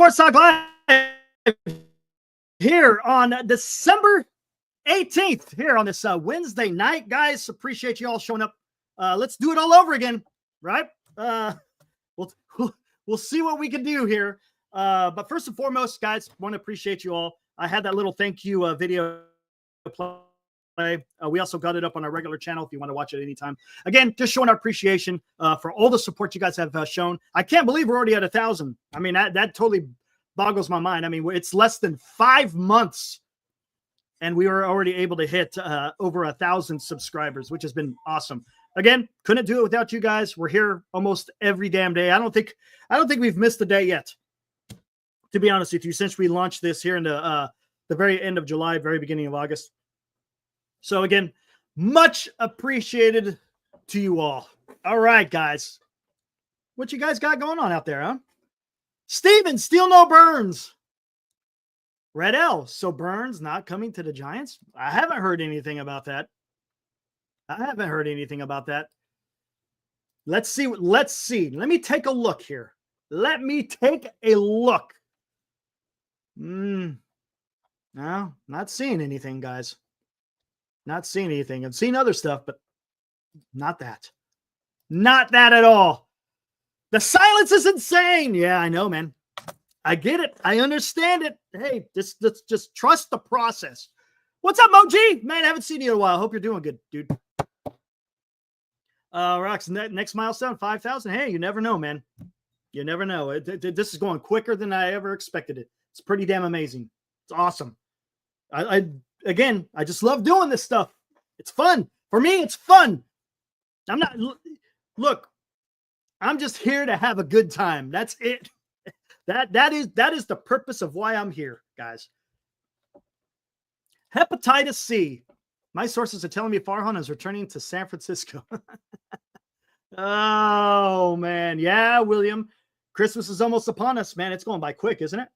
Sports Talk Live here on December 18th, here on this Wednesday night. Guys, appreciate you all showing up. Let's do it all over again, right? We'll see what we can do here. But first and foremost, guys, want to appreciate you all. I had that little thank you video play. We also got it up on our regular channel if you want to watch it anytime. Again, just showing our appreciation for all the support you guys have shown. I can't believe we're already at 1,000. I mean, that totally boggles my mind. I mean, it's less than 5 months and we were already able to hit over 1,000 subscribers, which has been awesome. Again, couldn't do it without you guys. We're here almost every damn day. I don't think we've missed a day yet, to be honest with you, since we launched this here in the very end of July, very beginning of August. So again, much appreciated to you all. All right, guys. What you guys got going on out there, huh? Steven, still no Burns. Red L, so Burns not coming to the Giants? I haven't heard anything about that. Let's see. Let me take a look here. No, not seeing anything, guys. Not seeing anything. I've seen other stuff, but not that. Not that at all. The silence is insane. Yeah, I know, man. I get it. I understand it. Hey, just trust the process. What's up, Moji? Man, I haven't seen you in a while. Hope you're doing good, dude. Rox, next milestone, 5,000. Hey, you never know, man. You never know. This is going quicker than I ever expected it. It's pretty damn amazing. It's awesome. I just love doing this stuff. It's fun. For me, it's fun. I'm just here to have a good time. That's it. That is the purpose of why I'm here, guys. Hepatitis C. My sources are telling me Farhan is returning to San Francisco. Oh, man. Yeah, William. Christmas is almost upon us, man. It's going by quick, isn't it?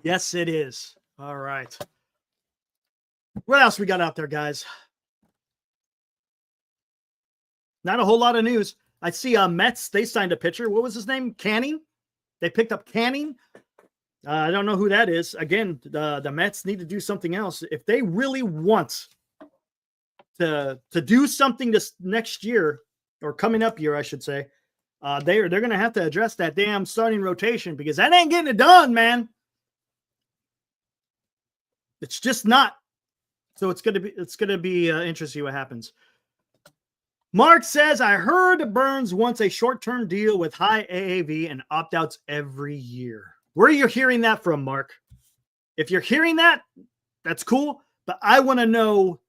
Yes, it is. All right. What else we got out there, guys? Not a whole lot of news. I see Mets, they signed a pitcher. What was his name? Canning? They picked up Canning. I don't know who that is. Again, the Mets need to do something else. If they really want to do something this next year, or coming up year, I should say, they're going to have to address that damn starting rotation, because that ain't getting it done, man. It's just not. So it's going to be interesting what happens. Mark says, I heard Burns wants a short-term deal with high AAV and opt-outs every year. Where are you hearing that from, Mark? If you're hearing that, that's cool. But I want to know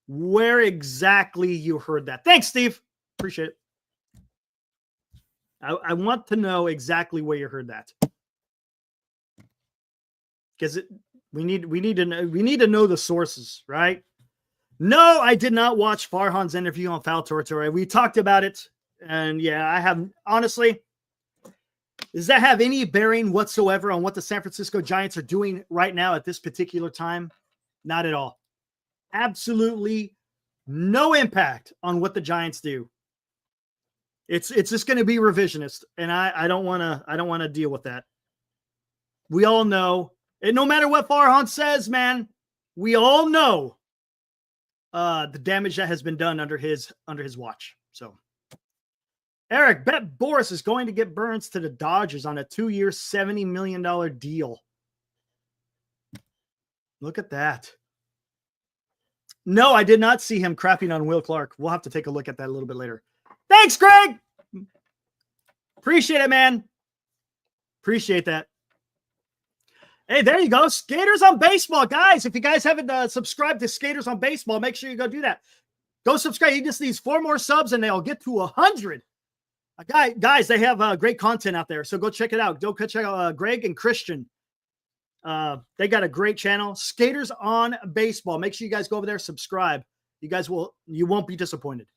where exactly you heard that. Thanks, Steve. Appreciate it. I want to know exactly where you heard that. Because we need to know the sources, right? No, I did not watch Farhan's interview on Foul Territory. We talked about it, and yeah, I have honestly. Does that have any bearing whatsoever on what the San Francisco Giants are doing right now at this particular time? Not at all. Absolutely no impact on what the Giants do. It's just going to be revisionist, and I don't want to deal with that. We all know, and no matter what Farhan says, man, we all know the damage that has been done under his watch. So, Eric, bet Boris is going to get Burns to the Dodgers on a 2-year, $70 million deal. Look at that. No, I did not see him crapping on Will Clark. We'll have to take a look at that a little bit later. Thanks, Greg. Appreciate it, man. Appreciate that. Hey, there you go. Skaters on Baseball. Guys, if you guys haven't subscribed to Skaters on Baseball, make sure you go do that. Go subscribe. He just needs 4 more subs and they'll get to 100. Guys, they have great content out there. So go check it out. Go check out Greg and Christian. They got a great channel. Skaters on Baseball. Make sure you guys go over there, subscribe. You won't be disappointed.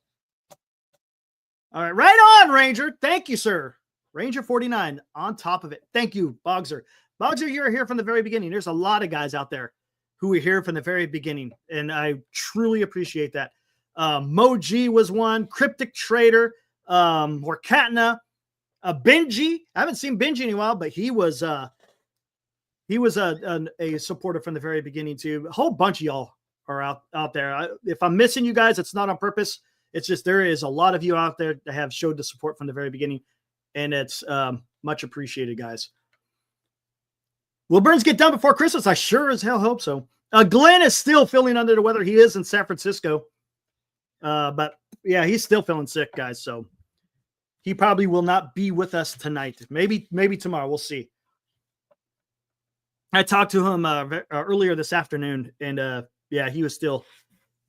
All right. Right on, Ranger. Thank you, sir. Ranger 49 on top of it. Thank you, Bogser. Bogser, you're here from the very beginning. There's a lot of guys out there who were here from the very beginning, and I truly appreciate that. Moji was one. Cryptic Trader, Morkatna, Benji. I haven't seen Benji in a while, but he was a supporter from the very beginning too. A whole bunch of y'all are out there. If I'm missing you guys, it's not on purpose. It's just there is a lot of you out there that have showed the support from the very beginning, and it's much appreciated, guys. Will Burns get done before Christmas? I sure as hell hope so. Glenn is still feeling under the weather. He is in San Francisco. But yeah, he's still feeling sick, guys. So he probably will not be with us tonight. Maybe tomorrow. We'll see. I talked to him earlier this afternoon, and yeah, he was still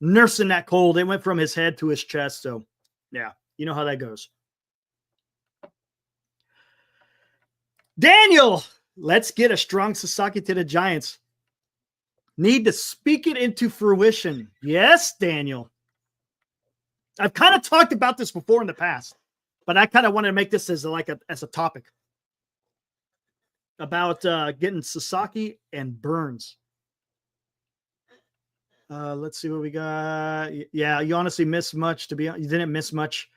nursing that cold. It went from his head to his chest. So yeah, you know how that goes. Daniel, let's get a strong Sasaki to the Giants. Need to speak it into fruition. Yes, Daniel. I've kind of talked about this before in the past, but I kind of want to make this as a topic about getting Sasaki and Burns. Let's see what we got. Yeah, you honestly missed much. You didn't miss much.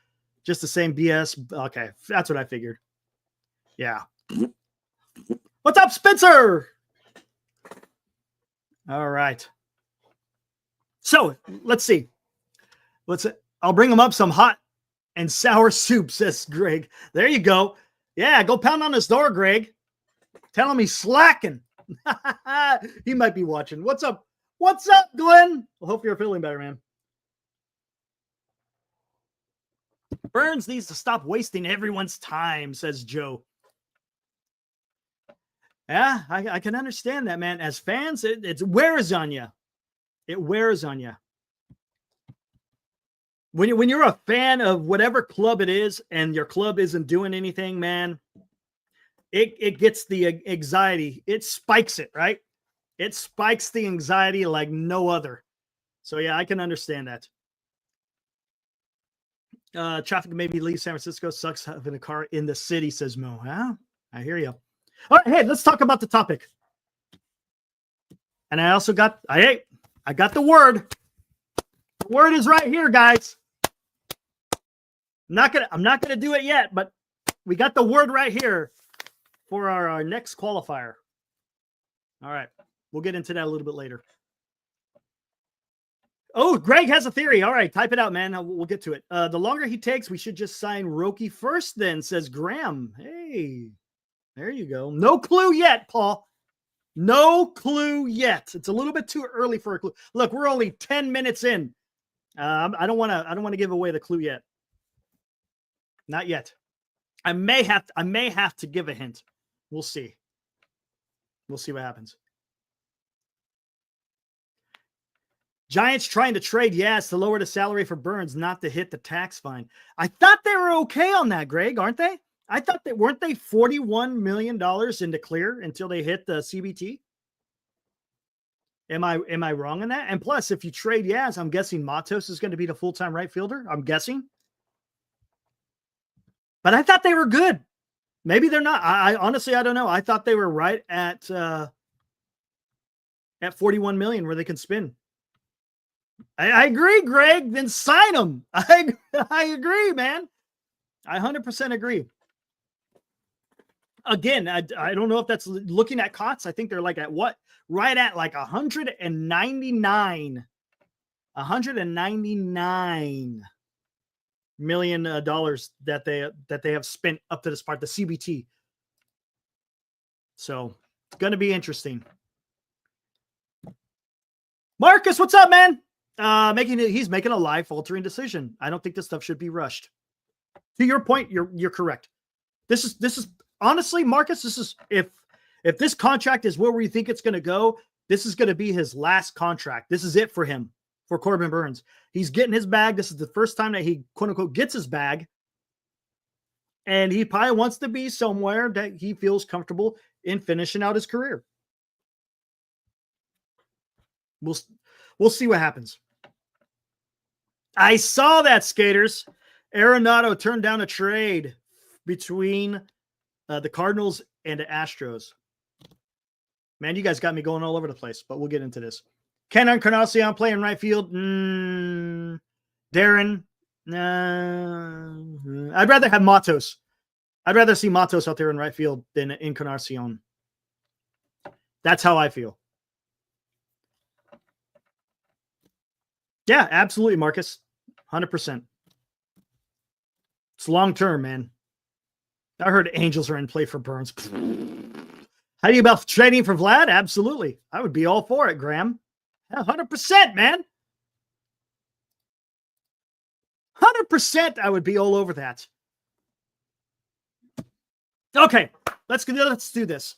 Just the same BS. Okay, that's what I figured. Yeah. What's up, Spencer? All right. So let's see. I'll bring them up some hot and sour soup, says Greg. There you go. Yeah, go pound on his door, Greg. Tell him he's slacking. He might be watching. What's up? What's up, Glenn? I hope you're feeling better, man. Burns needs to stop wasting everyone's time, says Joe. Yeah, I can understand that, man. As fans, it wears on you. It wears on you. When you're a fan of whatever club it is and your club isn't doing anything, man, it gets the anxiety. It spikes it, right? It spikes the anxiety like no other. So, yeah, I can understand that. Traffic maybe leave San Francisco. Sucks having a car in the city, says Mo. Huh? I hear you. All right, hey, let's talk about the topic. And I also got, I got the word. The word is right here, guys. I'm not gonna do it yet, but we got the word right here for our next qualifier. All right, we'll get into that a little bit later. Oh, Greg has a theory. All right, type it out, man. We'll get to it. The longer he takes, we should just sign Roki first then, says Graham. Hey. There you go. No clue yet, Paul. No clue yet. It's a little bit too early for a clue. Look, we're only 10 minutes in. I don't want to give away the clue yet. Not yet. I may have to give a hint. We'll see. We'll see what happens. Giants trying to trade, yes, to lower the salary for Burns, not to hit the tax fine. I thought they were okay on that, Greg, aren't they? I thought that weren't they $41 million in the clear until they hit the CBT? Am I wrong on that? And plus, if you trade Yaz, I'm guessing Matos is going to be the full-time right fielder. I'm guessing. But I thought they were good. Maybe they're not. I honestly, I don't know. I thought they were right at 41 million where they can spin. I agree, Greg. Then sign them. I agree, man. I 100% agree. Again, I don't know if that's looking at COTS. I think they're like at what? Right at like 199 million dollars that they have spent up to this part, the CBT. So it's going to be interesting. Marcus, what's up, man? He's making a life-altering decision. I don't think this stuff should be rushed. To your point, you're correct. This is honestly, Marcus, this is if this contract is where we think it's going to go, this is going to be his last contract. This is it for him, for Corbin Burns. He's getting his bag. This is the first time that he, quote unquote, gets his bag. And he probably wants to be somewhere that he feels comfortable in finishing out his career. We'll see what happens. I saw that, skaters. Arenado turned down a trade between the Cardinals and the Astros. Man, you guys got me going all over the place, but we'll get into this. Ken Encarnacion playing right field. Darren. I'd rather have Matos. I'd rather see Matos out there in right field than Encarnacion. That's how I feel. Yeah, absolutely, Marcus. 100%. It's long term, man. I heard Angels are in play for Burns. How do you about trading for Vlad? Absolutely. I would be all for it, Graham. 100%, man. 100% I would be all over that. Okay, let's do this.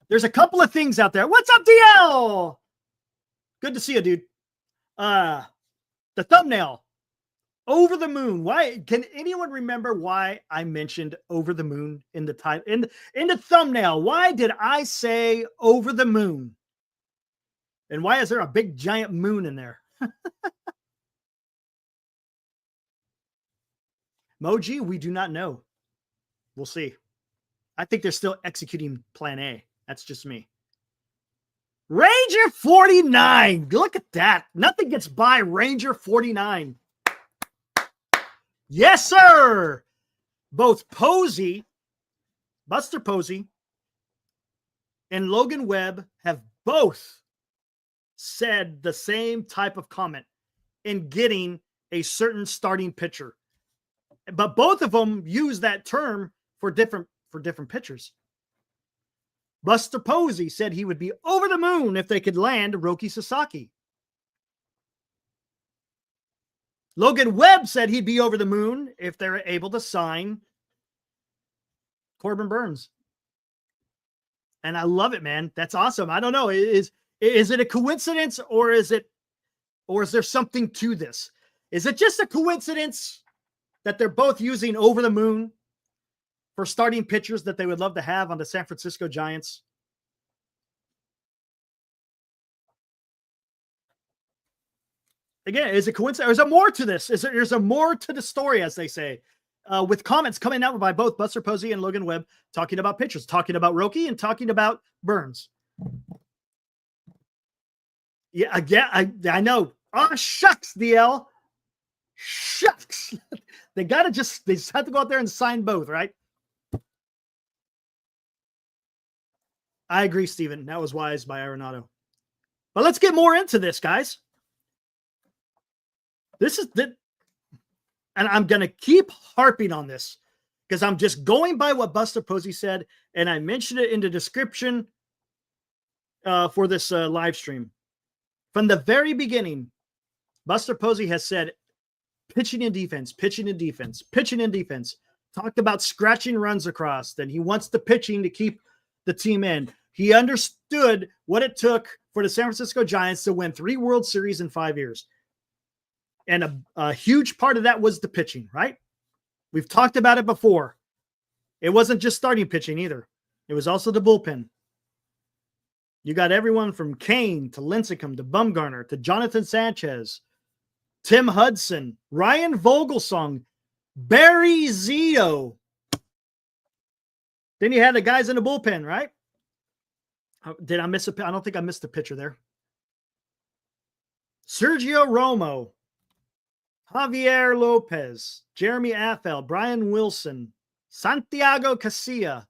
There's a couple of things out there. What's up, DL? Good to see you, dude. The thumbnail. Over the moon. Why can anyone remember why I mentioned over the moon in the title in the thumbnail? Why did I say over the moon? And why is there a big giant moon in there? Moji, we do not know. We'll see. I think they're still executing plan A. That's just me. Ranger 49. Look at that. Nothing gets by Ranger 49. Yes, sir. Both Posey, Buster Posey, and Logan Webb have both said the same type of comment in getting a certain starting pitcher. But both of them use that term for different pitchers. Buster Posey said he would be over the moon if they could land Roki Sasaki. Logan Webb said he'd be over the moon if they're able to sign Corbin Burns. And I love it, man. That's awesome. I don't know. Is it a coincidence or is there something to this? Is it just a coincidence that they're both using over the moon for starting pitchers that they would love to have on the San Francisco Giants? Again, is it coincidence? Is there more to this? There's a more to the story, as they say, with comments coming out by both Buster Posey and Logan Webb talking about pitchers, talking about Roki and talking about Burns. Yeah, I know. Oh, shucks, DL. Shucks. They just have to go out there and sign both, right? I agree, Steven. That was wise by Arenado. But let's get more into this, guys. This is the, and I'm going to keep harping on this because I'm just going by what Buster Posey said, and I mentioned it in the description for this live stream. From the very beginning, Buster Posey has said pitching and defense, pitching and defense, pitching and defense. Talked about scratching runs across, then he wants the pitching to keep the team in. He understood what it took for the San Francisco Giants to win 3 World Series in 5 years. And a huge part of that was the pitching, right? We've talked about it before. It wasn't just starting pitching either. It was also the bullpen. You got everyone from Kane to Lincecum to Bumgarner to Jonathan Sanchez, Tim Hudson, Ryan Vogelsong, Barry Zito. Then you had the guys in the bullpen, right? Did I miss I don't think I missed a pitcher there. Sergio Romo, Javier Lopez, Jeremy Affel, Brian Wilson, Santiago Casilla.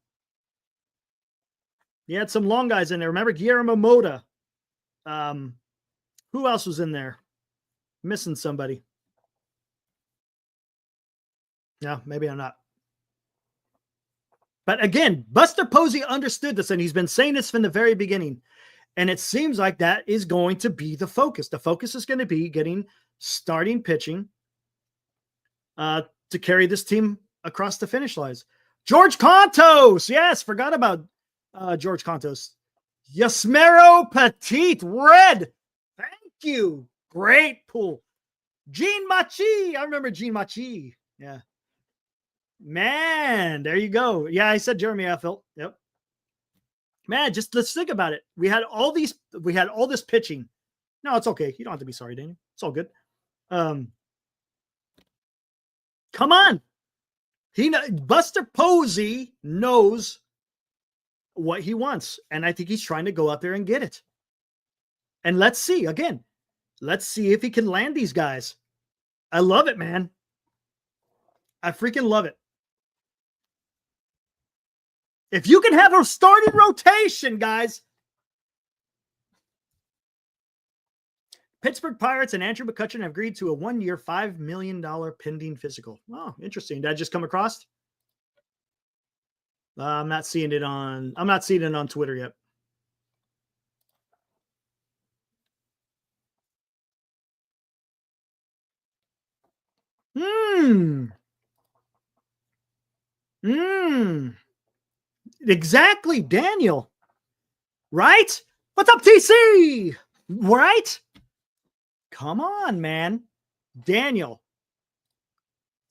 You had some long guys in there. Remember Guillermo Mota. Who else was in there? Missing somebody. No, maybe I'm not. But again, Buster Posey understood this, and he's been saying this from the very beginning. And it seems like that is going to be the focus. The focus is going to be getting starting pitching to carry this team across the finish lines. George Contos. Yes, forgot about George Contos. Yasmero Petit, red. Thank you. Great pull. Gene Machi. I remember Gene Machi. Yeah. Man, there you go. Yeah, I said Jeremy Affel. Yep. Man, just let's think about it. We had all this pitching. No, it's okay. You don't have to be sorry, Daniel. It's all good. Come on. Buster Posey knows what he wants, and I think he's trying to go out there and get it. And let's see again. Let's see if he can land these guys. I love it, man. I freaking love it. If you can have a starting rotation, guys. Pittsburgh Pirates and Andrew McCutchen have agreed to a 1-year, $5 million pending physical. Oh, interesting. Did I just come across? I'm not seeing it on Twitter yet. Exactly, Daniel. Right? What's up, TC? Right? Come on, man. Daniel.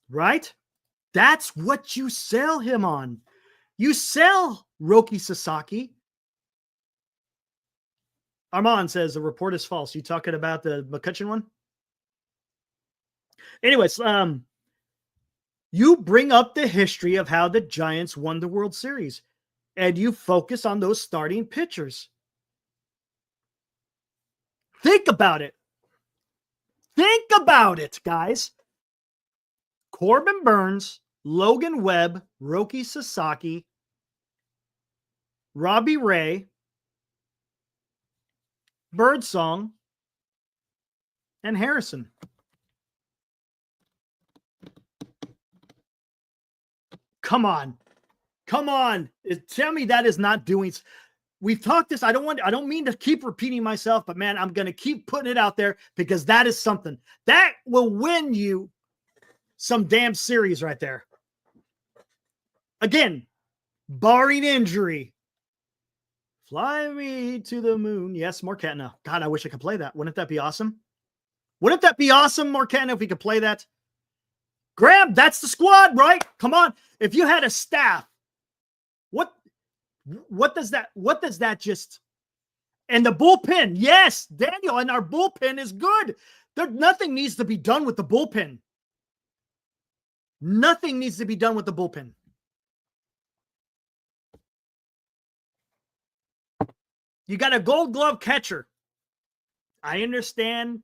Right? That's what you sell him on. You sell Roki Sasaki. Armand says the report is false. You talking about the McCutchen one? Anyways, you bring up the history of how the Giants won the World Series, and you focus on those starting pitchers. Think about it. Think about it, guys. Corbin Burns, Logan Webb, Roki Sasaki, Robbie Ray, Birdsong, and Harrison. Come on. Come on. Tell me that is not doing. We've talked this. I don't mean to keep repeating myself, but man, I'm going to keep putting it out there because that is something that will win you some damn series right there. Again, barring injury. Fly me to the moon. Yes, Marquetna. God, I wish I could play that. Wouldn't that be awesome? Wouldn't that be awesome, Marquetna, if we could play that? Grab, that's the squad, right? Come on. If you had a staff, what does that just, and the bullpen, yes, Daniel, and our bullpen is good. Nothing needs to be done with the bullpen. Nothing needs to be done with the bullpen. You got a Gold Glove catcher. I understand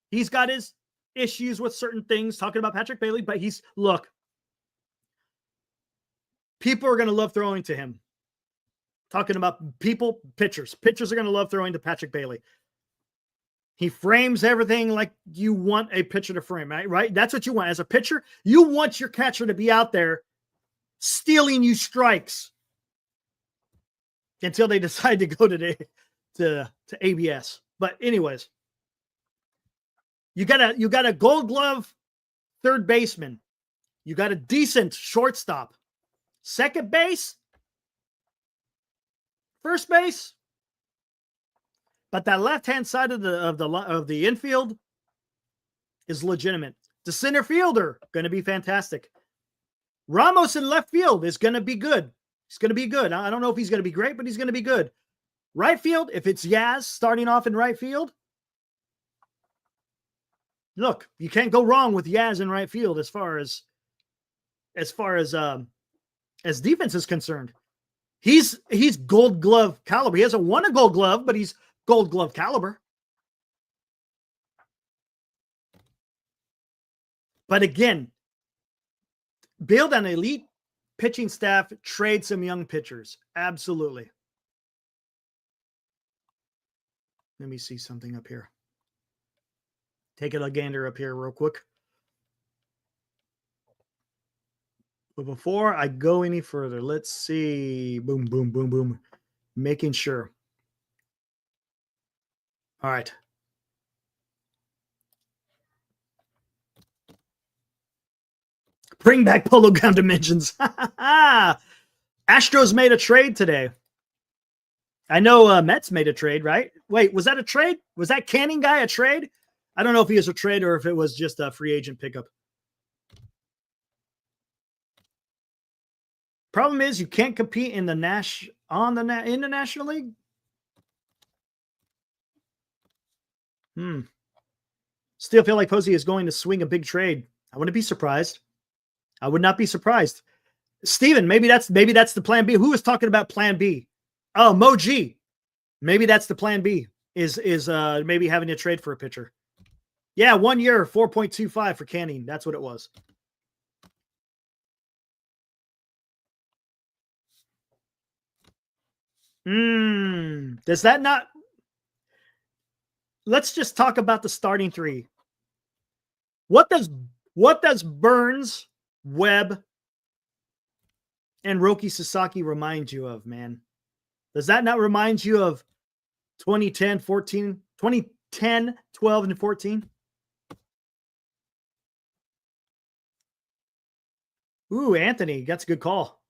he's got his issues with certain things, talking about Patrick Bailey, but look, people are going to love throwing to him. Talking about pitchers. Pitchers are going to love throwing to Patrick Bailey. He frames everything like you want a pitcher to frame, right? That's what you want. As a pitcher, you want your catcher to be out there stealing you strikes until they decide to go to ABS. But anyways, you got a Gold Glove third baseman. You got a decent shortstop. Second base, first base, but that left-hand side of the infield is legitimate. The center fielder going to be fantastic. Ramos in left field is going to be good. He's going to be good. I don't know if he's going to be great, but he's going to be good. Right field, if it's Yaz starting off in right field, look, you can't go wrong with Yaz in right field as far as defense is concerned. He's Gold Glove caliber. He hasn't won a Gold Glove, but he's Gold Glove caliber. But again, build an elite pitching staff, trade some young pitchers. Absolutely. Let me see something up here. Take a gander up here real quick. But before I go any further, let's see. Boom, boom, boom, boom. Making sure. All right. Bring back Polo Ground Dimensions. Astros made a trade today. I know Mets made a trade, right? Wait, was that a trade? Was that Canning guy a trade? I don't know if he was a trade or if it was just a free agent pickup. Problem is, you can't compete in the National League. Still feel like Posey is going to swing a big trade. I wouldn't be surprised. I would not be surprised. Steven, maybe that's the plan B. Who was talking about plan B? Oh, Mo G. Maybe that's the plan B. Is maybe having a trade for a pitcher. Yeah, 1 year, 4.25 for Canning. That's what it was. Does that not? Let's just talk about the starting three. What does Burns, Webb, and Roki Sasaki remind you of, man? Does that not remind you of 2010, 12, and 14? Ooh, Anthony, that's a good call.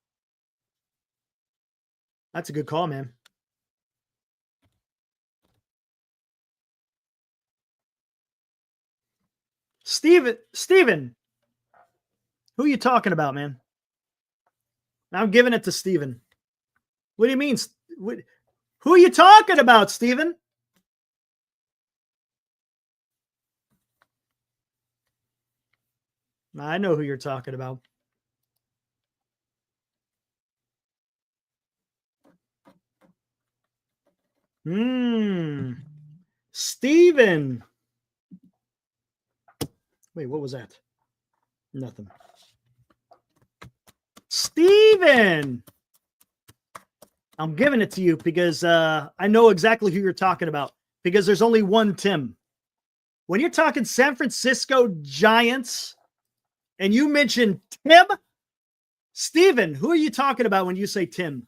That's a good call, man. Steven, who are you talking about, man? I'm giving it to Steven. What do you mean? Who are you talking about, Steven? I know who you're talking about. Steven. Wait, what was that? Nothing. Steven. I'm giving it to you because I know exactly who you're talking about, because there's only one Tim. When you're talking San Francisco Giants and you mention Tim, Steven, who are you talking about when you say Tim?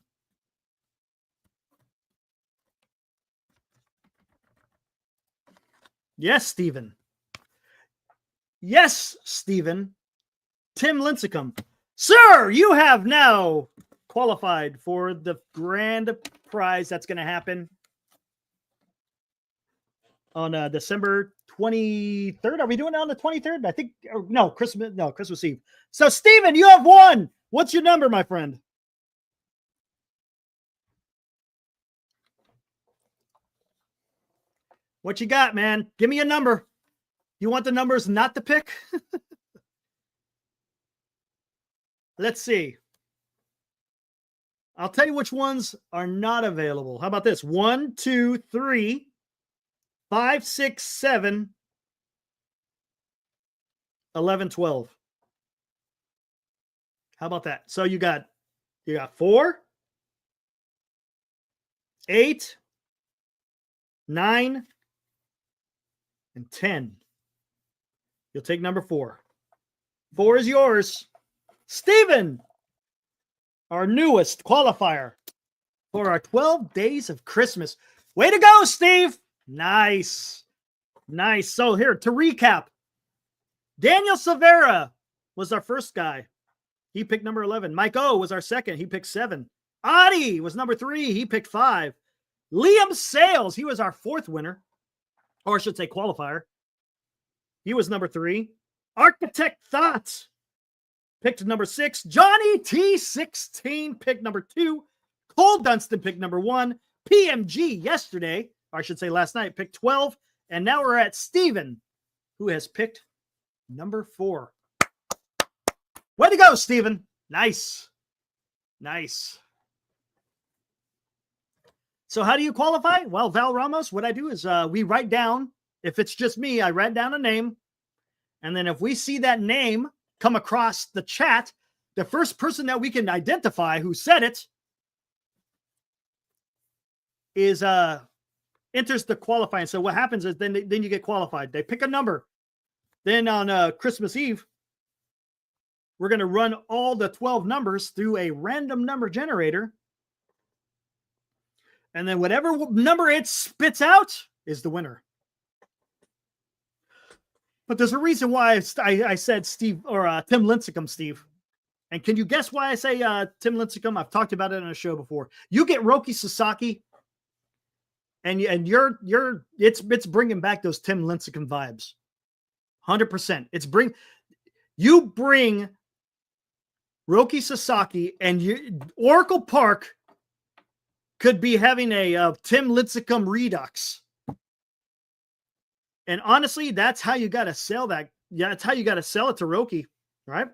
Yes, Steven. Yes, Steven. Tim Lincecum. Sir, you have now qualified for the grand prize that's going to happen on December 23rd. Are we doing it on the 23rd? I think, no, Christmas Eve. So, Steven, you have won. What's your number, my friend? What you got, man? Give me a number. You want the numbers not to pick? Let's see. I'll tell you which ones are not available. How about this? 1, 2, 3, 5, 6, 7, 11, 12. How about that? So you got 4, 8, 9, and 10. You'll take number 4. 4 is yours. Steven, our newest qualifier for our 12 days of Christmas. Way to go, Steve. Nice. Nice. So here, to recap, Daniel Silvera was our first guy. He picked number 11. Mike O was our second. He picked 7. Adi was number 3. He picked 5. Liam Sales, he was our 4th winner, or I should say qualifier. He was number 3. Architect Thoughts picked number 6. Johnny T16 picked number 2. Cole Dunstan picked number 1. PMG yesterday, or I should say last night, picked 12. And now we're at Steven, who has picked number 4. Way to go, Steven. Nice. Nice. So how do you qualify? Well, Val Ramos, what I do is we write down, if it's just me, I write down a name. And then if we see that name come across the chat, the first person that we can identify who said it is enters the qualifying. So what happens is then you get qualified. They pick a number. Then on Christmas Eve, we're going to run all the 12 numbers through a random number generator. And then whatever number it spits out is the winner. But there's a reason why I said Steve or Tim Lincecum, Steve. And can you guess why I say Tim Lincecum? I've talked about it on a show before. You get Roki Sasaki, and it's bringing back those Tim Lincecum vibes, 100%. You bring Roki Sasaki, and Oracle Park could be having a Tim Lincecum redux. And honestly, that's how you got to sell that. Yeah, that's how you got to sell it to Roki, right?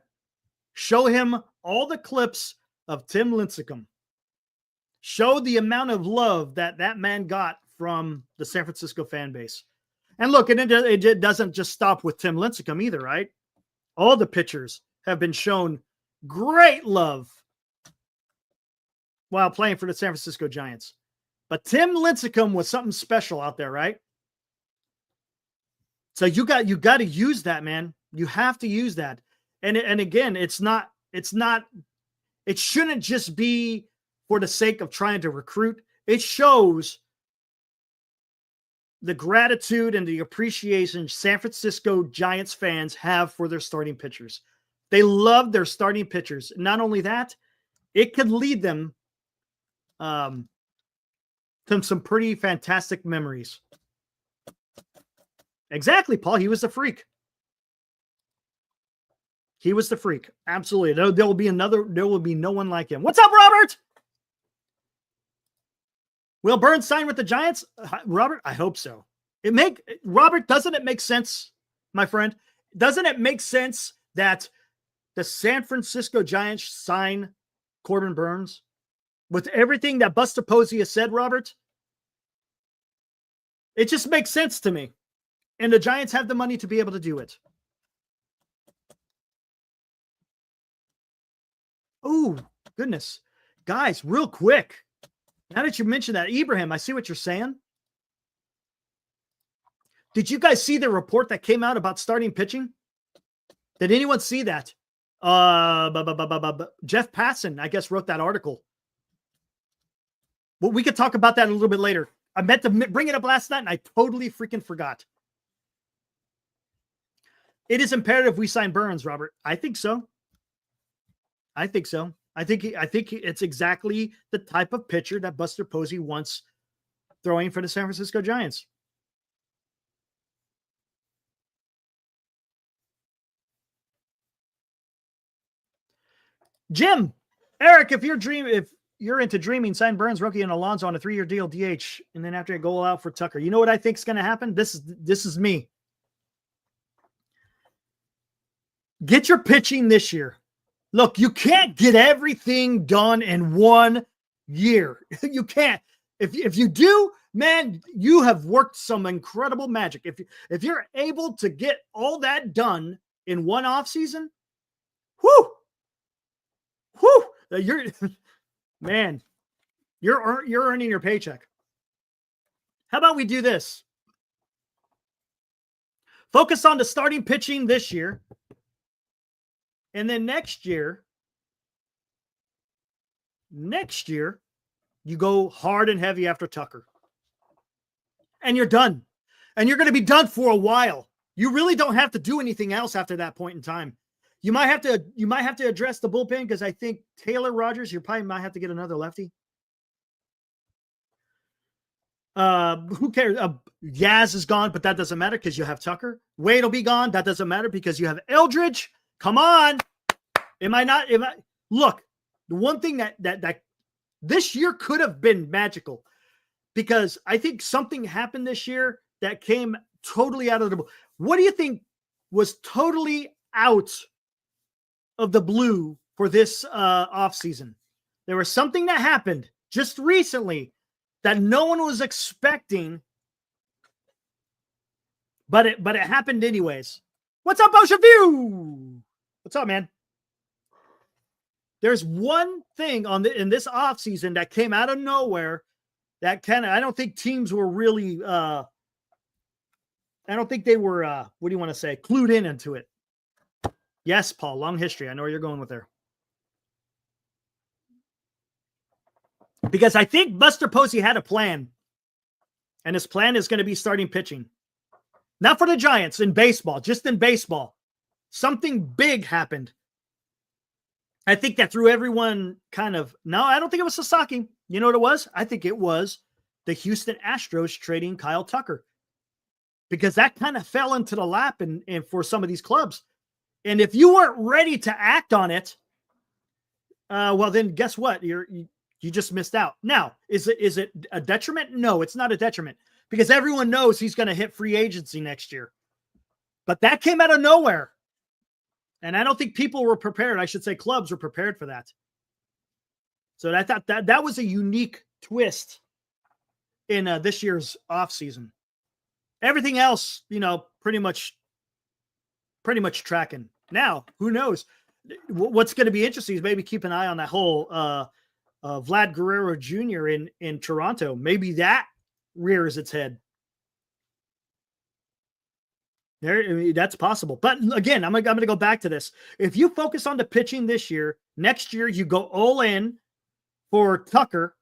Show him all the clips of Tim Lincecum. Show the amount of love that man got from the San Francisco fan base. And look, and it doesn't just stop with Tim Lincecum either, right? All the pitchers have been shown great love while playing for the San Francisco Giants. But Tim Lincecum was something special out there, right? So you got to use that, man. You have to use that. And again, it shouldn't just be for the sake of trying to recruit. It shows the gratitude and the appreciation San Francisco Giants fans have for their starting pitchers. They love their starting pitchers. Not only that, it could lead them to some pretty fantastic memories. Exactly, Paul. He was the freak. He was the freak. Absolutely. There will be no one like him. What's up, Robert? Will Burns sign with the Giants? Robert, I hope so. Robert, doesn't it make sense, my friend? Doesn't it make sense that the San Francisco Giants sign Corbin Burns? With everything that Buster Posey has said, Robert, it just makes sense to me. And the Giants have the money to be able to do it. Oh, goodness. Guys, real quick. Now that you mentioned that, Ibrahim, I see what you're saying. Did you guys see the report that came out about starting pitching? Did anyone see that? Jeff Passan, I guess, wrote that article. Well, we could talk about that a little bit later. I meant to bring it up last night, and I totally freaking forgot. It is imperative we sign Burns, Robert. I think so. I think it's exactly the type of pitcher that Buster Posey wants throwing for the San Francisco Giants. Jim, Eric, if you're into dreaming, sign Burns, Roki, and Alonso on a 3-year deal, DH, and then after I go out for Tucker. You know what I think is going to happen? This is me. Get your pitching this year. Look, you can't get everything done in 1 year. You can't. If you do, man, you have worked some incredible magic. If you're able to get all that done in one off season, whoo, you're man, you're earning your paycheck. How about we do this? Focus on the starting pitching this year. And then next year, you go hard and heavy after Tucker. And you're done. And you're going to be done for a while. You really don't have to do anything else after that point in time. You might have to address the bullpen because I think Taylor Rogers, you probably might have to get another lefty. Who cares? Yaz is gone, but that doesn't matter because you have Tucker. Wade will be gone. That doesn't matter because you have Eldridge. Come on. Look, the one thing that this year could have been magical because I think something happened this year that came totally out of the blue. What do you think was totally out of the blue for this offseason? There was something that happened just recently that no one was expecting, but it happened anyways. What's up, Ocean View? What's up, man? There's one thing in this offseason that came out of nowhere that I don't think teams were really I don't think they were what do you want to say, clued into it. Yes, Paul, long history. I know where you're going with there. Because I think Buster Posey had a plan. And his plan is going to be starting pitching. Not for the Giants, in baseball, just in baseball. Something big happened. I think that threw everyone no, I don't think it was Sasaki. You know what it was? I think it was the Houston Astros trading Kyle Tucker. Because that kind of fell into the lap and for some of these clubs. And if you weren't ready to act on it, well, then guess what? You just missed out. Now, is it a detriment? No, it's not a detriment. Because everyone knows he's going to hit free agency next year. But that came out of nowhere. And I don't think people were prepared. I should say clubs were prepared for that. So I thought that was a unique twist in this year's offseason. Everything else, pretty much tracking. Now, who knows? What's going to be interesting is maybe keep an eye on that whole Vlad Guerrero Jr. in Toronto. Maybe that rears its head. There, I mean, that's possible. But again, I'm going to go back to this. If you focus on the pitching this year, next year you go all in for Tucker.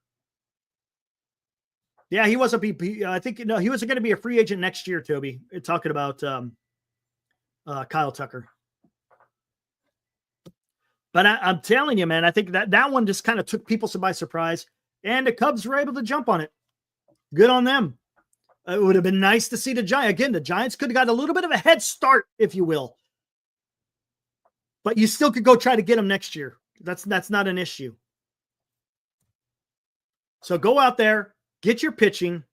Yeah, he was I think he was going to be a free agent next year, Toby. Talking about Kyle Tucker. But I'm telling you, man, I think that one just kind of took people by surprise, and the Cubs were able to jump on it. Good on them. It would have been nice to see the Giants. Again, the Giants could have got a little bit of a head start, if you will. But you still could go try to get them next year. That's not an issue. So go out there, get your pitching,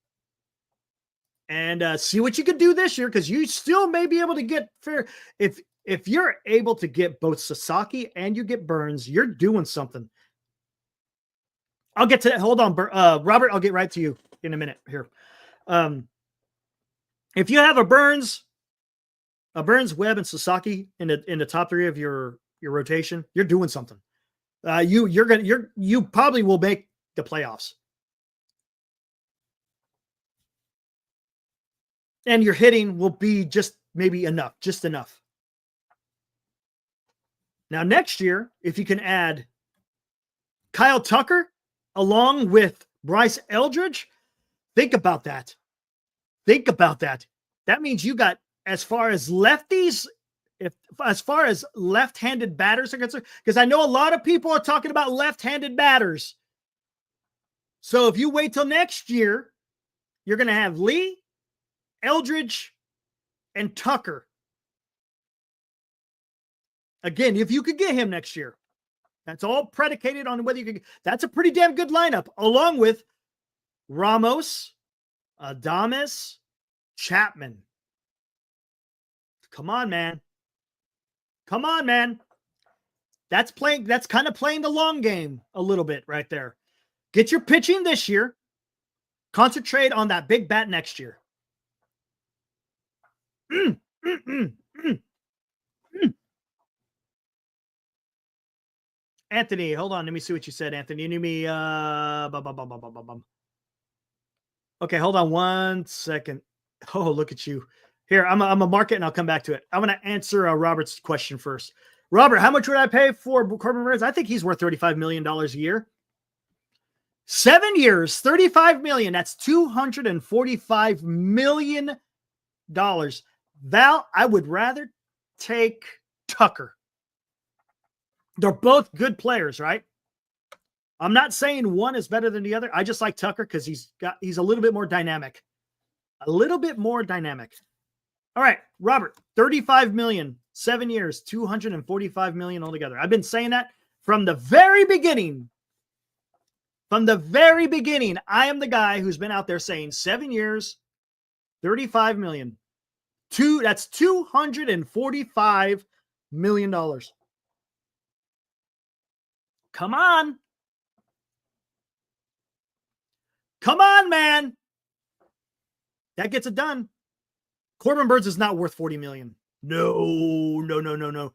and see what you can do this year, because you still may be able to get fair. If you're able to get both Sasaki and you get Burns, you're doing something. I'll get to that. Hold on, Robert. I'll get right to you in a minute here. If you have a Burns, Webb, and Sasaki in the top three of your rotation, you're doing something. You probably will make the playoffs. And your hitting will be just maybe enough, just enough. Now, next year, if you can add Kyle Tucker along with Bryce Eldridge, think about that. Think about that. That means you got, as far as lefties, as far as left-handed batters are concerned, because I know a lot of people are talking about left-handed batters. So if you wait till next year, you're going to have Lee, Eldridge, and Tucker. Again, if you could get him next year, that's all predicated on whether you could. That's a pretty damn good lineup, along with Ramos, Adames, Chapman. Come on, man. Come on, man. That's kind of playing the long game a little bit right there. Get your pitching this year. Concentrate on that big bat next year. Anthony, hold on. Let me see what you said, Anthony. You knew me. Okay, hold on 1 second. Oh, look at you. Here, I'm a mark it and I'll come back to it. I'm going to answer Robert's question first. Robert, how much would I pay for Corbin Burnes? I think he's worth $35 million a year. 7 years, $35 million. That's $245 million. Val, I would rather take Tucker. They're both good players, right? I'm not saying one is better than the other. I just like Tucker because he's a little bit more dynamic. A little bit more dynamic. All right, Robert, $35 million, 7 years, $245 million altogether. I've been saying that from the very beginning. From the very beginning, I am the guy who's been out there saying 7 years, $35 million. That's $245 million. Come on. Come on, man. That gets it done. Corbin Burnes is not worth $40 million. No.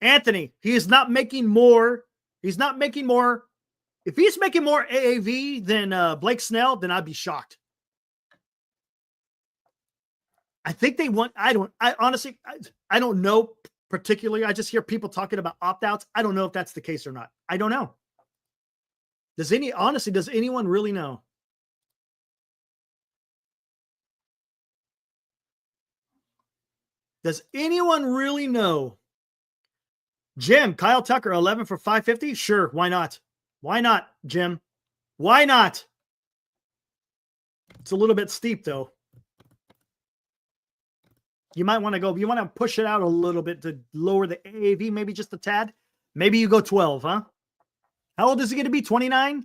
Anthony, he is not making more. He's not making more. If he's making more AAV than Blake Snell, then I'd be shocked. I think they want, I honestly don't know particularly. I just hear people talking about opt-outs. I don't know if that's the case or not. I don't know. Does anyone really know? Does anyone really know? Jim, Kyle Tucker, 11 for 550? Sure, why not? Why not, Jim? Why not? It's a little bit steep, though. You might want to go, you want to push it out a little bit to lower the AAV, maybe just a tad. Maybe you go 12, huh? How old is he going to be? 29?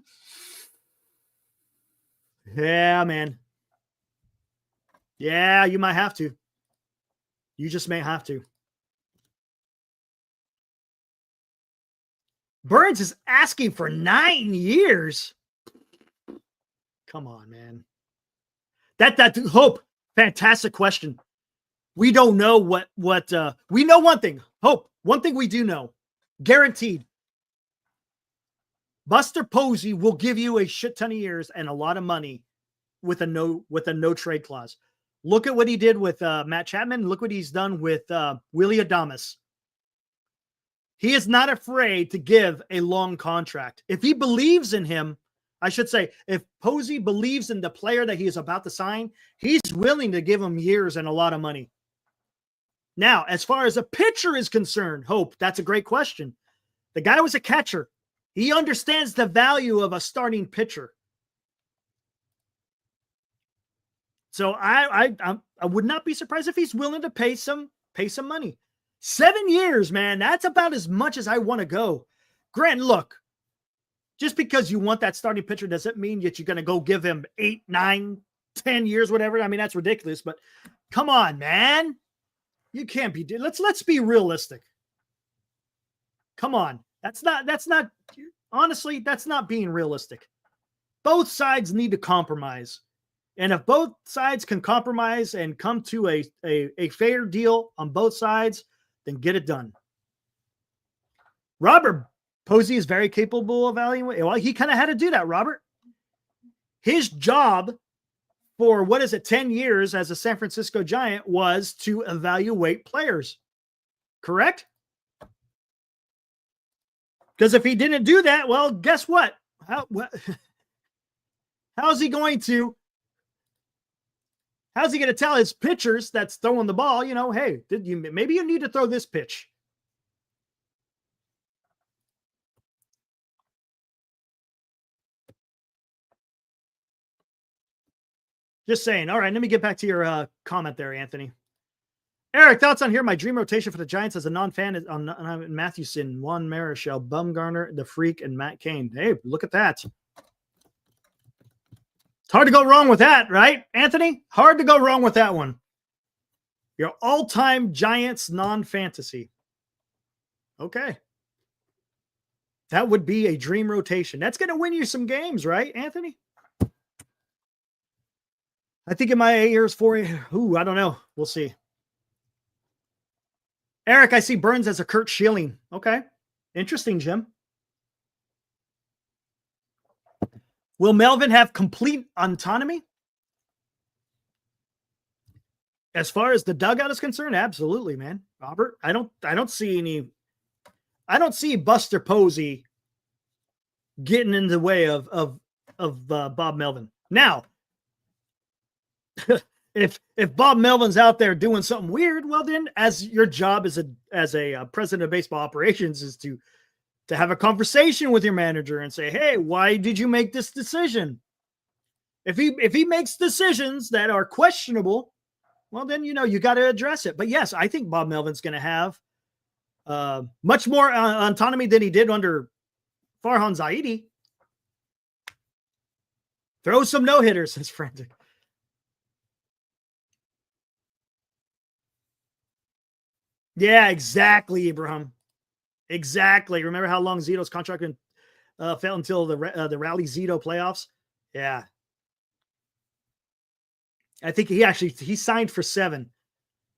Yeah, man. Yeah, you might have to. You just may have to. Burnes is asking for 9 years. Come on, man. That Hope, fantastic question. We don't know what we know one thing. Hope, one thing we do know. Guaranteed. Buster Posey will give you a shit ton of years and a lot of money with a no trade clause. Look at what he did with Matt Chapman. Look what he's done with Willie Adames. He is not afraid to give a long contract. If he believes in him, I should say, if Posey believes in the player that he is about to sign, he's willing to give him years and a lot of money. Now, as far as a pitcher is concerned, Hope, that's a great question. The guy was a catcher. He understands the value of a starting pitcher. So I would not be surprised if he's willing to pay some money. 7 years, man, that's about as much as I want to go. Grant, look, just because you want that starting pitcher doesn't mean that you're going to go give him 8, 9, 10 years, whatever. I mean, that's ridiculous, but come on, man. You can't be, let's be realistic. Come on. That's not, honestly, that's not being realistic. Both sides need to compromise. And if both sides can compromise and come to a fair deal on both sides, then get it done. Robert Posey is very capable of evaluating. Well, he kind of had to do that, Robert. His job for, 10 years as a San Francisco Giant was to evaluate players. Correct? Because if he didn't do that, well, guess what? How's he going to tell his pitchers that's throwing the ball, hey, maybe you need to throw this pitch? Just saying. All right, let me get back to your comment there, Anthony. Eric, thoughts on here? My dream rotation for the Giants as a non-fan is on Mathewson, Juan Marichal, Bumgarner, the Freak, and Matt Cain. Hey, look at that. It's hard to go wrong with that, right, Anthony? Hard to go wrong with that one. Your all-time Giants non-fantasy. Okay. That would be a dream rotation. That's going to win you some games, right, Anthony? I think in my 8 years, 4 years, I don't know. We'll see. Eric, I see Burns as a Kurt Schilling. Okay. Interesting, Jim. Will Melvin have complete autonomy? As far as the dugout is concerned, absolutely, man. Robert, I don't see Buster Posey getting in the way of Bob Melvin. Now, if Bob Melvin's out there doing something weird, well then, as your job as a president of baseball operations is to have a conversation with your manager and say, hey, why did you make this decision? If he makes decisions that are questionable, well then, you got to address it. But yes, I think Bob Melvin's going to have much more autonomy than he did under Farhan Zaidi. Throw some no-hitters, says Frantic. Yeah, exactly, Abraham. Exactly. Remember how long Zito's contract fell until the Rally Zito playoffs? Yeah. I think he signed for 7,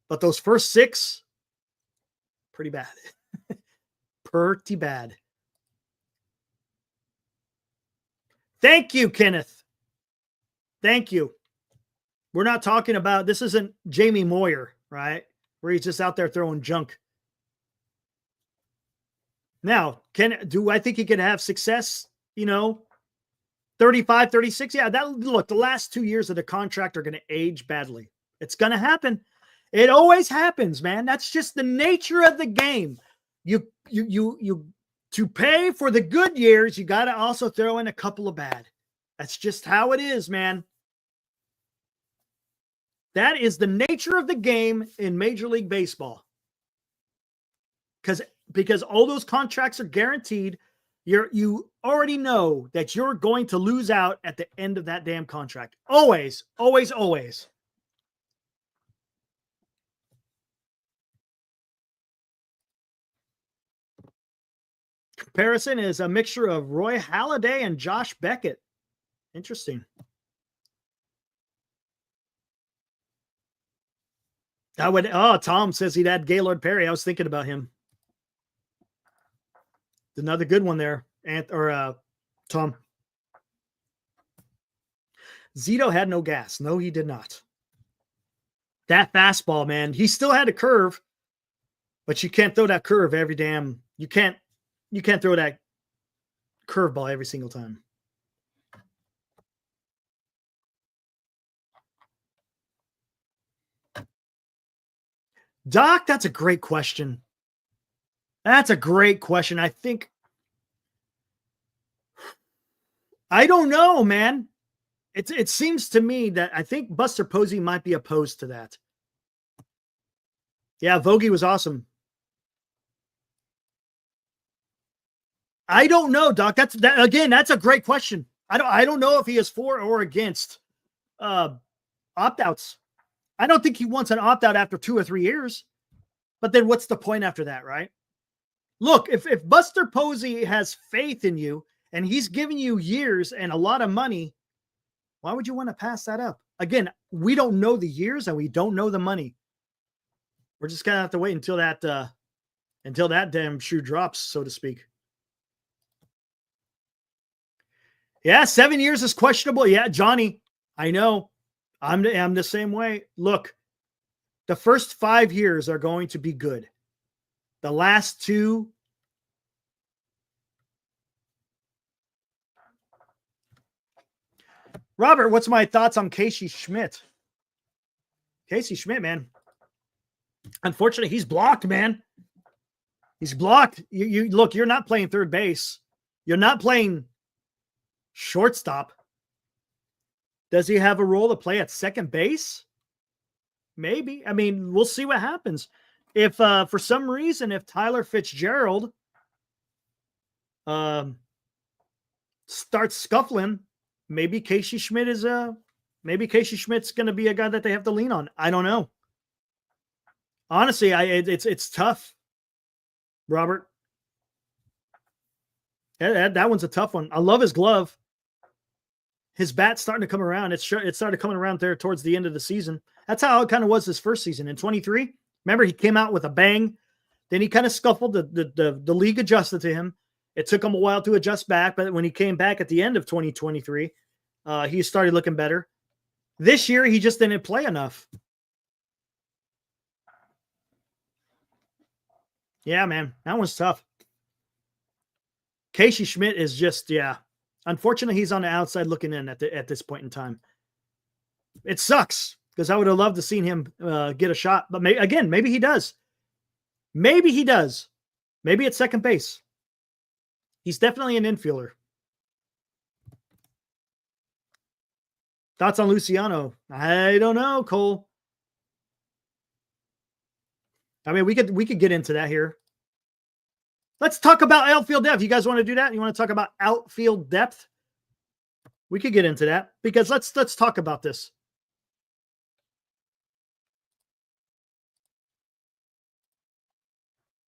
but those first 6, pretty bad. Pretty bad. Thank you, Kenneth. Thank you. We're not talking about, this isn't Jamie Moyer, right? Where he's just out there throwing junk. Now, do I think he can have success, 35, 36? Yeah, look, the last 2 years of the contract are going to age badly. It's going to happen. It always happens, man. That's just the nature of the game. You to pay for the good years, you got to also throw in a couple of bad. That's just how it is, man. That is the nature of the game in Major League Baseball. Because all those contracts are guaranteed, you already know that you're going to lose out at the end of that damn contract. Always, always, always. Comparison is a mixture of Roy Halladay and Josh Beckett. Interesting. Tom says he'd add Gaylord Perry. I was thinking about him. Another good one there. Tom. Zito had no gas. No, he did not. That fastball, man, he still had a curve, but you can't throw that curve every damn. You can't throw that curveball every single time. Doc, that's a great question. That's a great question. I don't know, man. It seems to me that I think Buster Posey might be opposed to that. Yeah, Vogie was awesome. I don't know, Doc. That's a great question. I don't know if he is for or against opt-outs. I don't think he wants an opt-out after 2 or 3 years. But then what's the point after that, right? Look, if Buster Posey has faith in you and he's giving you years and a lot of money, why would you want to pass that up? Again, we don't know the years and we don't know the money. We're just going to have to wait until that damn shoe drops, so to speak. Yeah, 7 years is questionable. Yeah, Johnny, I know. I'm the same way. Look, the first 5 years are going to be good. The last 2. Robert, what's my thoughts on Casey Schmidt? Casey Schmidt, man. Unfortunately, he's blocked, man. He's blocked. You look, you're not playing third base. You're not playing shortstop. Does he have a role to play at second base? Maybe. I mean, we'll see what happens. If for some reason, if Tyler Fitzgerald starts scuffling, maybe Casey Schmidt's going to be a guy that they have to lean on. I don't know. Honestly, it's tough, Robert. That one's a tough one. I love his glove. His bat's starting to come around. It started coming around there towards the end of the season. That's how it kind of was his first season. In 23, remember, he came out with a bang. Then he kind of scuffled. The league adjusted to him. It took him a while to adjust back, but when he came back at the end of 2023, he started looking better. This year, he just didn't play enough. Yeah, man, that one's tough. Casey Schmidt is just, yeah. Unfortunately, he's on the outside looking in at this point in time. It sucks because I would have loved to seen him get a shot. But maybe he does. Maybe he does. Maybe at second base. He's definitely an infielder. Thoughts on Luciano? I don't know, Cole. I mean, we could get into that here. Let's talk about outfield depth. You guys want to do that? You want to talk about outfield depth? We could get into that because let's talk about this.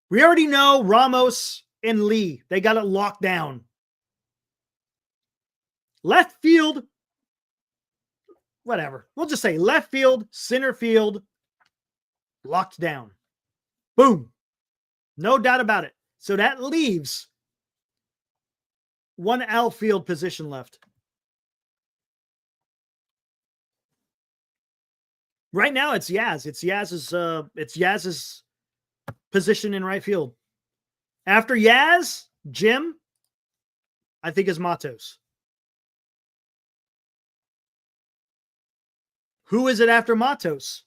We already know Ramos and Lee. They got it locked down. Left field, whatever. We'll just say left field, center field, locked down. Boom. No doubt about it. So that leaves one outfield position left. Right now it's Yaz. It's Yaz's position in right field. After Yaz, Jim, I think is Matos. Who is it after Matos?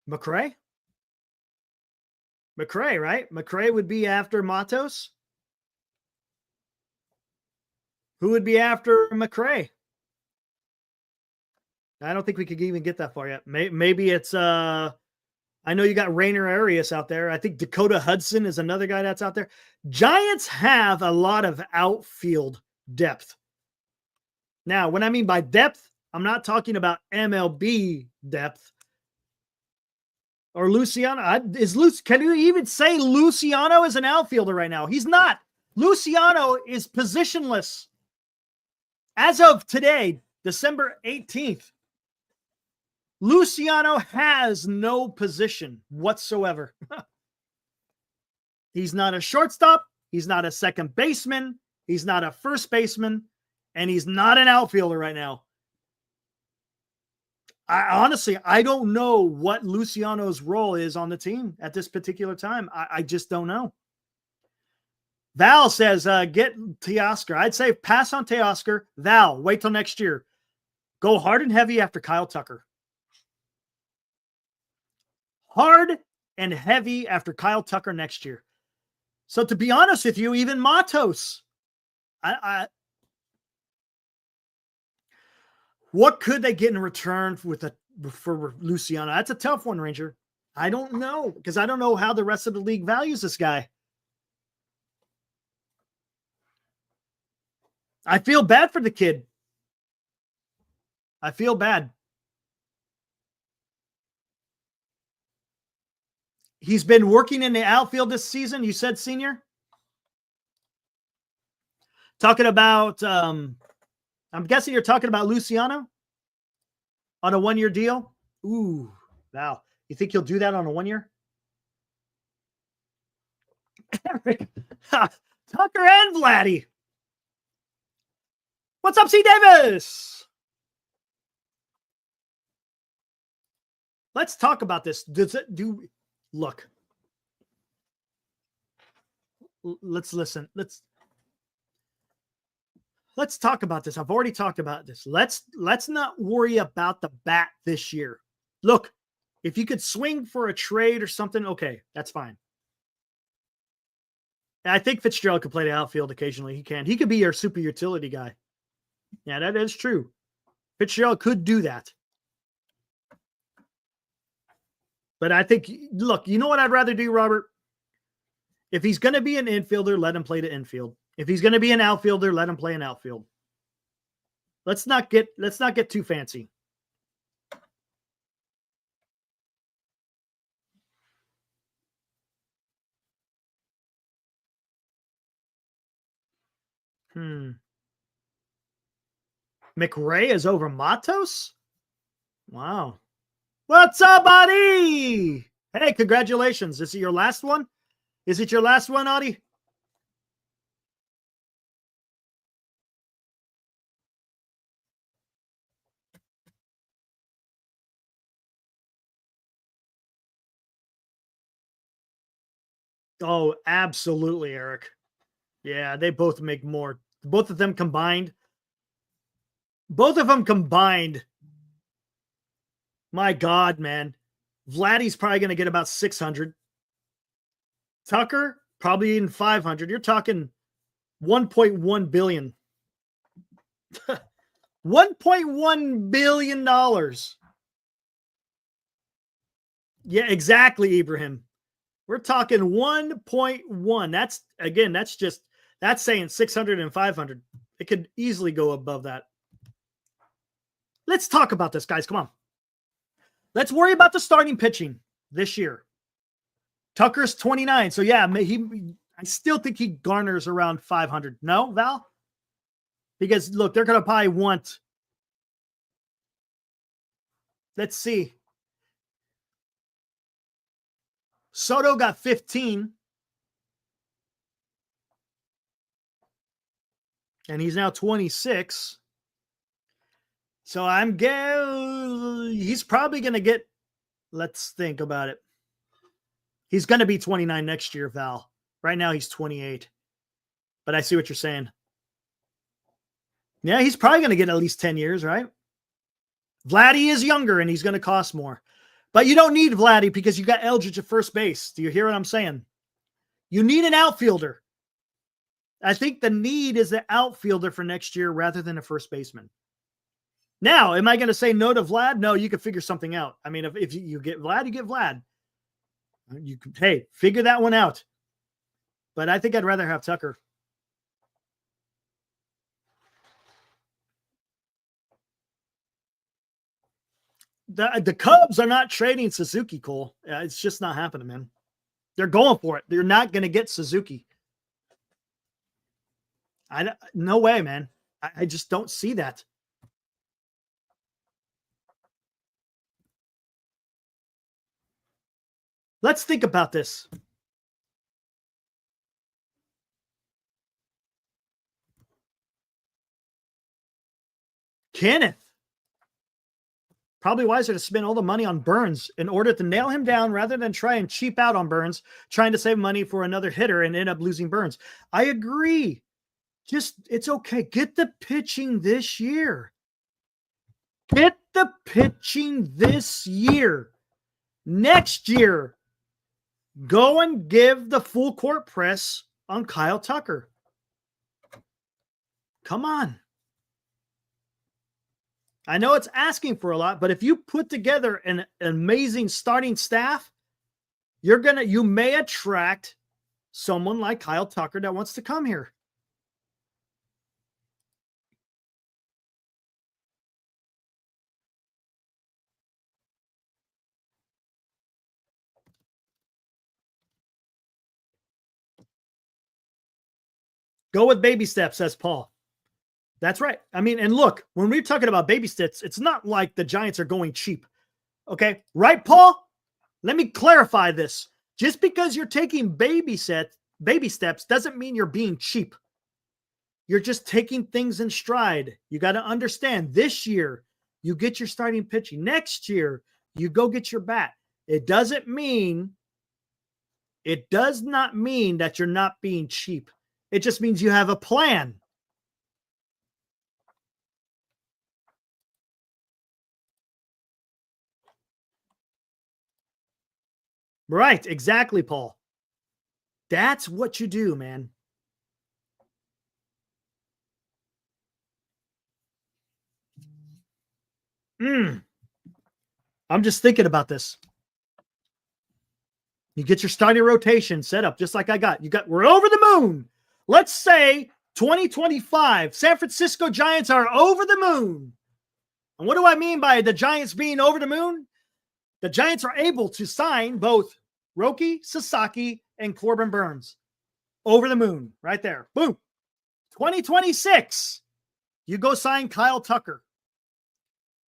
McRae? McRae, right? McRae would be after Matos. Who would be after McRae? I don't think we could even get that far yet. Maybe it's I know you got Rainer Arias out there. I think Dakota Hudson is another guy that's out there. Giants have a lot of outfield depth. Now, when I mean by depth, I'm not talking about MLB depth. Or Luciano. Can you even say Luciano is an outfielder right now? He's not. Luciano is positionless. As of today, December 18th, Luciano has no position whatsoever. He's not a shortstop. He's not a second baseman. He's not a first baseman. And he's not an outfielder right now. I don't know what Luciano's role is on the team at this particular time. I just don't know. Val says, get Teoscar. I'd say pass on Teoscar. Val, wait till next year. Go hard and heavy after Kyle Tucker. Hard and heavy after Kyle Tucker next year. So to be honest with you, even Matos, what could they get in return for Luciano? That's a tough one, Ranger. I don't know, because I don't know how the rest of the league values this guy. I feel bad for the kid. I feel bad. He's been working in the outfield this season, you said, Senior? Talking about, I'm guessing you're talking about Luciano on a 1-year deal? Ooh, wow. You think he'll do that on a 1-year? Eric, Tucker and Vladdy. What's up, C. Davis? Let's talk about this. Look. Let's listen. Let's talk about this. I've already talked about this. Let's not worry about the bat this year. Look, if you could swing for a trade or something, okay, that's fine. I think Fitzgerald could play the outfield occasionally. He can. He could be your super utility guy. Yeah, that is true. Fitzgerald could do that. But I think, look, you know what I'd rather do, Robert? If he's going to be an infielder, let him play the infield. If he's going to be an outfielder, let him play an outfield. Let's not get too fancy. McRae is over Matos? Wow. What's up, buddy? Hey, congratulations. Is it your last one? Is it your last one, Audie? Oh, absolutely, Eric. Yeah, they both make more. Both of them combined. My God, man. Vladdy's probably going to get about 600. Tucker, probably in 500. You're talking 1.1 billion. $1.1 billion. Yeah, exactly, Ibrahim. We're talking 1.1. That's saying 600 and 500. It could easily go above that. Let's talk about this, guys. Come on. Let's worry about the starting pitching this year. Tucker's 29. So, yeah, I still think he garners around 500. No, Val? Because, look, they're going to probably want. Let's see. Soto got 15. And he's now 26. So he's probably going to get, let's think about it. He's going to be 29 next year, Val. Right now he's 28. But I see what you're saying. Yeah, he's probably going to get at least 10 years, right? Vladdy is younger and he's going to cost more. But you don't need Vladdy because you got Eldridge at first base. Do you hear what I'm saying? You need an outfielder. I think the need is the outfielder for next year rather than a first baseman. Now, am I going to say no to Vlad? No, you can figure something out. I mean, if you get Vlad, you get Vlad. You can, hey, figure that one out. But I think I'd rather have Tucker. The Cubs are not trading Suzuki, Cole. It's just not happening, man. They're going for it. They're not going to get Suzuki. No way, man. I just don't see that. Let's think about this. Kenneth. Probably wiser to spend all the money on Burns in order to nail him down rather than try and cheap out on Burns, trying to save money for another hitter and end up losing Burns. I agree. It's okay. Get the pitching this year. Get the pitching this year. Next year, go and give the full court press on Kyle Tucker. Come on. I know it's asking for a lot, but if you put together an amazing starting staff, you may attract someone like Kyle Tucker that wants to come here. Go with baby steps, says Paul. That's right. I mean, and look, when we're talking about baby steps, it's not like the Giants are going cheap. Okay. Right, Paul? Let me clarify this. Just because you're taking baby steps doesn't mean you're being cheap. You're just taking things in stride. You got to understand this year, you get your starting pitching. Next year, you go get your bat. It does not mean that you're not being cheap. It just means you have a plan. Right, exactly, Paul. That's what you do, man. I'm just thinking about this. You get your starting rotation set up just like I got. We're over the moon. Let's say 2025, San Francisco Giants are over the moon. And what do I mean by the Giants being over the moon? The Giants are able to sign both Roki, Sasaki, and Corbin Burns. Over the moon, right there. Boom. 2026, you go sign Kyle Tucker.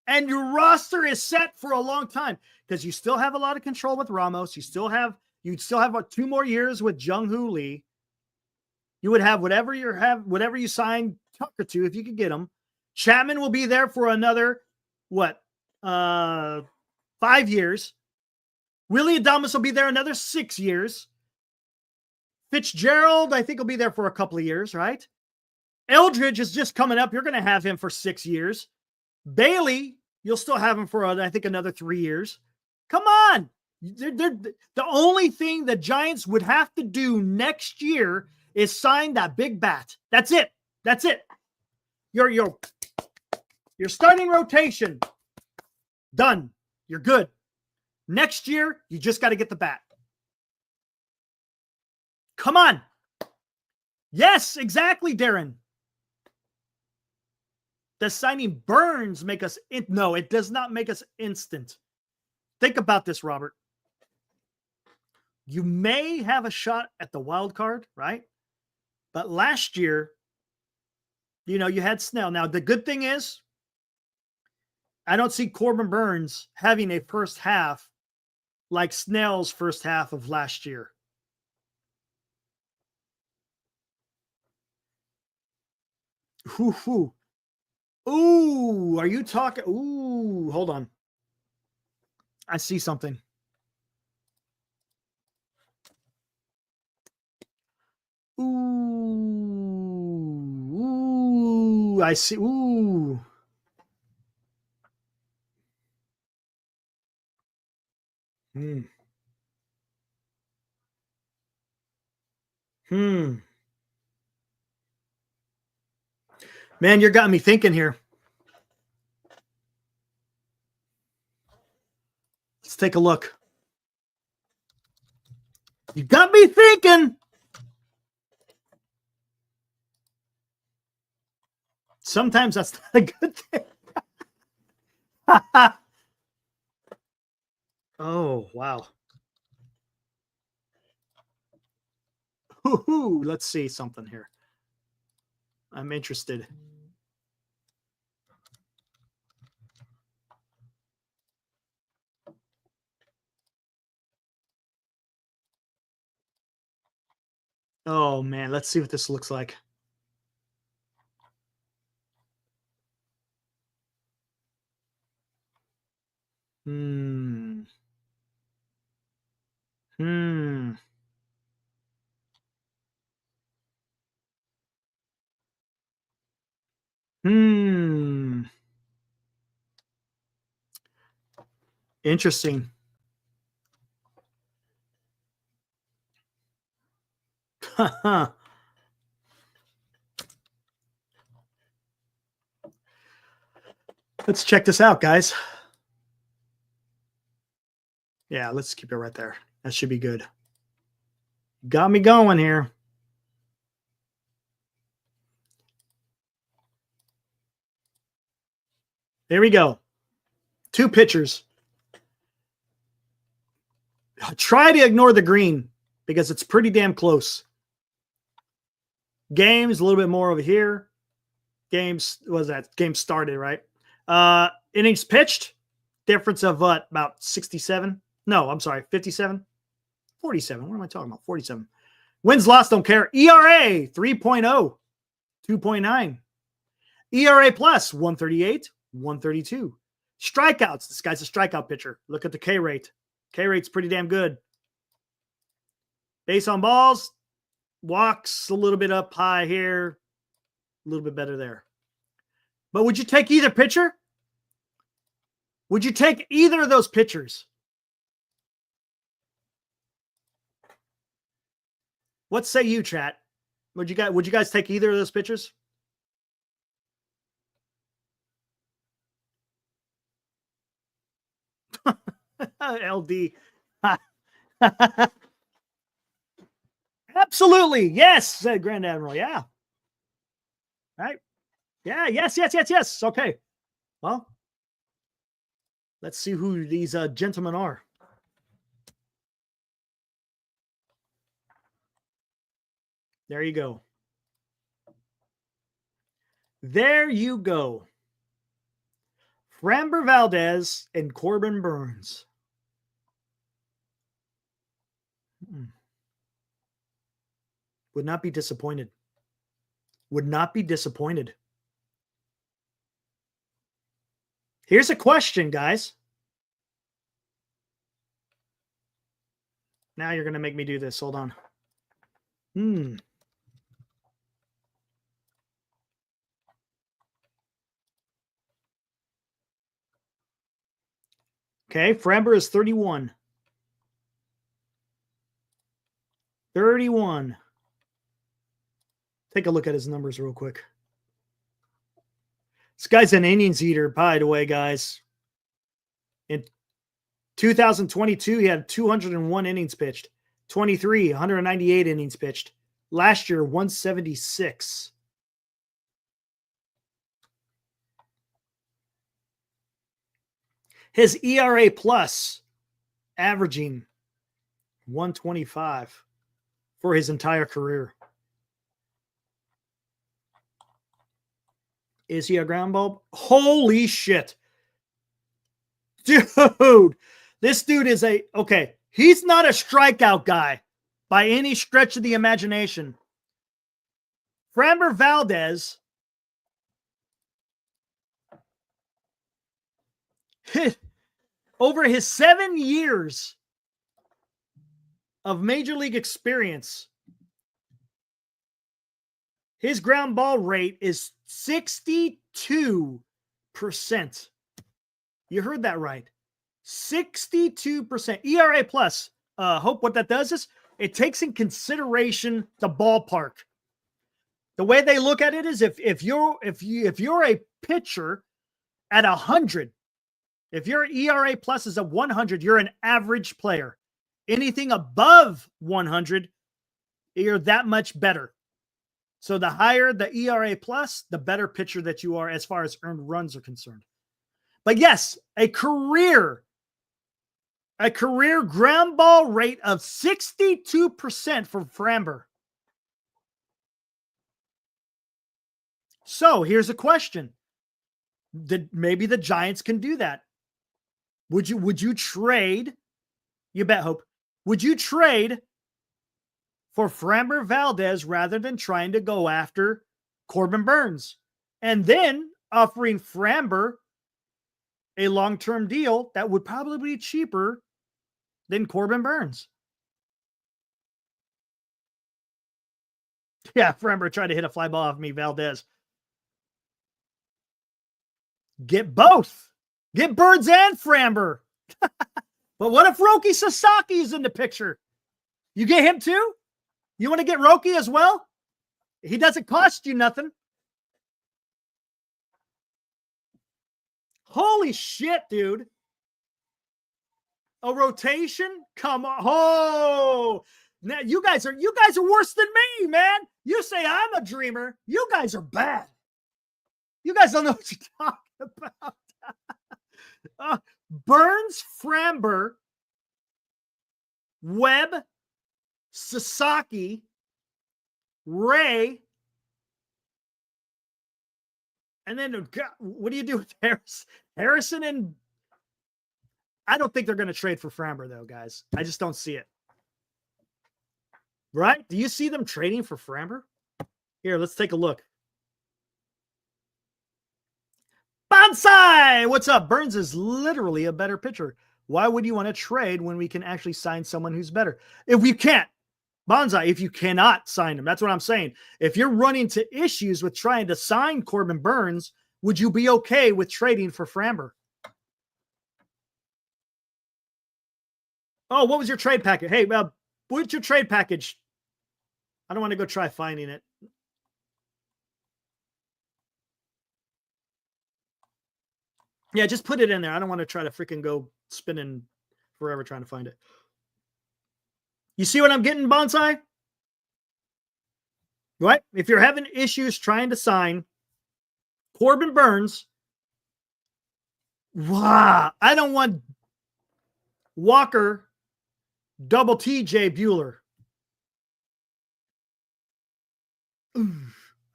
And your roster is set for a long time because you still have a lot of control with Ramos. You'd still have 2 more years with Jung-Hoo Lee. You would have whatever you sign Tucker to if you could get him. Chapman will be there for another 5 years. Willie Adames will be there another 6 years. Fitzgerald, I think, will be there for a couple of years, right? Eldridge is just coming up. You're going to have him for 6 years. Bailey, you'll still have him for, I think, another 3 years. Come on. The only thing the Giants would have to do next year is sign that big bat. That's it. That's it. Your starting rotation, done. You're good. Next year, you just got to get the bat. Come on. Yes, exactly, Darren. Does signing Burns make us no, it does not make us instant. Think about this, Robert. You may have a shot at the wild card, right? But last year, you had Snell. Now, the good thing is, I don't see Corbin Burns having a first half like Snell's first half of last year. Ooh, are you talking? Ooh, hold on. I see something. Ooh, I see. Ooh. Man, you got me thinking here. Let's take a look. You got me thinking. Sometimes that's not a good thing. Oh, wow. Ooh, let's see something here. I'm interested. Oh, man. Let's see what this looks like. Hmm. Hmm. Hmm. Interesting. Let's check this out, guys. Yeah, let's keep it right there. That should be good. Got me going here. There we go. 2 pitchers. Try to ignore the green because it's pretty damn close. Games a little bit more over here. Games, what was that? Game started, right? Innings pitched, difference of what? About 67? No, I'm sorry, 57? 47. What am I talking about? 47. Wins, loss, don't care. ERA 3.0, 2.9. ERA plus 138, 132. Strikeouts. This guy's a strikeout pitcher. Look at the K rate. K rate's pretty damn good. Base on balls, walks a little bit up high here, a little bit better there. But would you take either pitcher? Would you take either of those pitchers? What say you, chat? Would you guys take either of those pitchers? LD. Absolutely. Yes, said Grand Admiral. Yeah. Right. Yeah. Yes. Okay. Well, let's see who these gentlemen are. There you go. There you go. Framber Valdez and Corbin Burns. Would not be disappointed. Would not be disappointed. Here's a question, guys. Now you're going to make me do this. Hold on. Okay, Framber is 31. 31. Take a look at his numbers real quick. This guy's an innings eater, by the way, guys. In 2022, he had 201 innings pitched. 23, 198 innings pitched. Last year, 176. His ERA plus averaging 125 for his entire career. Is he a ground ball? Holy shit. Dude, this dude is okay, he's not a strikeout guy by any stretch of the imagination. Framber Valdez hit over his 7 years of major league experience. His ground ball rate is 62%. You heard that right. 62%. ERA plus. Hope what that does is it takes in consideration the ballpark. The way they look at it is if you're a pitcher at 100, if your ERA plus is a 100, you're an average player. Anything above 100, you're that much better. So the higher the ERA plus, the better pitcher that you are as far as earned runs are concerned. But yes, a career ground ball rate of 62% for Framber. So here's a question. Maybe the Giants can do that. Would you trade? You bet, Hope. Would you trade for Framber Valdez rather than trying to go after Corbin Burns and then offering Framber a long-term deal that would probably be cheaper than Corbin Burns. Yeah, Framber tried to hit a fly ball off me, Valdez. Get both. Get Burns and Framber. But what if Roki Sasaki is in the picture? You get him too? You want to get Roki as well? He doesn't cost you nothing. Holy shit, dude. A rotation? Come on. Oh, now you guys are worse than me, man. You say I'm a dreamer. You guys are bad. You guys don't know what you're talking about. Burns, Framber, Webb, Sasaki, Ray, and then what do you do with Harrison and I don't think they're going to trade for Framber, though, guys. I just don't see it. Right? Do you see them trading for Framber? Here, let's take a look. Bonsai! What's up? Burns is literally a better pitcher. Why would you want to trade when we can actually sign someone who's better? If we can't, Bonsai, if you cannot sign him, that's what I'm saying. If you're running into issues with trying to sign Corbin Burns, would you be okay with trading for Framber? Oh, what was your trade package? Hey, what's your trade package? I don't want to go try finding it. Yeah, just put it in there. I don't want to try to freaking go spinning forever trying to find it. You see what I'm getting, Bonsai? Right? If you're having issues trying to sign Corbin Burns, wow, I don't want Walker double TJ Bueller.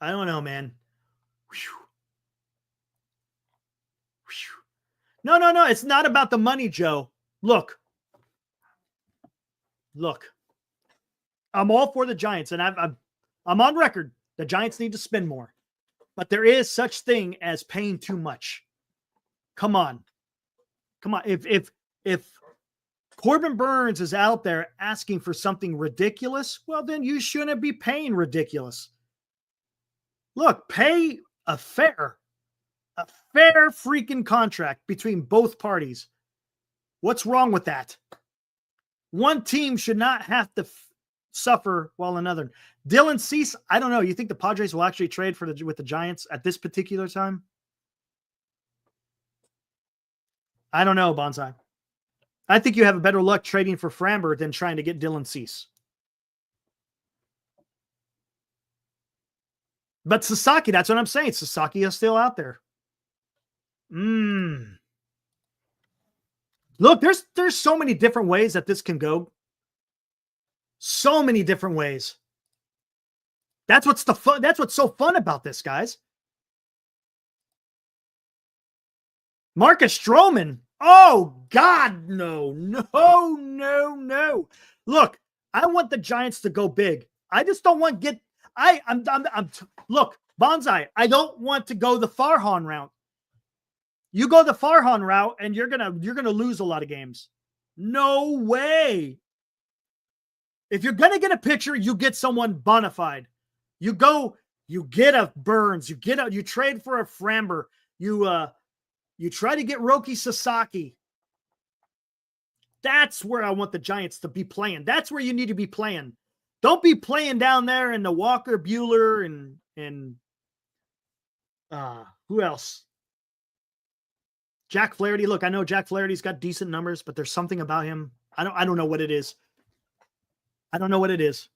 I don't know, man. No. It's not about the money, Joe. Look. I'm all for the Giants, and I'm on record. The Giants need to spend more, but there is such thing as paying too much. Come on. If Corbin Burns is out there asking for something ridiculous, well, then you shouldn't be paying ridiculous. Look, pay a fair freaking contract between both parties. What's wrong with that? One team should not have to suffer while another. Dylan Cease, I don't know. You think the Padres will actually trade with the Giants at this particular time? I don't know, Bonsai. I think you have a better luck trading for Framber than trying to get Dylan Cease. But Sasaki, that's what I'm saying. Sasaki is still out there. Look, there's so many different ways that this can go. So many different ways. That's what's so fun about this, guys. Marcus Stroman. Oh God, no. Look, I want the Giants to go big. I just don't want look, Bonsai, I don't want to go the Farhan route. You go the Farhan route and you're gonna lose a lot of games. No way. If you're gonna get a pitcher, you get someone bona fide. You get a Burns, you trade for a Framber, you try to get Roki Sasaki. That's where I want the Giants to be playing. That's where you need to be playing. Don't be playing down there in the Walker Bueller and who else? Jack Flaherty. Look, I know Jack Flaherty's got decent numbers, but there's something about him. I don't know what it is. I don't know what it is.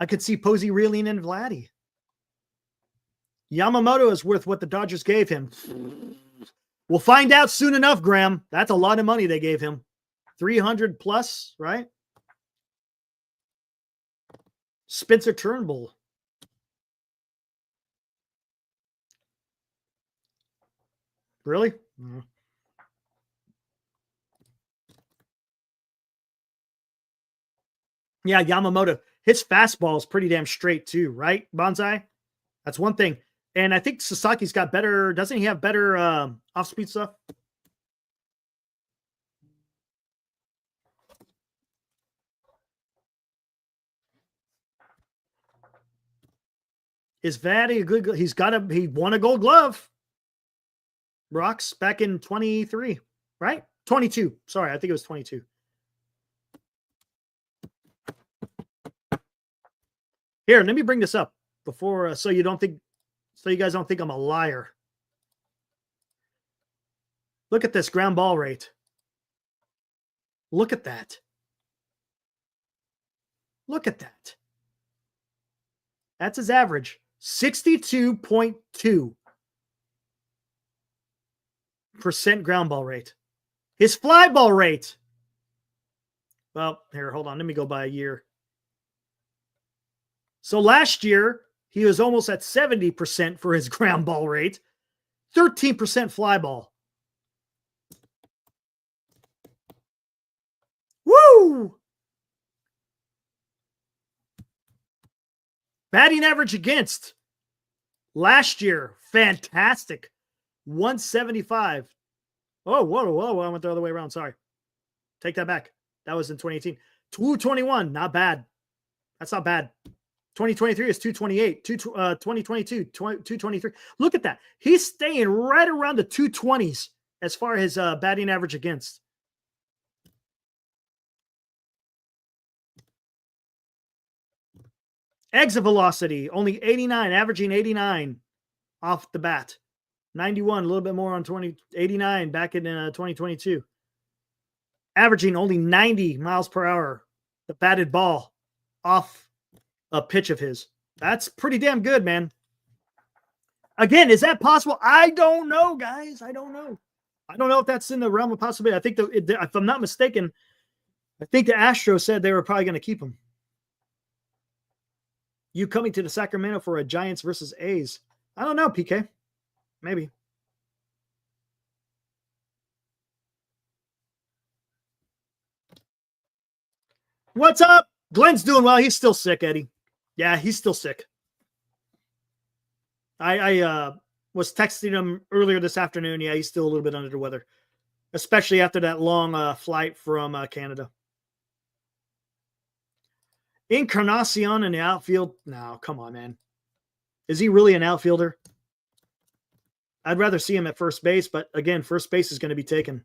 I could see Posey reeling in Vladdy. Yamamoto is worth what the Dodgers gave him. We'll find out soon enough, Graham. That's a lot of money they gave him. 300 plus, right? Spencer Turnbull. Really? Mm-hmm. Yeah, Yamamoto. His fastball is pretty damn straight too, right, Bonsai? That's one thing. And I think Sasaki's got better, doesn't he have better off-speed stuff? Is Vladdy a good? He won a Gold Glove. Rocks back in 23, right? 22. Sorry, I think it was 22. Here, let me bring this up before, so you guys don't think I'm a liar. Look at this ground ball rate. Look at that. Look at that. That's his average. 62.2% ground ball rate. His fly ball rate. Well, here, hold on. Let me go by a year. So last year, he was almost at 70% for his ground ball rate. 13% fly ball. Woo! Batting average against last year, fantastic. 175. Oh, whoa. I went the other way around. Sorry. Take that back. That was in 2018. 221. Not bad. That's not bad. 2023 is 228. 2022, 223. Look at that. He's staying right around the 220s as far as batting average against. Exit velocity, only 89, averaging 89 off the bat. 91, a little bit more on 89 back in 2022. Averaging only 90 miles per hour, the batted ball off a pitch of his. That's pretty damn good, man. Again, is that possible? I don't know, guys. I don't know. I don't know if that's in the realm of possibility. I think, if I'm not mistaken, I think the Astros said they were probably going to keep him. You coming to the Sacramento for a Giants versus A's? I don't know, PK. Maybe. What's up? Glenn's doing well. He's still sick, Eddie. Yeah, he's still sick. I was texting him earlier this afternoon. Yeah, he's still a little bit under the weather, especially after that long flight from Canada. Encarnacion in the outfield? No, come on, man. Is he really an outfielder? I'd rather see him at first base, but again, first base is going to be taken.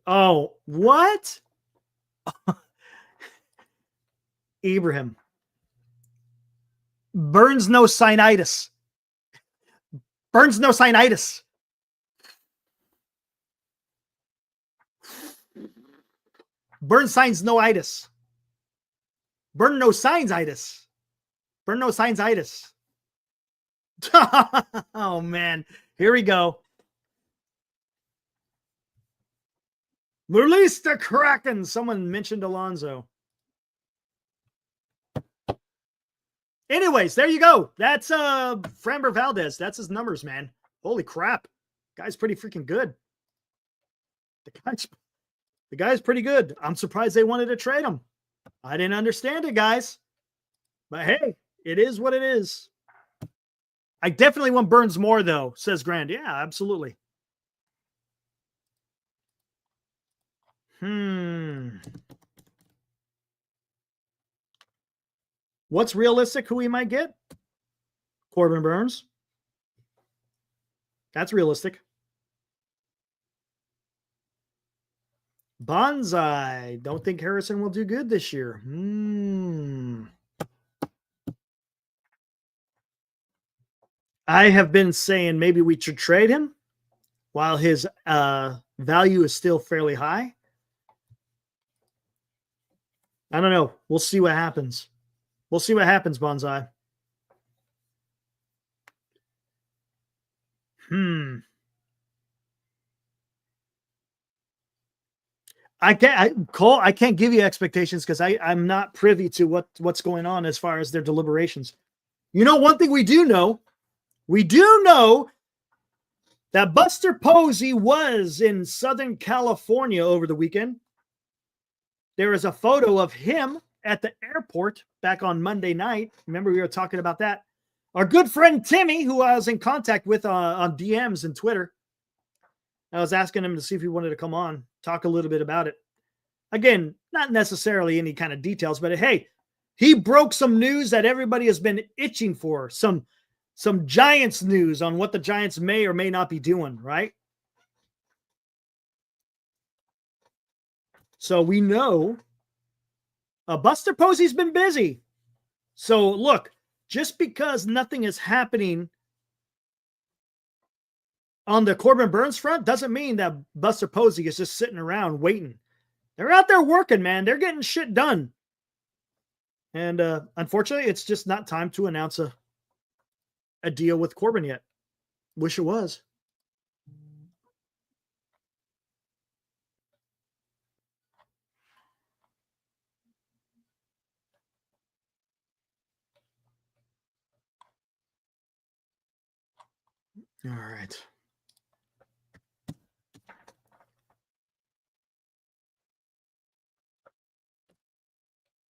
Oh, what? Ibrahim. Burns no sinusitis. Burns no sinusitis. Burn signs no itis. Burn no signs itis. Burn no signs itis. Oh, man. Here we go. Release the Kraken. Someone mentioned Alonso. Anyways, there you go. That's Framber Valdez. That's his numbers, man. Holy crap. Guy's pretty freaking good. The guy's pretty good. I'm surprised they wanted to trade him. I didn't understand it, guys. But hey, it is what it is. I definitely want Burns more, though, says Grand. Yeah, absolutely. What's realistic who he might get? Corbin Burns. That's realistic. Bonsai. Don't think Harrison will do good this year. I have been saying maybe we should trade him while his value is still fairly high. I don't know. We'll see what happens. We'll see what happens, Bonsai. I can't give you expectations because I'm not privy to what's going on as far as their deliberations. You know, one thing we do know that Buster Posey was in Southern California over the weekend. There is a photo of him at the airport back on Monday night. Remember, we were talking about that. Our good friend Timmy, who I was in contact with on DMs and Twitter, I was asking him to see if he wanted to come on, talk a little bit about it. Again, not necessarily any kind of details, but hey, He broke some news that everybody has been itching for. Some Giants news on what the Giants may or may not be doing, right? So we know Buster Posey's been busy. So look, just because nothing is happening on the Corbin Burns front doesn't mean that Buster Posey is just sitting around waiting. They're out there working, man. They're getting shit done. And unfortunately, it's just not time to announce a deal with Corbin yet. Wish it was. All right.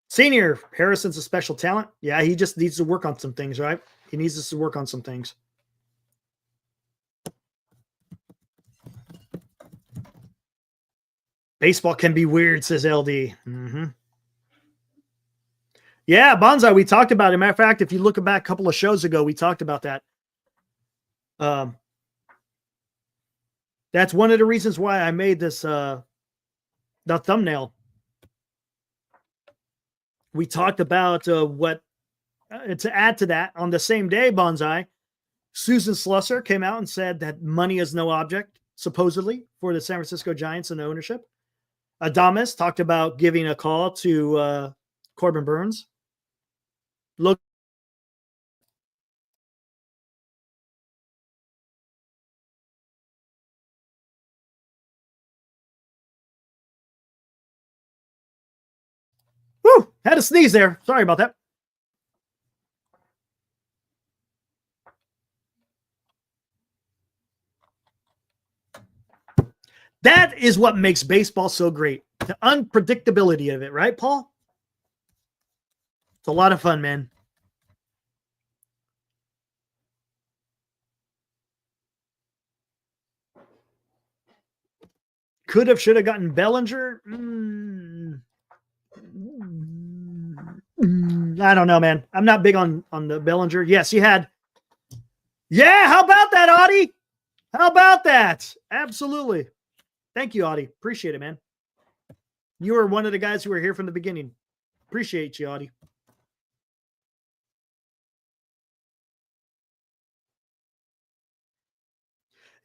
Senior, Harrison's a special talent. Yeah, he just needs to work on some things, right? He needs to work on some things. Baseball can be weird, says LD. Mm-hmm. Yeah, Bonsai, we talked about it. Matter of fact, if you look back a couple of shows ago, we talked about that. That's one of the reasons why I made this the thumbnail. We talked about what to add to that on the same day, Bonsai. Susan Slusser came out and said that money is no object, supposedly, for the San Francisco Giants and ownership. Adames talked about giving a call to Corbin Burns. Look. Whew, had to sneeze there. Sorry about that. That is what makes baseball so great. The unpredictability of it, right, Paul? It's a lot of fun, man. Could have, should have gotten Bellinger. I don't know, man. I'm not big on the Bellinger. Yes, he had. Yeah, how about that, Audie? How about that? Absolutely. Thank you, Audie. Appreciate it, man. You were one of the guys who were here from the beginning. Appreciate you, Audie.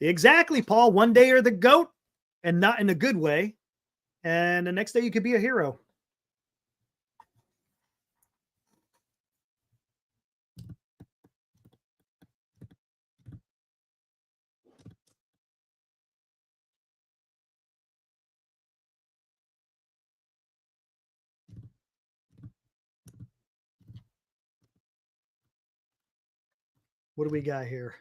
Exactly, Paul. One day you're the GOAT, and not in a good way. And the next day you could be a hero. What do we got here?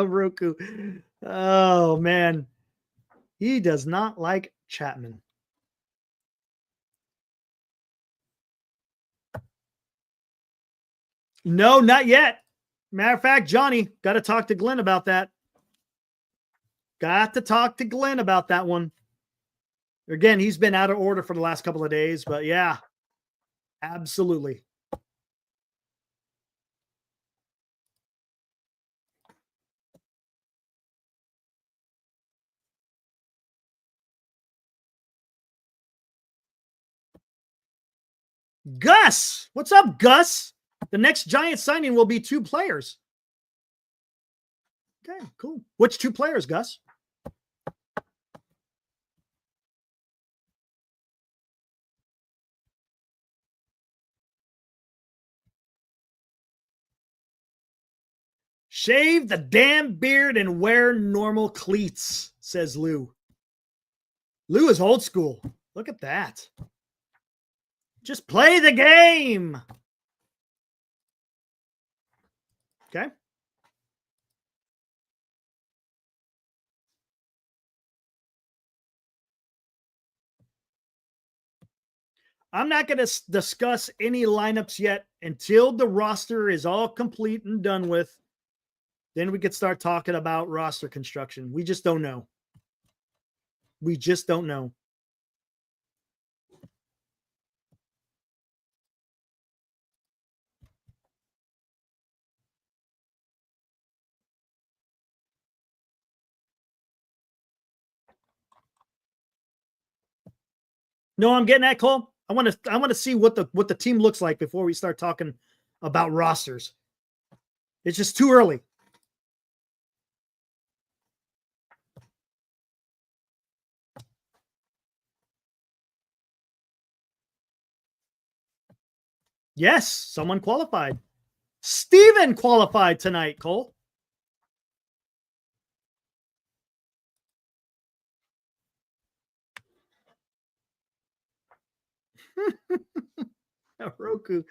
Roku. Oh, man. He does not like Chapman. No, not yet. Matter of fact, Johnny, got to talk to Glenn about that. Got to talk to Glenn about that one. Again, he's been out of order for the last couple of days, but yeah, absolutely. Gus, what's up, Gus? The next Giant signing will be 2 players. Okay, cool. Which 2 players, Gus? Shave the damn beard and wear normal cleats, says Lou. Lou is old school. Look at that. Just play the game. Okay. I'm not going to discuss any lineups yet until the roster is all complete and done with. Then we could start talking about roster construction. We just don't know. We just don't know. No, I'm getting at, Cole. I want to see what the team looks like before we start talking about rosters. It's just too early. Yes, someone qualified. Steven qualified tonight, Cole. Roku.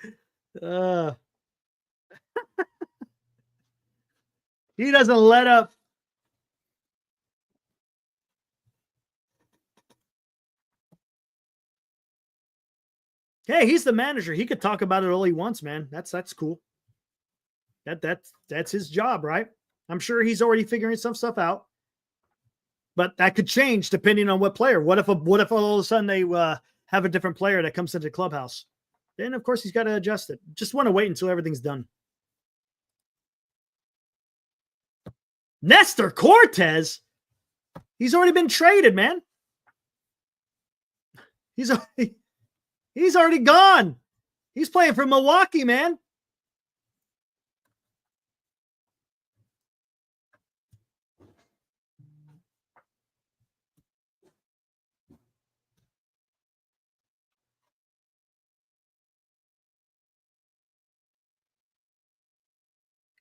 He doesn't let up. Hey, he's the manager. He could talk about it all he wants, man. That's cool. That's his job, right? I'm sure he's already figuring some stuff out. But that could change depending on what player. What if all of a sudden they have a different player that comes into the clubhouse? Then of course he's got to adjust it. Just want to wait until everything's done. Nestor Cortez, he's already been traded, man. He's already gone. He's playing for Milwaukee, man.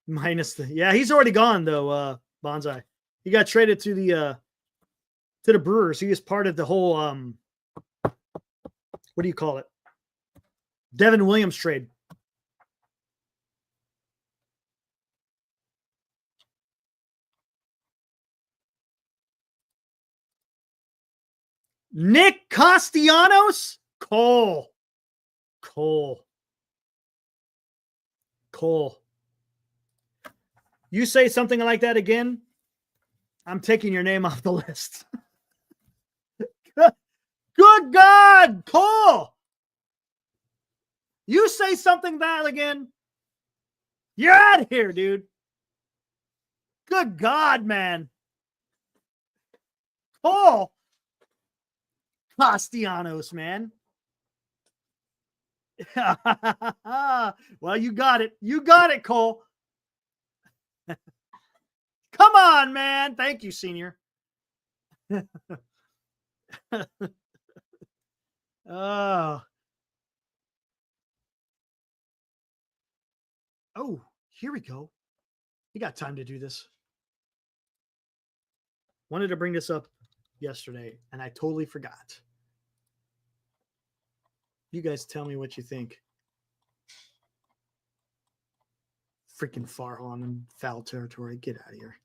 Minus he's already gone though, Bonsai. He got traded to the Brewers. He was part of the whole what do you call it? Devin Williams trade. Nick Castellanos? Cole. You say something like that again, I'm taking your name off the list. Good God, Cole. You say something that again, you're out of here, dude. Good God, man. Cole Castellanos, man. Well, you got it. You got it, Cole. Come on, man. Thank you, senior. Oh, here we go. You got time to do this. Wanted to bring this up yesterday, and I totally forgot. You guys tell me what you think. Freaking Farhan in foul territory. Get out of here.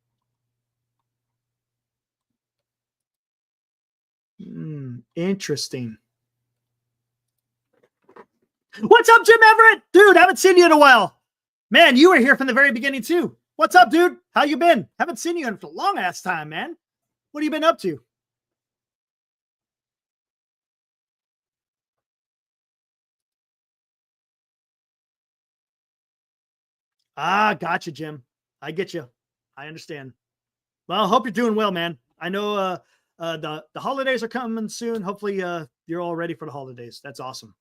Interesting. What's up, Jim Everett? Dude, haven't seen you in a while. Man, you were here from the very beginning too. What's up, dude? How you been? Haven't seen you in a long ass time, man. What have you been up to? Gotcha, Jim. I get you. I understand. Well, I hope you're doing well, man. I know the holidays are coming soon. Hopefully you're all ready for the holidays. That's awesome.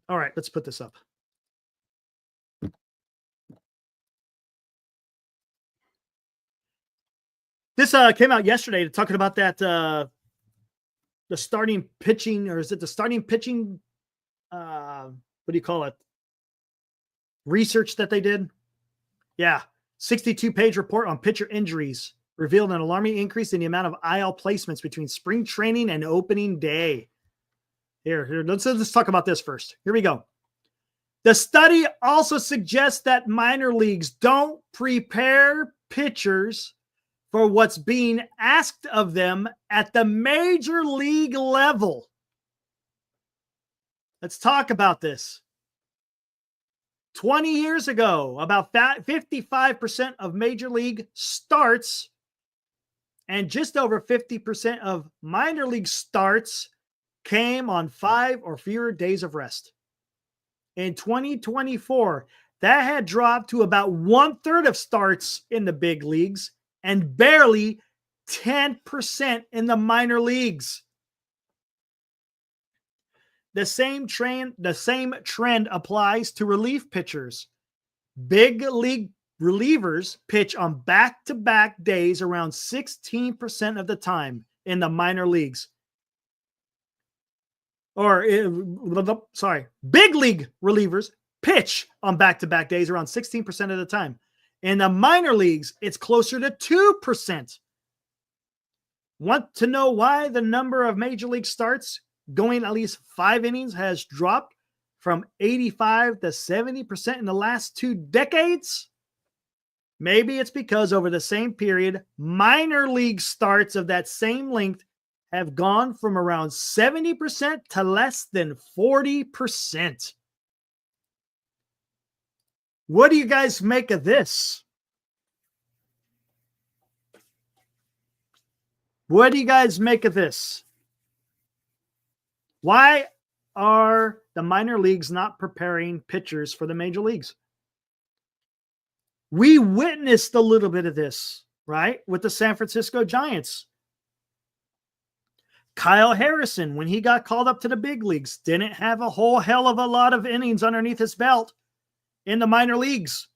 All right, let's put this up. This came out yesterday talking about that the starting pitching, or is it the starting pitching? What do you call it? Research that they did. Yeah, 62-page report on pitcher injuries revealed an alarming increase in the amount of IL placements between spring training and opening day. Here, let's talk about this first. Here we go. The study also suggests that minor leagues don't prepare pitchers for what's being asked of them at the major league level. Let's talk about this. 20 years ago, about 55% of major league starts and just over 50% of minor league starts came on 5 or fewer days of rest. In 2024, that had dropped to about 1/3 of starts in the big leagues and barely 10% in the minor leagues. The same trend applies to relief pitchers. Big league relievers pitch on back-to-back days around 16% of the time in the minor leagues. Big league relievers pitch on back-to-back days around 16% of the time. In the minor leagues, it's closer to 2%. Want to know why the number of major league starts going at least 5 innings has dropped from 85 to 70% in the last 2 decades? Maybe it's because over the same period, minor league starts of that same length have gone from around 70% to less than 40%. What do you guys make of this? What do you guys make of this? Why are the minor leagues not preparing pitchers for the major leagues? We witnessed a little bit of this, right? With the San Francisco Giants. Kyle Harrison, when he got called up to the big leagues, didn't have a whole hell of a lot of innings underneath his belt in the minor leagues.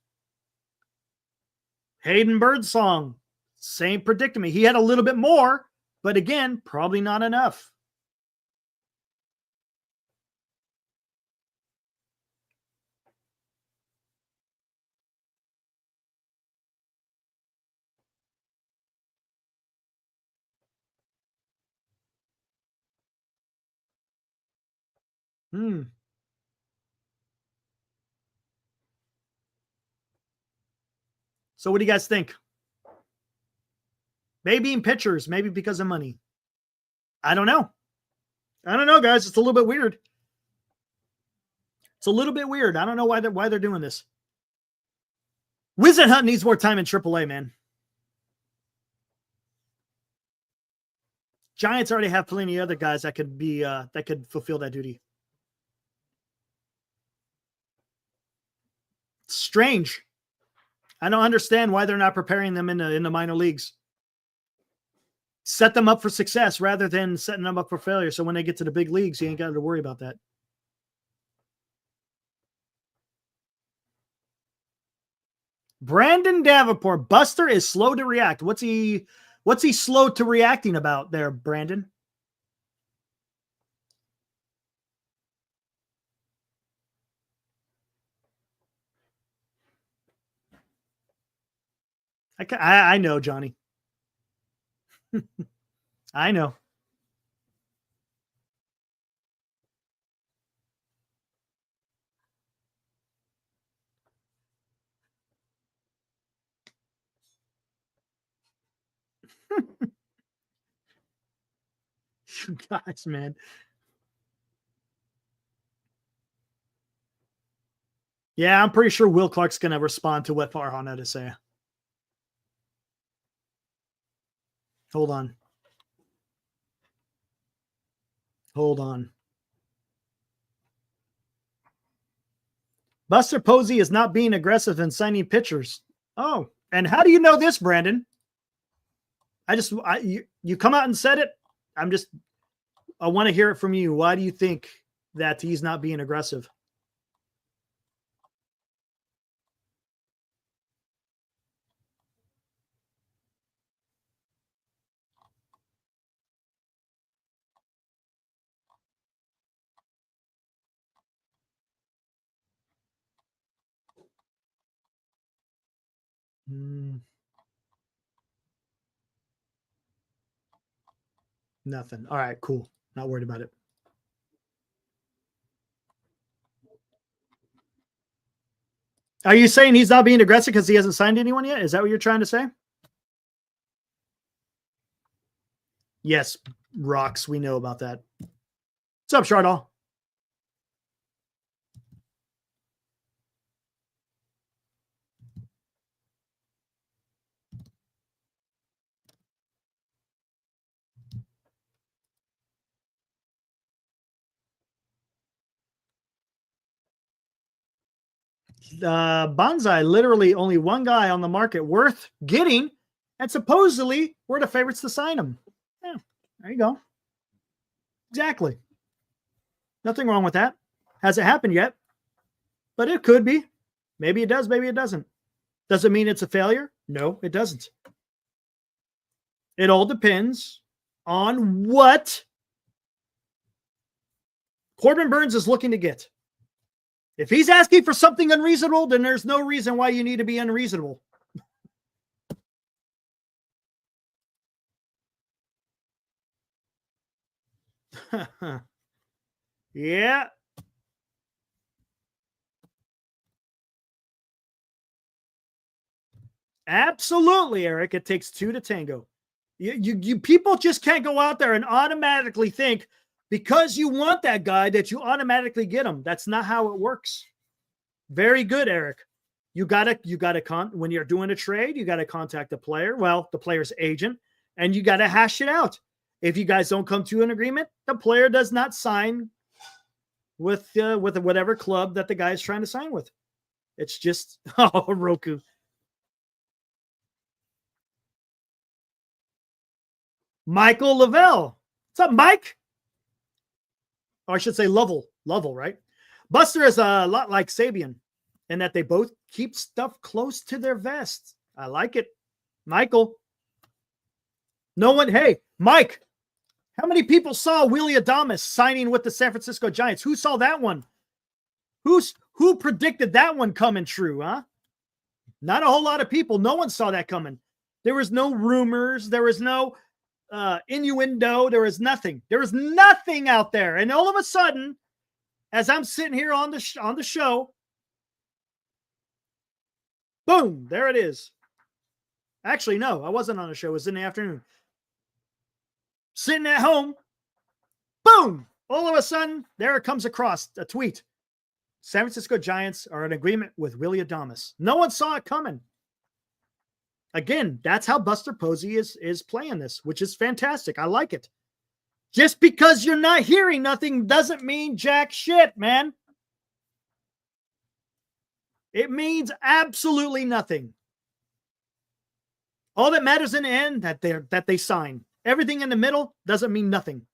Hayden Birdsong, same predicament. He had a little bit more, but again, probably not enough. So what do you guys think? Maybe in pitchers, maybe because of money. I don't know. I don't know, guys. It's a little bit weird. It's a little bit weird. I don't know why they're doing this. Whisenhunt needs more time in AAA, man. Giants already have plenty of other guys that could be that could fulfill that duty. It's strange. I don't understand why they're not preparing them in the minor leagues. Set them up for success rather than setting them up for failure. So when they get to the big leagues, you ain't got to worry about that. Brandon Davenport, Buster is slow to react. What's he slow to reacting about there, Brandon? I know, Johnny. I know. You guys, man. Yeah, I'm pretty sure Will Clark's going to respond to what Farhan had to say. Hold on. Hold on. Buster Posey is not being aggressive in signing pitchers. Oh, and how do you know this, Brandon? You come out and said it. I want to hear it from you. Why do you think that he's not being aggressive? Nothing. All right, cool. Not worried about it. Are you saying he's not being aggressive because he hasn't signed anyone yet? Is that what you're trying to say? Yes, Rocks. We know about that. What's up, Shardall? Bonsai, literally only one guy on the market worth getting, and supposedly we're the favorites to sign him. Yeah, there you go. Exactly. Nothing wrong with that. Hasn't happened yet, but it could be. Maybe it does, maybe it doesn't. Does it mean it's a failure? No, it doesn't. It all depends on what Corbin Burns is looking to get. If he's asking for something unreasonable, then there's no reason why you need to be unreasonable. Yeah. Absolutely, Eric. It takes two to tango. You people just can't go out there and automatically think because you want that guy that you automatically get him. That's not how it works. Very good, Eric. You gotta when you're doing a trade, you gotta contact the player, well, the player's agent, and you gotta hash it out. If you guys don't come to an agreement, the player does not sign with whatever club that the guy is trying to sign with. It's just Roku. Michael Lavelle. What's up, Mike? Or I should say Lovell, right? Buster is a lot like Sabian in that they both keep stuff close to their vests. I like it. Michael. No one, hey, Mike, how many people saw Willie Adames signing with the San Francisco Giants? Who saw that one? Who predicted that one coming true, huh? Not a whole lot of people. No one saw that coming. There was no rumors. There was no innuendo. There was nothing. There was nothing out there. And all of a sudden, as I'm sitting here on the show, boom, there it is. Actually, no, I wasn't on the show. It was in the afternoon. Sitting at home, boom, all of a sudden, there it comes across a tweet. San Francisco Giants are in agreement with Willie Adames. No one saw it coming. Again, that's how Buster Posey is playing this, which is fantastic. I like it. Just because you're not hearing nothing doesn't mean jack shit, man. It means absolutely nothing. All that matters in the end that they sign. Everything in the middle doesn't mean nothing.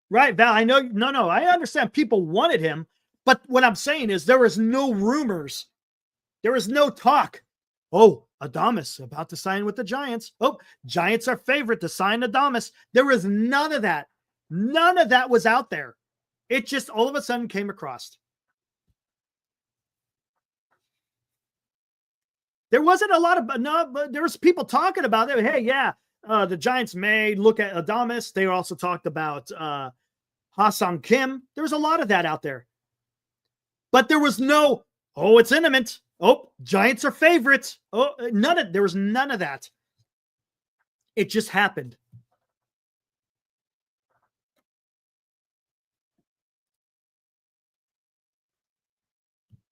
Right, Val, I know. No, I understand people wanted him, but what I'm saying is there was no rumors. There was no talk. Oh, Adames about to sign with the Giants. Oh, Giants are favorite to sign Adames. There was none of that. None of that was out there. It just all of a sudden came across. There wasn't a lot of no, but there was people talking about it. Hey, yeah, the Giants may look at Adames. They also talked about Ha-Seong Kim. There was a lot of that out there. But there was no, oh, it's imminent. Oh, Giants are favorites. Oh, there was none of that. It just happened.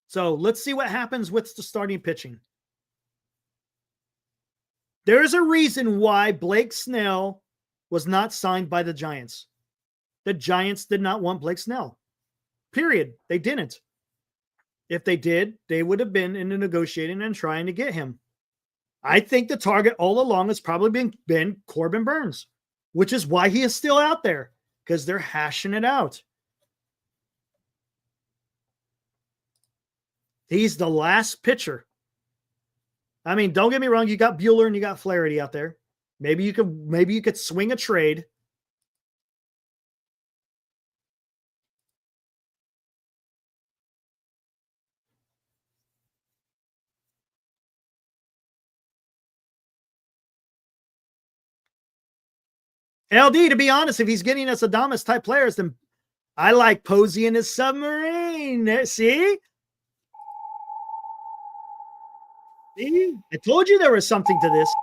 So let's see what happens with the starting pitching. There's a reason why Blake Snell was not signed by the Giants. The Giants did not want Blake Snell. Period. They didn't. If they did, they would have been into negotiating and trying to get him. I think the target all along has probably been Corbin Burns, which is why he is still out there, because they're hashing it out. He's the last pitcher. I mean, don't get me wrong. You got Bueller and you got Flaherty out there. Maybe you could swing a trade. LD, to be honest, if he's getting us Adames type players, then I like Posey in his submarine. See? See? I told you there was something to this.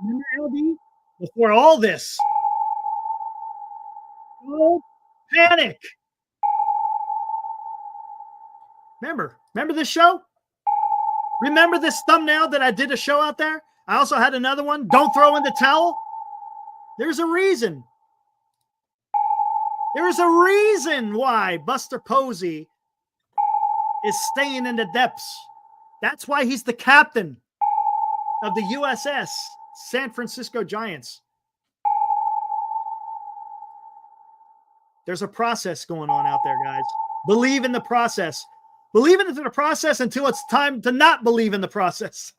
Remember, LD? Before all this. No panic. Remember this show? Remember this thumbnail that I did a show out there? I also had another one. Don't throw in the towel. There's a reason. There's a reason why Buster Posey is staying in the depths. That's why he's the captain of the USS San Francisco Giants. There's a process going on out there, guys. Believe in the process. Believe in the process until it's time to not believe in the process.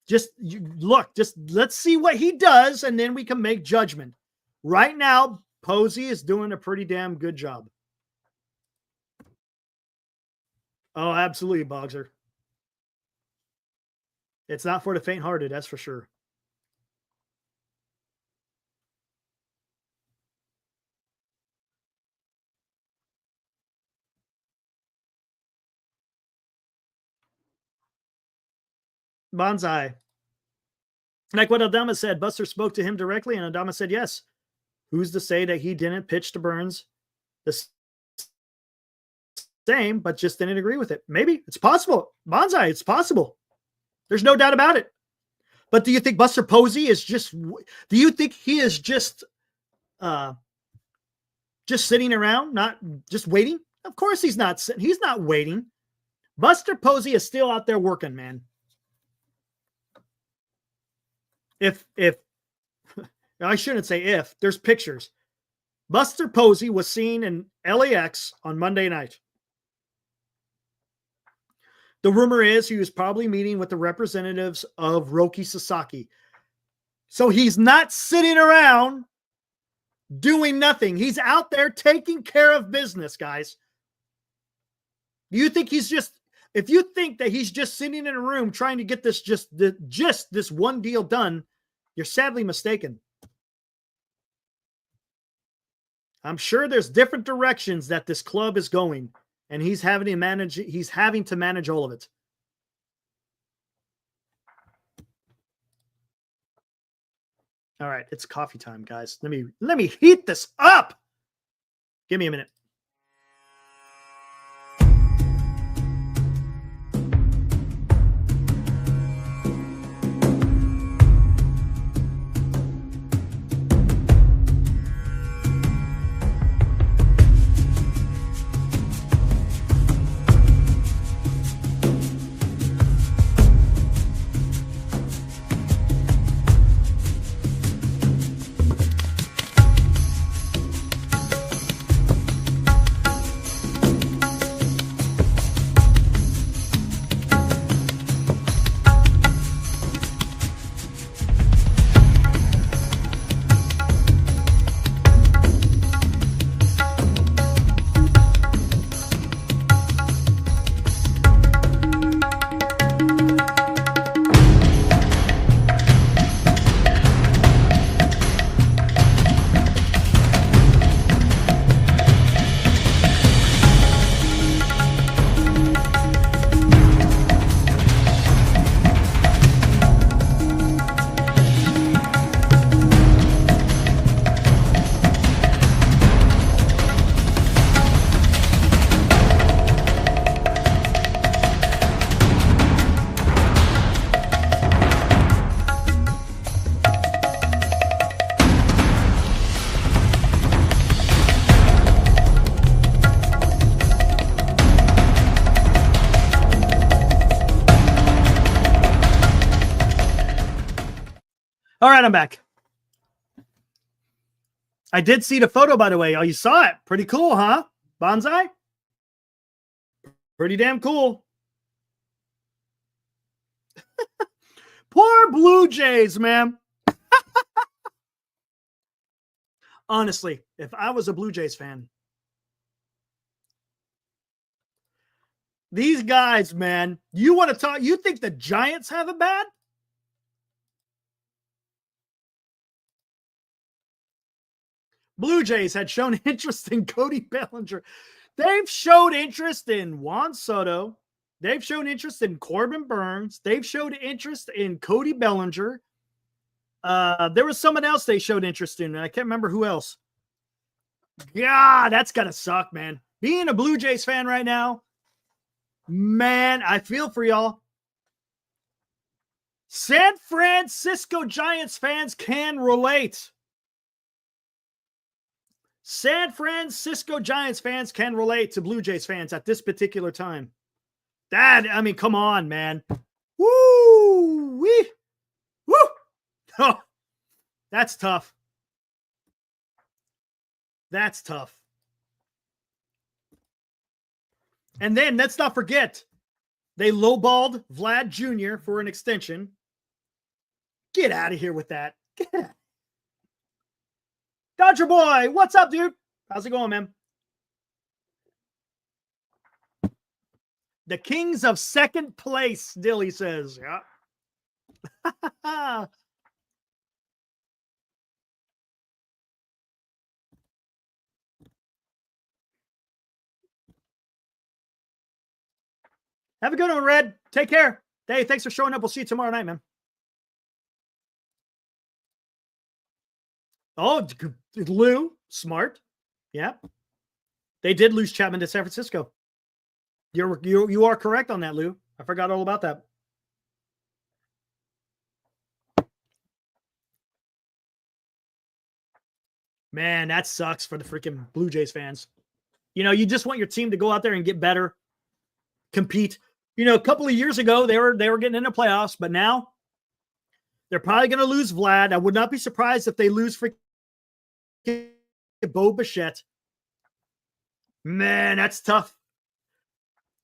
Just let's see what he does, and then we can make judgment. Right now, Posey is doing a pretty damn good job. Oh, absolutely, Bogser. It's not for the faint-hearted, that's for sure. Bonsai. Like what Adama said, Buster spoke to him directly, and Adama said yes. Who's to say that he didn't pitch to Burns the same, but just didn't agree with it? Maybe. It's possible. Bonsai, it's possible. There's no doubt about it. But do you think Buster Posey is just, do you think he is just sitting around, not just waiting? Of course he's not sitting. He's not waiting. Buster Posey is still out there working, man. If I shouldn't say if, there's pictures. Buster Posey was seen in LAX on Monday night. The rumor is he was probably meeting with the representatives of Roki Sasaki. So he's not sitting around doing nothing. He's out there taking care of business, guys. Do you think he's just, if you think that he's just sitting in a room trying to get this just this one deal done, you're sadly mistaken. I'm sure there's different directions that this club is going, and he's having to manage all of it. All right, it's coffee time, guys. Let me heat this up. Give me a minute. All right, I'm back. I did see the photo, by the way. Oh, you saw it. Pretty cool, huh? Bonsai? Pretty damn cool. Poor Blue Jays, man. Honestly, if I was a Blue Jays fan, these guys, man, you want to talk, you think the Giants have it bad? Blue Jays had shown interest in Cody Bellinger. They've showed interest in Juan Soto. They've shown interest in Corbin Burns. They've showed interest in Cody Bellinger. There was someone else they showed interest in. I can't remember who else. God, that's got to suck, man. Being a Blue Jays fan right now, Man, I feel for y'all. San Francisco Giants fans can relate. San Francisco Giants fans can relate to Blue Jays fans at this particular time. I mean, come on, man. Woo! Wee! Woo! Oh, that's tough. That's tough. And then let's not forget, they lowballed Vlad Jr. for an extension. Get out of here with that. Get out. Dodger boy, what's up, dude? How's it going, man? The Kings of second place, Dilly says. Yeah. Have a good one, Red. Take care. Hey, thanks for showing up. We'll see you tomorrow night, man. Oh, Lou, smart. Yeah. They did lose Chapman to San Francisco. You are correct on that, Lou. I forgot all about that. Man, that sucks for the freaking Blue Jays fans. You know, you just want your team to go out there and get better, compete. You know, a couple of years ago, they were getting into playoffs, but now they're probably going to lose Vlad. I would not be surprised if they lose freaking Bo Bichette. Man, that's tough.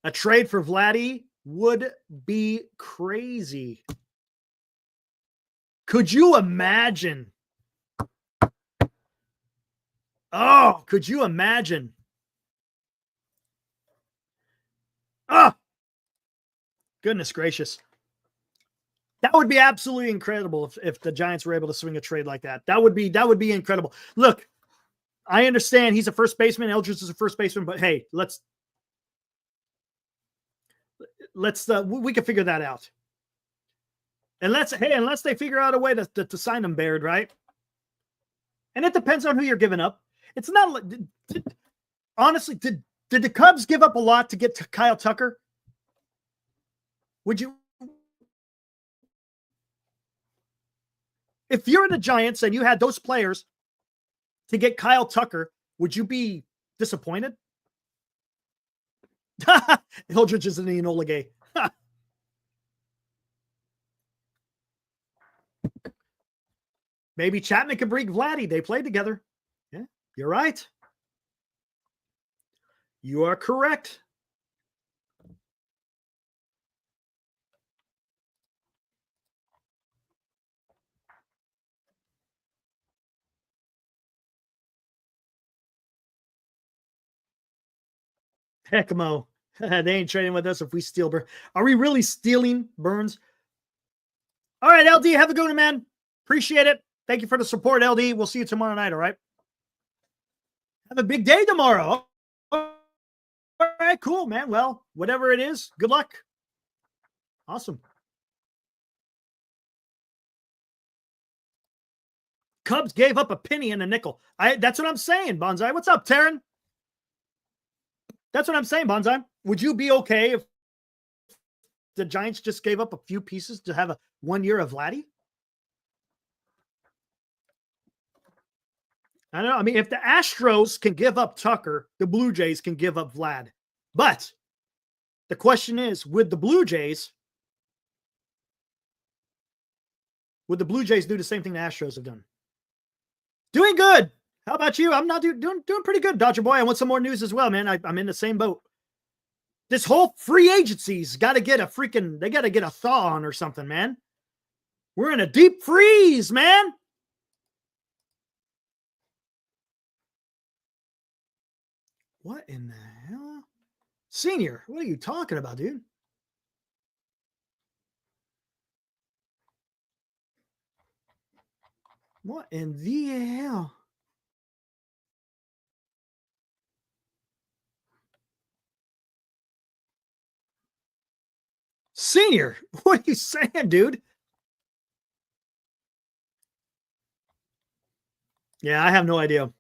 A trade for Vladdy would be crazy. Could you imagine? Oh, could you imagine? Oh, goodness gracious. That would be absolutely incredible if the Giants were able to swing a trade like that. That would be incredible. Look, I understand he's a first baseman. Eldridge is a first baseman, but hey, we can figure that out. Unless they figure out a way to sign him, Baird, right? And it depends on who you're giving up. It's not like, honestly, did the Cubs give up a lot to get to Kyle Tucker? Would you? If you're in the Giants and you had those players to get Kyle Tucker, would you be disappointed? Hildrich is an Enola Gay. Maybe Chapman could bring Vladdy. They played together. Yeah, you're right. You are correct. Heckmo. They ain't trading with us if we steal Burns. Are we really stealing Burns? All right, LD, have a good one, man. Appreciate it. Thank you for the support, LD. We'll see you tomorrow night, all right? Have a big day tomorrow. All right, cool, man. Well, whatever it is, good luck. Awesome. Cubs gave up a penny and a nickel. That's what I'm saying, Bonsai. What's up, Taryn? That's what I'm saying, Bonsai. Would you be okay if the Giants just gave up a few pieces to have 1 year of Vladdy? I don't know. I mean, if the Astros can give up Tucker, the Blue Jays can give up Vlad. But the question is, would the Blue Jays do the same thing the Astros have done? Doing good. How about you? I'm not doing pretty good, Dodger boy. I want some more news as well, man. I'm in the same boat. This whole free agency's got to get they got to get a thaw on or something, man. We're in a deep freeze, man. What in the hell? Senior, what are you talking about, dude? What in the hell? Senior, what are you saying, dude? Yeah, I have no idea.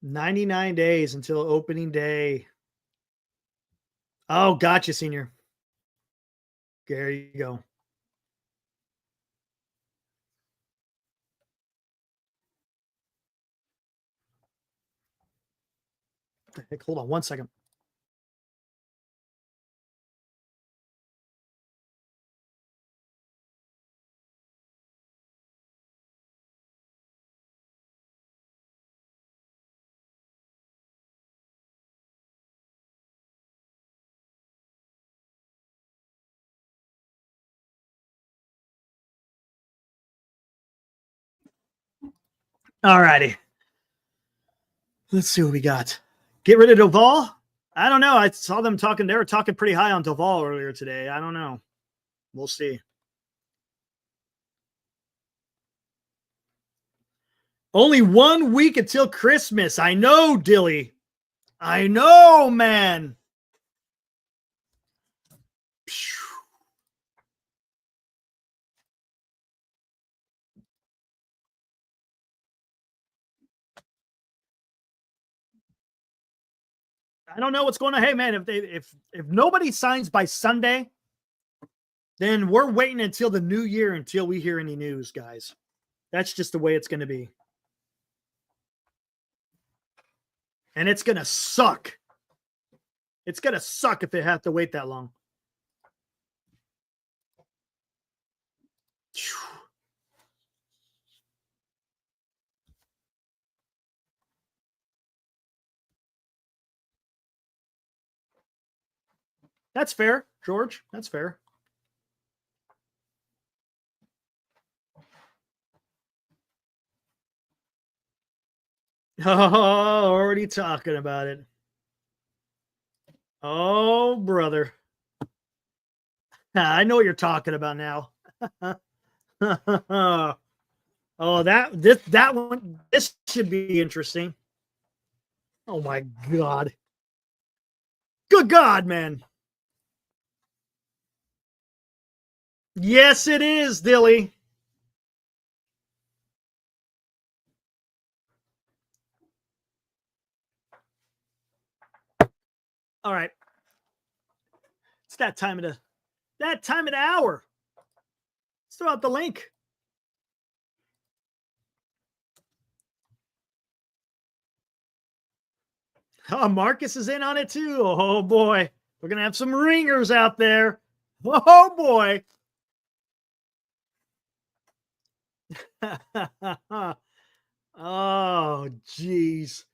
99 days until opening day. Oh, gotcha, senior. There you go. Heck, hold on 1 second. All righty. Let's see what we got. Get rid of Duval? I don't know. I saw them talking. They were talking pretty high on Duval earlier today. I don't know. We'll see. Only 1 week until Christmas. I know, Dilly. I know, man. I don't know what's going on. Hey, man, if nobody signs by Sunday, then we're waiting until the new year until we hear any news, guys. That's just the way it's going to be. And it's going to suck. It's going to suck if they have to wait that long. That's fair, George. That's fair. Oh, already talking about it. Oh, brother. I know what you're talking about now. Oh, that one, this should be interesting. Oh my God. Good God, man. Yes, it is, Dilly. All right. It's that time of the hour. Let's throw out the link. Oh, Marcus is in on it too. Oh boy. We're gonna have some ringers out there. Oh boy. Oh, geez.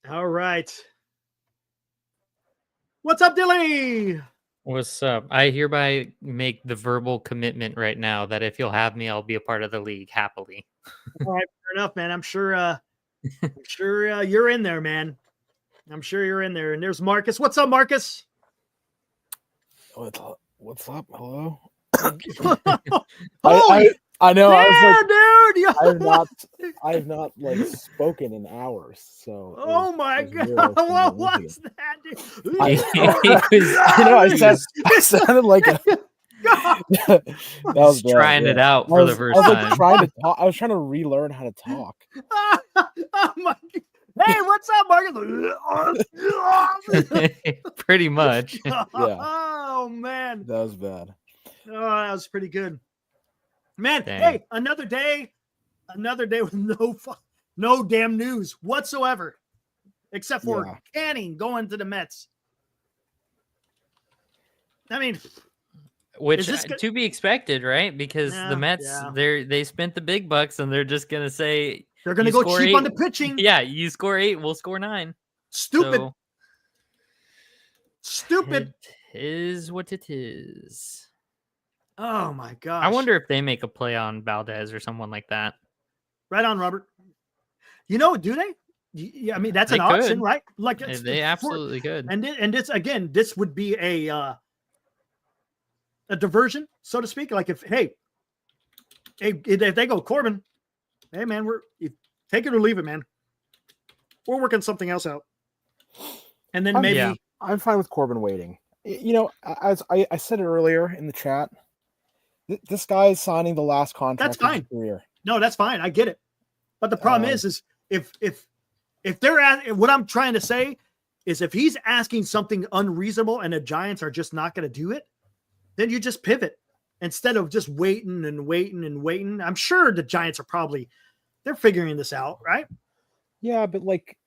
All right. What's up, Dilly? What's up? I hereby make the verbal commitment right now that if you'll have me, I'll be a part of the league happily. All right, fair enough, man. I'm sure you're in there, man. I'm sure you're in there. And there's Marcus. What's up, Marcus? What's up? Hello. I know. Yeah, I was like, dude. I have not like spoken in hours. So. Oh my God! What was that, dude? I sounded like a. That was bad, trying it out for the first time. I was trying to relearn how to talk. Oh my God. Hey, what's up, Marcus? Pretty much. Yeah. Oh man, that was bad. Oh, that was pretty good, man. Dang. Hey, another day with no damn news whatsoever, except for Canning going to the Mets. I mean, which to be expected, right? Because the Mets, they spent the big bucks, and they're just gonna say they're gonna go cheap on the pitching. Yeah, you score 8, we'll score 9. Stupid. Stupid. It is what it is. Oh my gosh. I wonder if they make a play on Valdez or someone like that. Right on, Robert. You know, do they? Yeah, I mean that's an option, right? Like they absolutely could. And this again, this would be a diversion, so to speak. Like if they go Corbin, hey man, take it or leave it, man. We're working something else out. And then maybe I'm fine with Corbin waiting. As I said it earlier in the chat, this guy is signing the last contract of his career. No, that's fine. I get it. But the problem is if they're at what I'm trying to say is if he's asking something unreasonable and the Giants are just not going to do it, then you just pivot instead of just waiting and waiting and waiting. I'm sure the Giants are they're figuring this out, right? Yeah, but like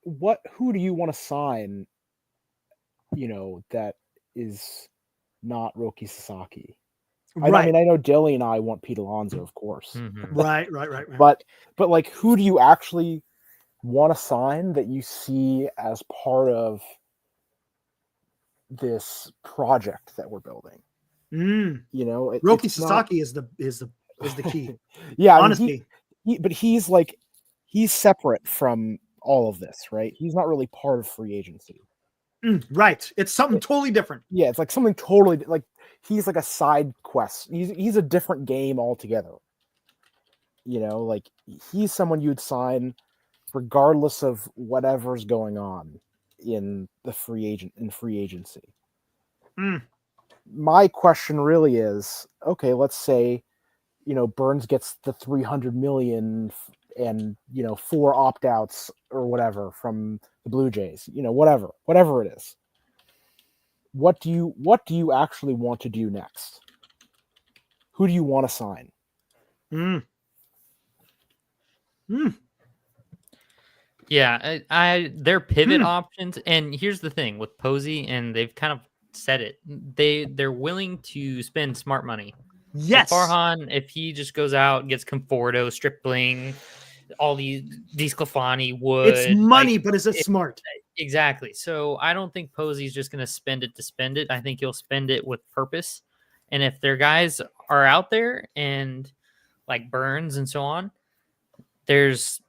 who do you want to sign, that is not Roki Sasaki? Right. I mean, I know Dilly and I want Pete Alonso, of course. Mm-hmm. Right. But like, who do you actually want to sign that you see as part of this project that we're building? Roki Sasaki is the key. Yeah, honestly, but he's separate from all of this, right? He's not really part of free agency. Right. It's something totally different. Yeah, it's like something totally like he's like a side quest. He's a different game altogether. Like he's someone you'd sign regardless of whatever's going on in free agency. My question really is, okay, let's say, Burns gets the $300 million and 4 opt-outs or whatever from the Blue Jays, whatever it is. What do you actually want to do next? Who do you want to sign? Yeah, their pivot options, and here's the thing with Posey, and they've kind of said it. They're willing to spend smart money. Yes. Like Farhan, if he just goes out, gets Conforto, Stripling, all these Sclafani, Wood. It's money, but is it smart? Exactly. So I don't think Posey's just going to spend it to spend it. I think he'll spend it with purpose. And if their guys are out there and like Burns and so on, there's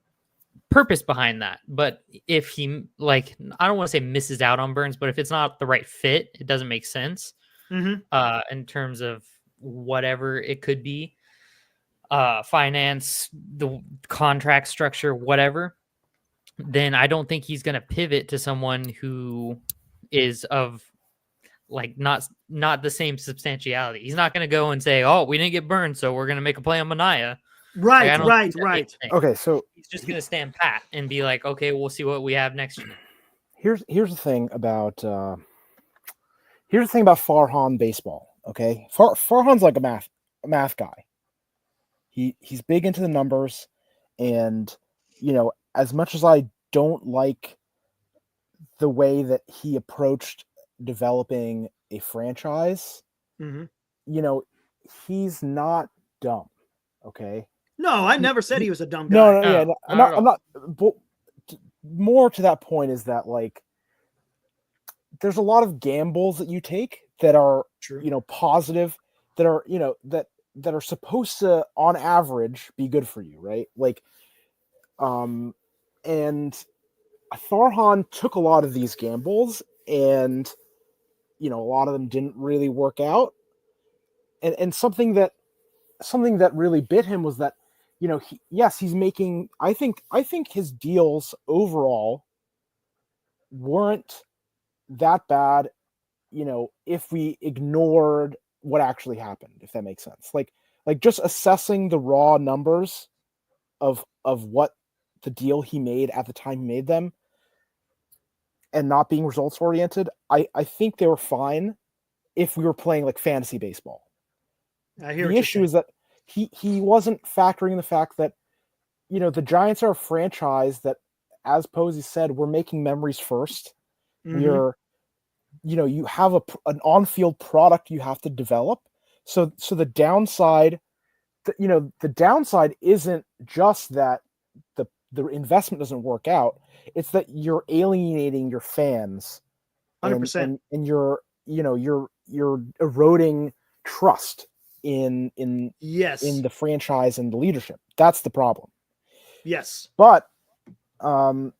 purpose behind that. But if he, like, I don't want to say misses out on Burns, but if it's not the right fit, it doesn't make sense in terms of whatever it could be, finance, the contract structure, whatever, then I don't think he's going to pivot to someone who is of like not the same substantiality. He's not going to go and say, "Oh, we didn't get burned, so we're going to make a play on Mania." Right. Okay, so he's just going to stand pat and be like, "Okay, we'll see what we have next year." Here's the thing about Farhan baseball. Okay, Farhan's like a math guy. He's big into the numbers, and as much as I don't like the way that he approached developing a franchise, he's not dumb. Okay. No, I never said he was a dumb guy. No, I'm not. But more to that point is that like, there's a lot of gambles that you take that are positive, that are that are supposed to, on average, be good for you, right? Like, and Farhan took a lot of these gambles, and a lot of them didn't really work out. And something that really bit him was that, he's making. I think his deals overall weren't that bad, if we ignored what actually happened, if that makes sense. Like just assessing the raw numbers of what the deal he made at the time he made them and not being results oriented, I think they were fine if we were playing like fantasy baseball. The issue is that he wasn't factoring the fact that, the Giants are a franchise that, as Posey said, we're making memories first. We're, you have an on-field product you have to develop. So the downside, the downside isn't just that the investment doesn't work out. It's that you're alienating your fans, 100%, and you're eroding trust in the franchise and the leadership. That's the problem. Yes. But the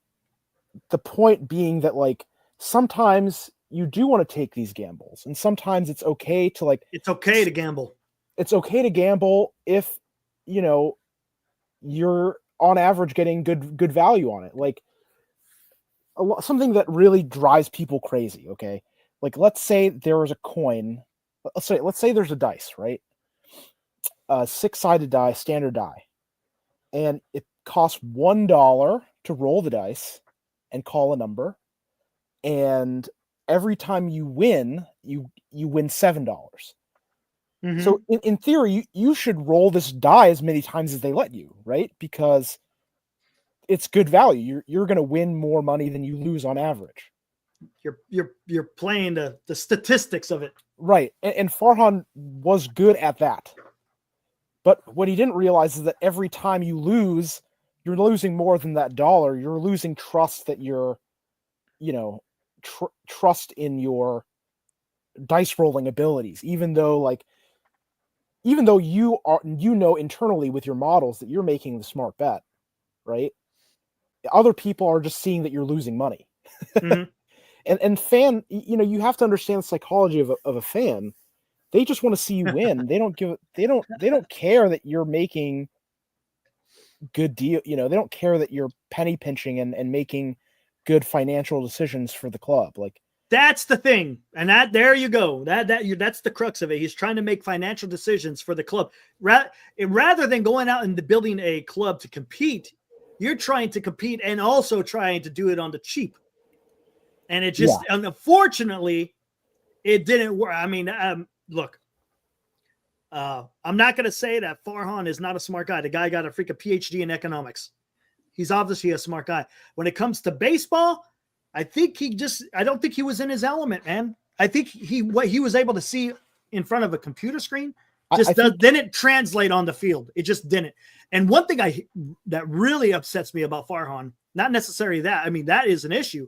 point being that like sometimes you do want to take these gambles, and sometimes it's okay to like. It's okay to gamble. It's okay to gamble if you're on average getting good value on it. Like something that really drives people crazy. Okay, like let's say there was a coin. Let's say there's a dice, right? A 6-sided die, standard die, and it costs $1 to roll the dice and call a number, and every time you win, you win $7. Mhm. So in theory, you should roll this die as many times as they let you, right? Because it's good value. You're going to win more money than you lose on average. You're playing the statistics of it. Right. And Farhan was good at that. But what he didn't realize is that every time you lose, you're losing more than that dollar. You're losing trust that you're, trust in your dice rolling abilities, even though you know internally with your models that you're making the smart bet, right? Other people are just seeing that you're losing money. Mhm. and fan, you have to understand the psychology of a fan. They just want to see you win. They don't care that you're making good deal. They don't care that you're penny pinching and making good financial decisions for the club. Like, that's the thing. And there you go. That's the crux of it. He's trying to make financial decisions for the club. Rather than going out and building a club to compete, you're trying to compete and also trying to do it on the cheap. And it just, unfortunately, it didn't work. I mean, look, I'm not going to say that Farhan is not a smart guy. The guy got a freaking PhD in economics. He's obviously a smart guy. When it comes to baseball, I don't think he was in his element, man. I think what he was able to see in front of a computer screen didn't translate on the field. It just didn't. And one thing that really upsets me about Farhan, not necessarily that. I mean, that is an issue,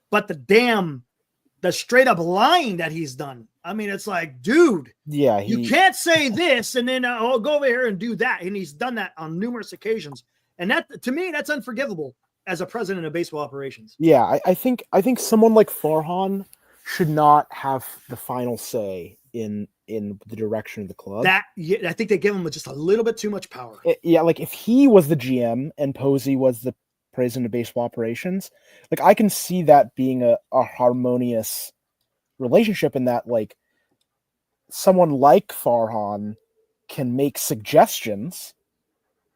but the straight up lying that he's done. I mean, it's like, dude, you can't say this and then I'll go over here and do that. And he's done that on numerous occasions. And that, to me, that's unforgivable as a president of baseball operations. Yeah, I think someone like Farhan should not have the final say in the direction of the club. I think they give him just a little bit too much power. Like if he was the GM and Posey was the president of baseball operations, like I can see that being a harmonious relationship in that, like, someone like Farhan can make suggestions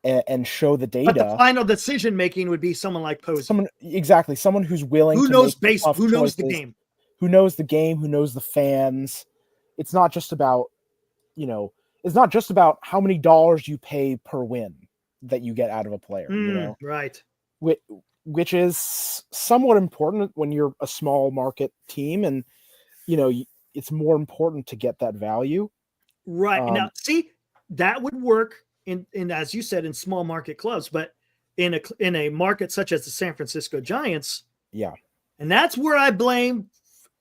and show the data. But the final decision making would be someone like Posey. Someone who's willing. Who knows baseball? Who knows the game? Who knows the game? Who knows the fans? It's not just about, it's not just about how many dollars you pay per win that you get out of a player. Right. Which is somewhat important when you're a small market team, and it's more important to get that value. Right. Now, see, that would work in as you said, in small market clubs, but in a market such as the San Francisco Giants. Yeah. And that's where I blame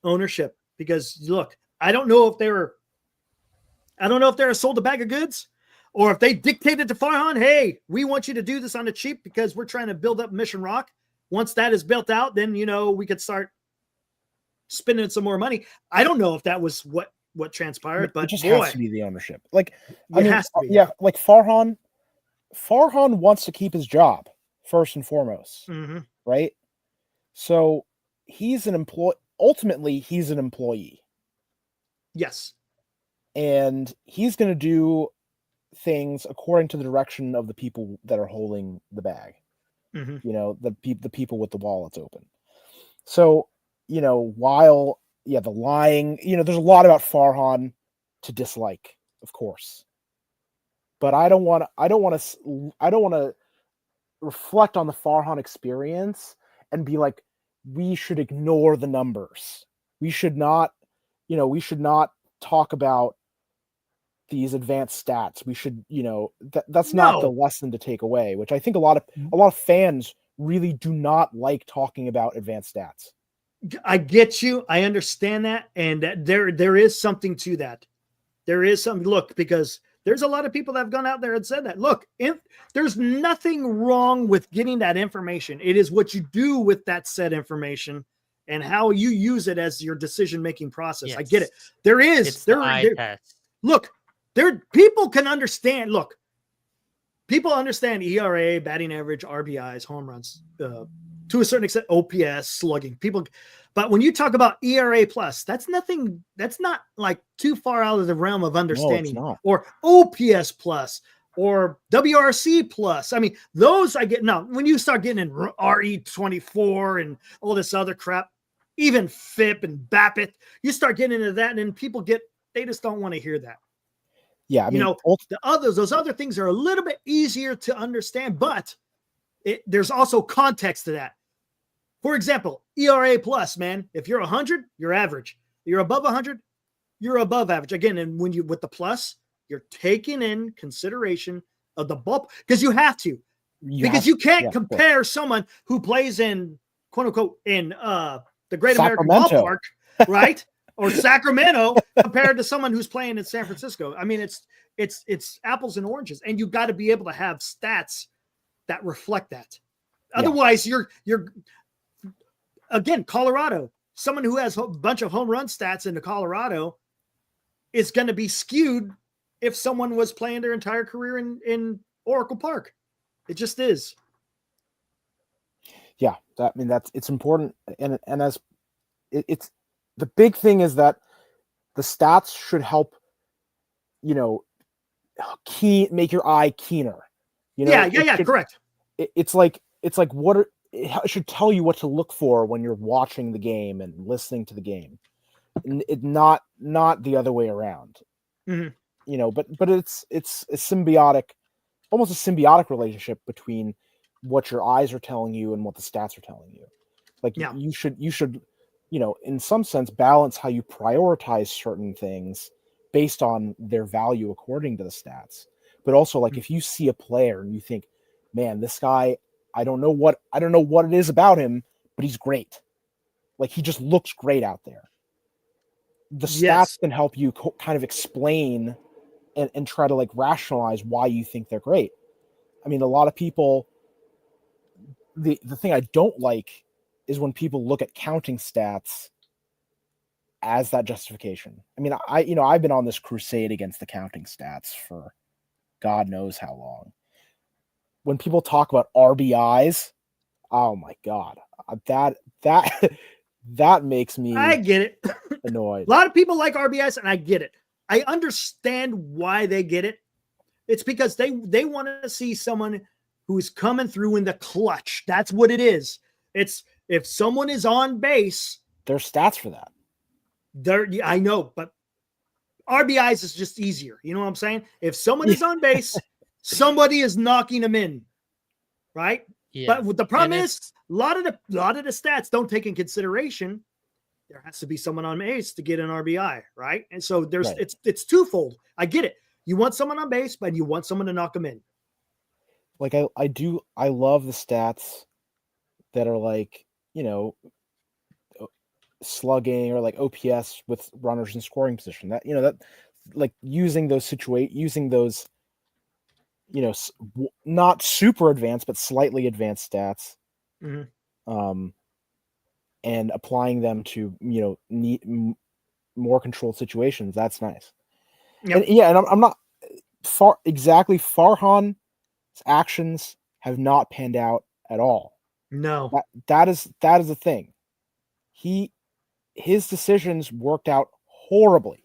ownership, because look, I don't know if they're sold a bag of goods, or if they dictated to Farhan, hey, we want you to do this on the cheap because we're trying to build up Mission Rock. Once that is built out, then, we could start spending some more money. I don't know if that was what transpired, but it just has to be the ownership. Like, has to be. Yeah, like Farhan wants to keep his job first and foremost, right? So he's an employee. Ultimately, he's an employee. Yes, and he's going to do things according to the direction of the people that are holding the bag. The people with the wallets open. So, while the lying, there's a lot about Farhan to dislike, of course. But I don't want to reflect on the Farhan experience and be like, we should ignore the numbers. We should not talk about these advanced stats. We should, that's not the lesson to take away, which I think a lot of fans really do not like talking about advanced stats. I get you. I understand that. And that there is something to that. There is some look, because there's a lot of people that have gone out there and said that, look, if there's nothing wrong with getting that information, it is what you do with that said information and how you use it as your decision-making process. Yes. I get it. There is, look, people can understand. Look, people understand ERA, batting average, RBIs, home runs, to a certain extent, OPS, slugging. But when you talk about ERA plus, that's nothing. That's not like too far out of the realm of understanding. No, it's not. Or OPS plus, or WRC plus. I mean, those I get. Now, when you start getting in RE24 and all this other crap, even FIP and BAPIT, you start getting into that, and then people they just don't want to hear that. Yeah, I mean, those other things are a little bit easier to understand, but there's also context to that. For example, ERA plus, man, if you're 100, you're average. You're above 100, you're above average. Again, and when you with the plus, you're taking in consideration of the ball, because you have to, because you can't compare someone who plays in quote unquote in the Great American Ballpark, right? Or Sacramento compared to someone who's playing in San Francisco. I mean, it's apples and oranges, and you got to be able to have stats that reflect that. Otherwise, you're again, Colorado, someone who has a bunch of home run stats into Colorado is going to be skewed if someone was playing their entire career in Oracle Park. It just is. Yeah, it's important, and as it's the big thing is that the stats should help, make your eye keener. Correct. It's like it should tell you what to look for when you're watching the game and listening to the game, not the other way around. Mm-hmm. But it's a symbiotic, almost a symbiotic relationship between what your eyes are telling you and what the stats are telling you. Like you should, in some sense, balance how you prioritize certain things based on their value according to the stats. But also, like, if you see a player and you think, man, this guy, I don't know what it is about him, but he's great. Like, he just looks great out there. The stats can help you kind of explain and try to like rationalize why you think they're great. I mean, a lot of people, the thing I don't like is when people look at counting stats as that justification. I mean, I've been on this crusade against the counting stats for God knows how long. When people talk about RBIs, oh my God, that makes me, I get it, annoyed. A lot of people like RBIs, and I get it. I understand why they get it. It's because they want to see someone who's coming through in the clutch. That's what it is. It's if someone is on base, there's stats for that. I know, but RBIs is just easier. You know what I'm saying? If someone is on base, somebody is knocking them in, right? Yeah. But the problem is a lot of the stats don't take in consideration there has to be someone on base to get an RBI, right? And so it's twofold. I get it. You want someone on base, but you want someone to knock them in. Like I love the stats that are like, slugging or like OPS with runners in scoring position. That, that like using those not super advanced, but slightly advanced stats. Mm-hmm. And applying them to, more controlled situations. That's nice. Yep. And I'm not Farhan's actions have not panned out at all. No, that is the thing. His decisions worked out horribly.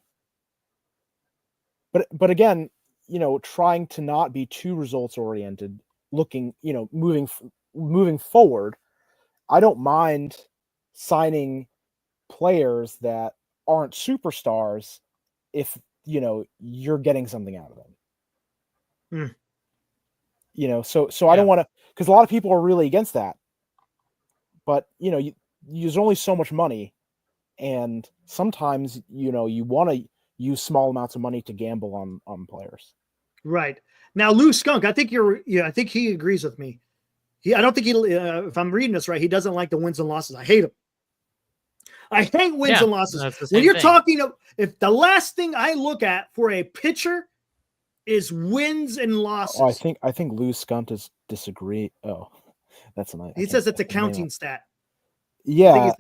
But again, trying to not be too results oriented, looking, moving forward, I don't mind signing players that aren't superstars if, you're getting something out of them. So I don't want to, because a lot of people are really against that. But, there's only so much money. And sometimes, you want to use small amounts of money to gamble on players. Right. Now, Lou Skunk, I think he agrees with me. I don't think if I'm reading this right, he doesn't like the wins and losses. I hate them. I hate wins and losses. When you're talking, if the last thing I look at for a pitcher is wins and losses. Oh, I think Lou Skunk is disagree. Oh, that's nice. He says it's a counting stat. Yeah.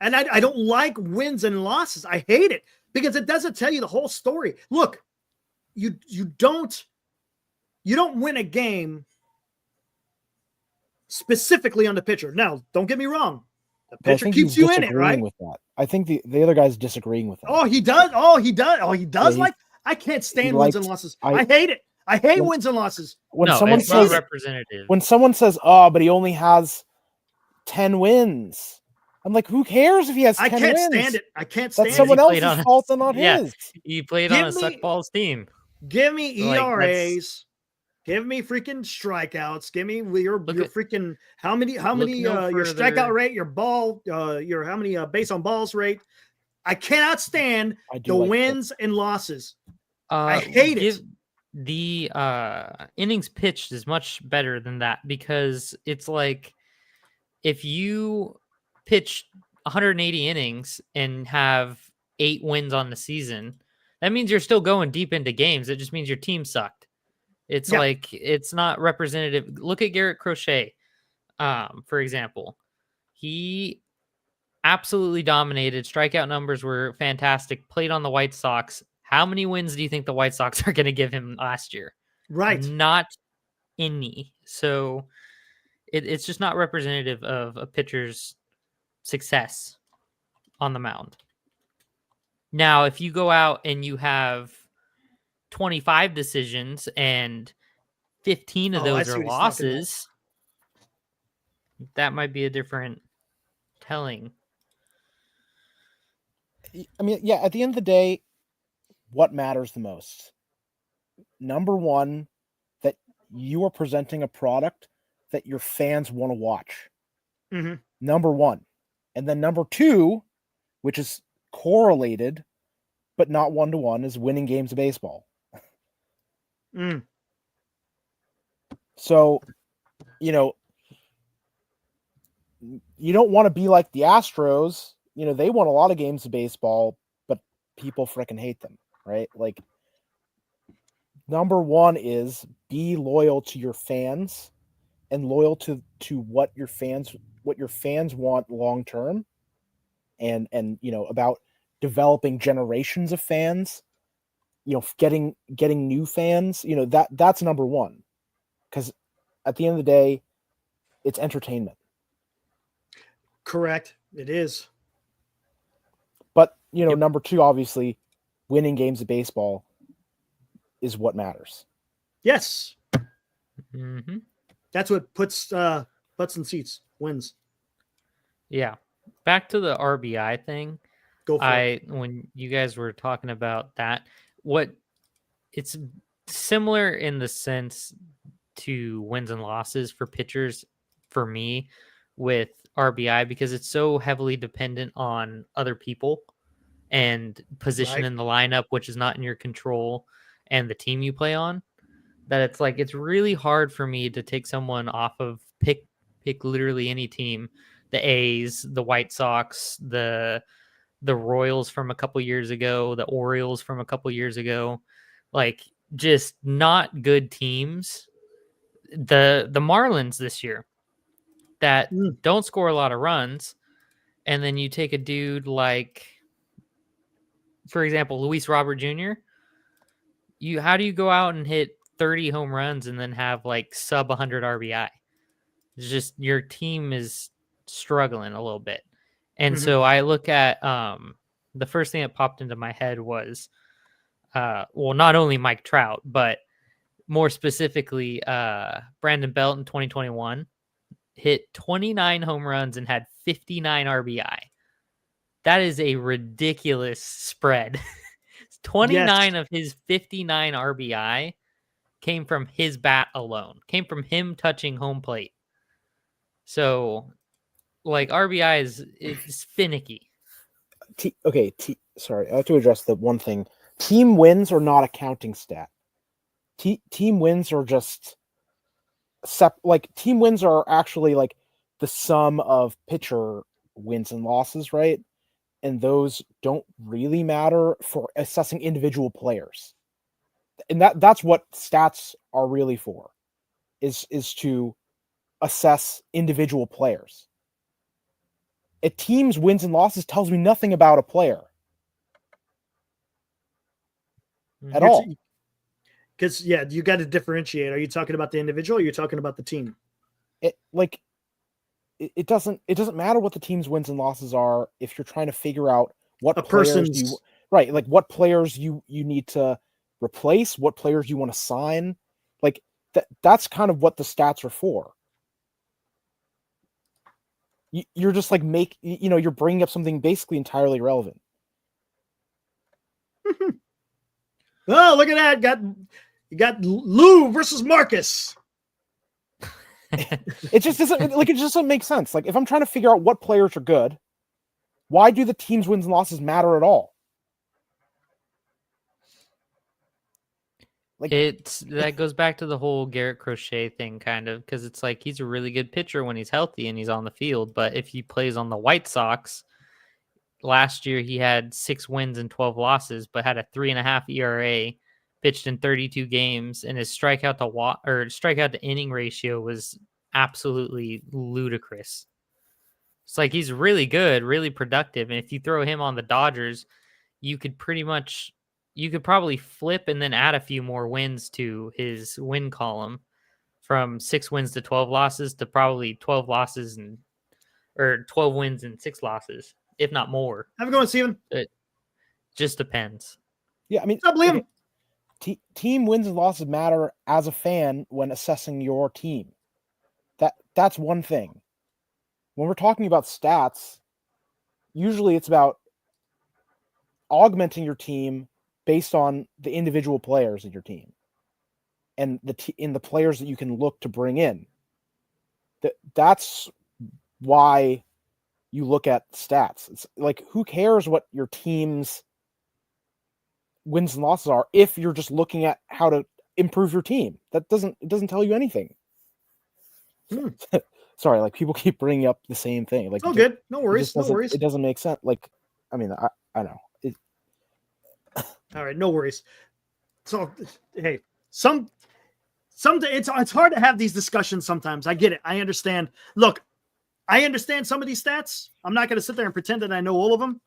And I don't like wins and losses. I hate it because it doesn't tell you the whole story. Look, you don't win a game specifically on the pitcher. Now, don't get me wrong. The But I pitcher think keeps he's you in it, disagreeing right? with that. I think the other guy's disagreeing with that. Oh, he does. Oh, he does. Oh, he does. Yeah, Like, I can't stand wins liked- and losses. I- I hate it. I hate When- wins and losses. When no, someone it's not says representative. when someone says, "Oh, but he only has 10 wins," I'm like, who cares if he has 10 I can't wins? stand it. I can't stand That's it. someone He played else's on a- fault and not yeah. his. He played Give on a me- suck balls team. Give me Like, ERAs. Give me freaking strikeouts. Give me your freaking how many your strikeout further. rate, your ball, your how many base on balls rate. I cannot stand I do the like wins and losses. I hate it. The innings pitched is much better than that, because it's like if you pitch 180 innings and have 8 wins on the season, that means you're still going deep into games. It just means your team sucked. It's Yeah. like it's not representative. Look at Garrett Crochet, for example. He absolutely dominated. Strikeout numbers were fantastic. Played on the White Sox. How many wins do you think the White Sox are going to give him last year? Right. Not any. So it's just not representative of a pitcher's success on the mound. Now, if you go out and you have 25 decisions and 15 of Oh, I those see are what he's talking about. losses, that might be a different telling. I mean, yeah, at the end of the day, what matters the most? Number one, that you are presenting a product that your fans want to watch. Mm-hmm. Number one. And then number two, which is correlated, but not one-to-one, is winning games of baseball. Mm. So, you know, you don't want to be like the Astros. You know, they won a lot of games of baseball, but people freaking hate them, right? Like, number one is be loyal to your fans and loyal to what your fans want long term, and you know, about developing generations of fans, you know, getting new fans, you know, that's number one, because at the end of the day, it's entertainment. Correct. It is. But, you know, Yep. number two, obviously, winning games of baseball is what matters. Yes. Mm-hmm. That's what puts butts in seats, wins. Yeah. Back to the RBI thing. Go for it. When you guys were talking about that, it's similar in the sense to wins and losses for pitchers for me with RBI, because it's so heavily dependent on other people and position Right. in the lineup, which is not in your control, and the team you play on, that it's like it's really hard for me to take someone off of pick literally any team, the A's, the White Sox, the Royals from a couple years ago, the Orioles from a couple years ago, like just not good teams. The Marlins this year that don't score a lot of runs, and then you take a dude like, for example, Luis Robert Jr. How do you go out and hit 30 home runs and then have like sub 100 RBI? It's just your team is struggling a little bit. And so I look at the first thing that popped into my head was not only Mike Trout, but more specifically Brandon Belt in 2021 hit 29 home runs and had 59 RBI. That is a ridiculous spread. 29 of his 59 RBI came from his bat alone, came from him touching home plate. So, like, RBI is finicky. Sorry, I have to address the one thing. Team wins are not a counting stat. Team wins are just team wins are actually like the sum of pitcher wins and losses, right? And those don't really matter for assessing individual players. And that's what stats are really for, is to assess individual players. A team's wins and losses tells me nothing about a player at all. Because, you got to differentiate. Are you talking about the individual or are you talking about the team? it doesn't matter what the team's wins and losses are if you're trying to figure out what A players person's like what players you need to replace, what players you want to sign. Like that's kind of what the stats are for. You're just like you're bringing up something basically entirely irrelevant. Oh, look at that! You got Lou versus Marcus. It just doesn't make sense. Like if I'm trying to figure out what players are good, why do the team's wins and losses matter at all? Like that goes back to the whole Garrett Crochet thing, kind of, because it's like he's a really good pitcher when he's healthy and he's on the field, but if he plays on the White Sox, last year he had 6 wins and 12 losses, but had a 3.5 ERA, pitched in 32 games, and his strikeout to inning ratio was absolutely ludicrous. It's like he's really good, really productive, and if you throw him on the Dodgers, you could probably flip and then add a few more wins to his win column from 6 wins to 12 losses to probably 12 wins and 6 losses, if not more. Have a go on, Steven. It just depends. Yeah, I mean, I believe him. Team wins and losses matter as a fan when assessing your team. That's one thing. When we're talking about stats, usually it's about augmenting your team based on the individual players in your team and the players that you can look to bring in. That's why you look at stats. It's like, who cares what your team's wins and losses are if you're just looking at how to improve your team? It doesn't tell you anything. Sorry, like people keep bringing up the same thing. Like, oh, good. No worries. No worries. It doesn't make sense. Like, I mean, I know. All right, no worries. So, hey, some it's hard to have these discussions sometimes. I get it. I understand. Look, I understand some of these stats. I'm not going to sit there and pretend that I know all of them,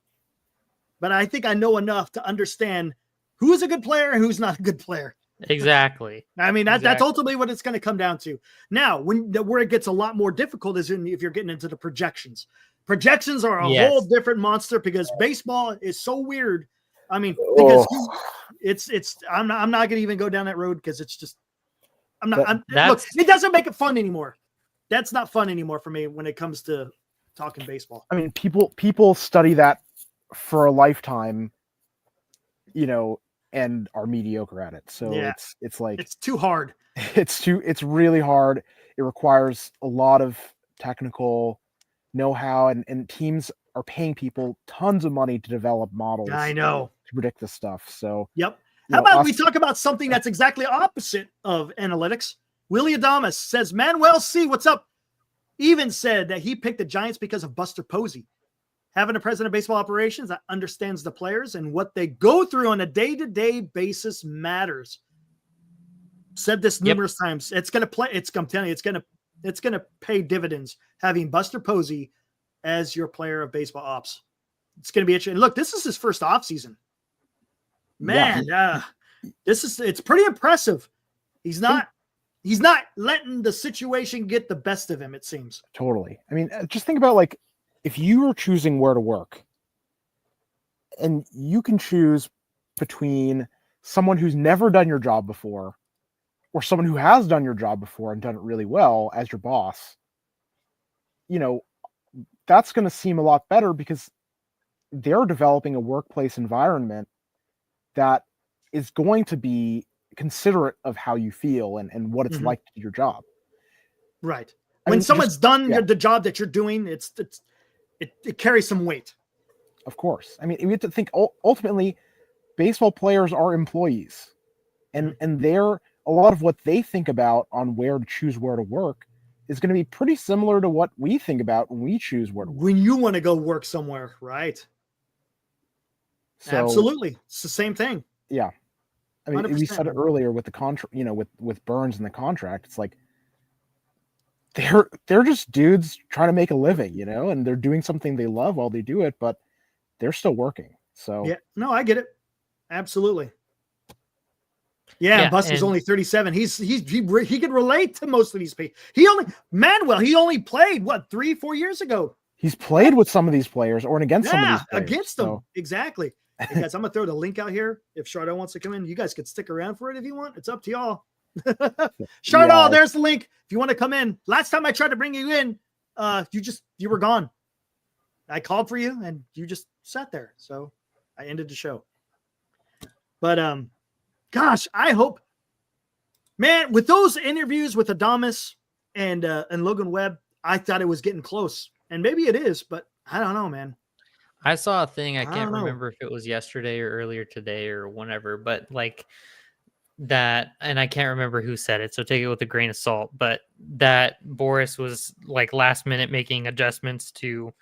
but I think I know enough to understand who's a good player and who's not a good player. Exactly. I mean, that's ultimately what it's going to come down to. Now, where it gets a lot more difficult is if you're getting into the projections. Projections are a whole different monster because baseball is so weird. I mean, because I'm not going to even go down that road because it's just look, it doesn't make it fun anymore. That's not fun anymore for me when it comes to talking baseball. I mean, people study that for a lifetime, and are mediocre at it. So it's like it's too hard. It's really hard. It requires a lot of technical know-how, and teams are paying people tons of money to develop models. I know. To predict this stuff. So yep. How about we talk about something that's exactly opposite of analytics? Willie Adamas says, Manuel C, what's up? Even said that he picked the Giants because of Buster Posey. Having a president of baseball operations that understands the players and what they go through on a day-to-day basis matters. Said this numerous times. It's going to play. I'm telling you, it's going to pay dividends having Buster Posey as your player of baseball ops. It's going to be interesting. Look, this is his first off season. Man, it's pretty impressive. He's not letting the situation get the best of him, it seems. Totally. I mean, just think about, like, if you were choosing where to work and you can choose between someone who's never done your job before or someone who has done your job before and done it really well as your boss, that's going to seem a lot better because they're developing a workplace environment that is going to be considerate of how you feel and what it's like to do your job. Right. When someone's done the job that you're doing, it carries some weight. Of course. I mean, we have to think ultimately baseball players are employees and they're a lot of what they think about on where to choose where to work is going to be pretty similar to what we think about when we choose where to work. When you want to go work somewhere, right? So, absolutely. It's the same thing. Yeah. I mean, 100%. We said it earlier with the contract, with Burns and the contract. It's like they're just dudes trying to make a living, and they're doing something they love while they do it, but they're still working. So yeah, no, I get it. Absolutely. Yeah, Yeah, Buster's and- only 37. He can relate to most of these people. He only played what 3-4 years ago. He's played with some of these players or against some of Yeah, these players. against them. So Exactly. Hey guys, I'm gonna throw the link out here. If Chardon wants to come in, you guys could stick around for it if you want. It's up to y'all. Chardon, Yeah. there's the link. If you want to come in. Last time I tried to bring you in, you were gone. I called for you and you just sat there. So I ended the show. But gosh, I hope, man, with those interviews with Adamas and Logan Webb, I thought it was getting close. And maybe it is, but I don't know, man. I saw a thing. I don't can't know. remember if it was yesterday or earlier today or whenever, but like that, and I can't remember who said it, so take it with a grain of salt. But that Boris was like last minute making adjustments to.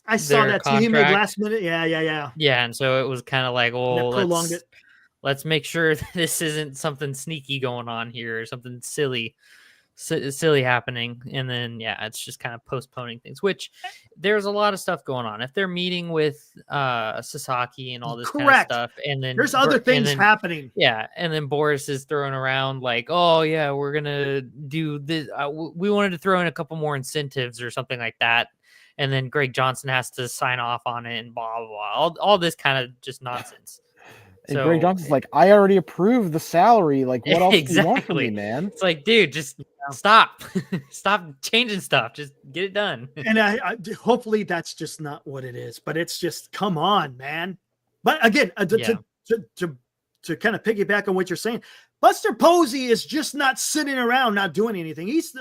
I saw their that too. He made contract. last minute. Yeah. Yeah, and so it was kind of like, oh, prolonged it. let's make sure this isn't something sneaky going on here or something silly happening. And then it's just kind of postponing things, which there's a lot of stuff going on. If they're meeting with Sasaki and all this kind of stuff, and then there's other things happening. Yeah, and then Boris is throwing around like, oh yeah, we're gonna do this. We wanted to throw in a couple more incentives or something like that. And then Greg Johnson has to sign off on it and blah, blah, blah. All this kind of just nonsense. And Greg Johnson's like, I already approved the salary. Like, what else do you want from me, exactly. man? It's like, dude, just stop. Stop changing stuff. Just get it done. And I hopefully that's just not what it is. But it's just, come on, man. But again, to kind of piggyback on what you're saying, Buster Posey is just not sitting around not doing anything. He's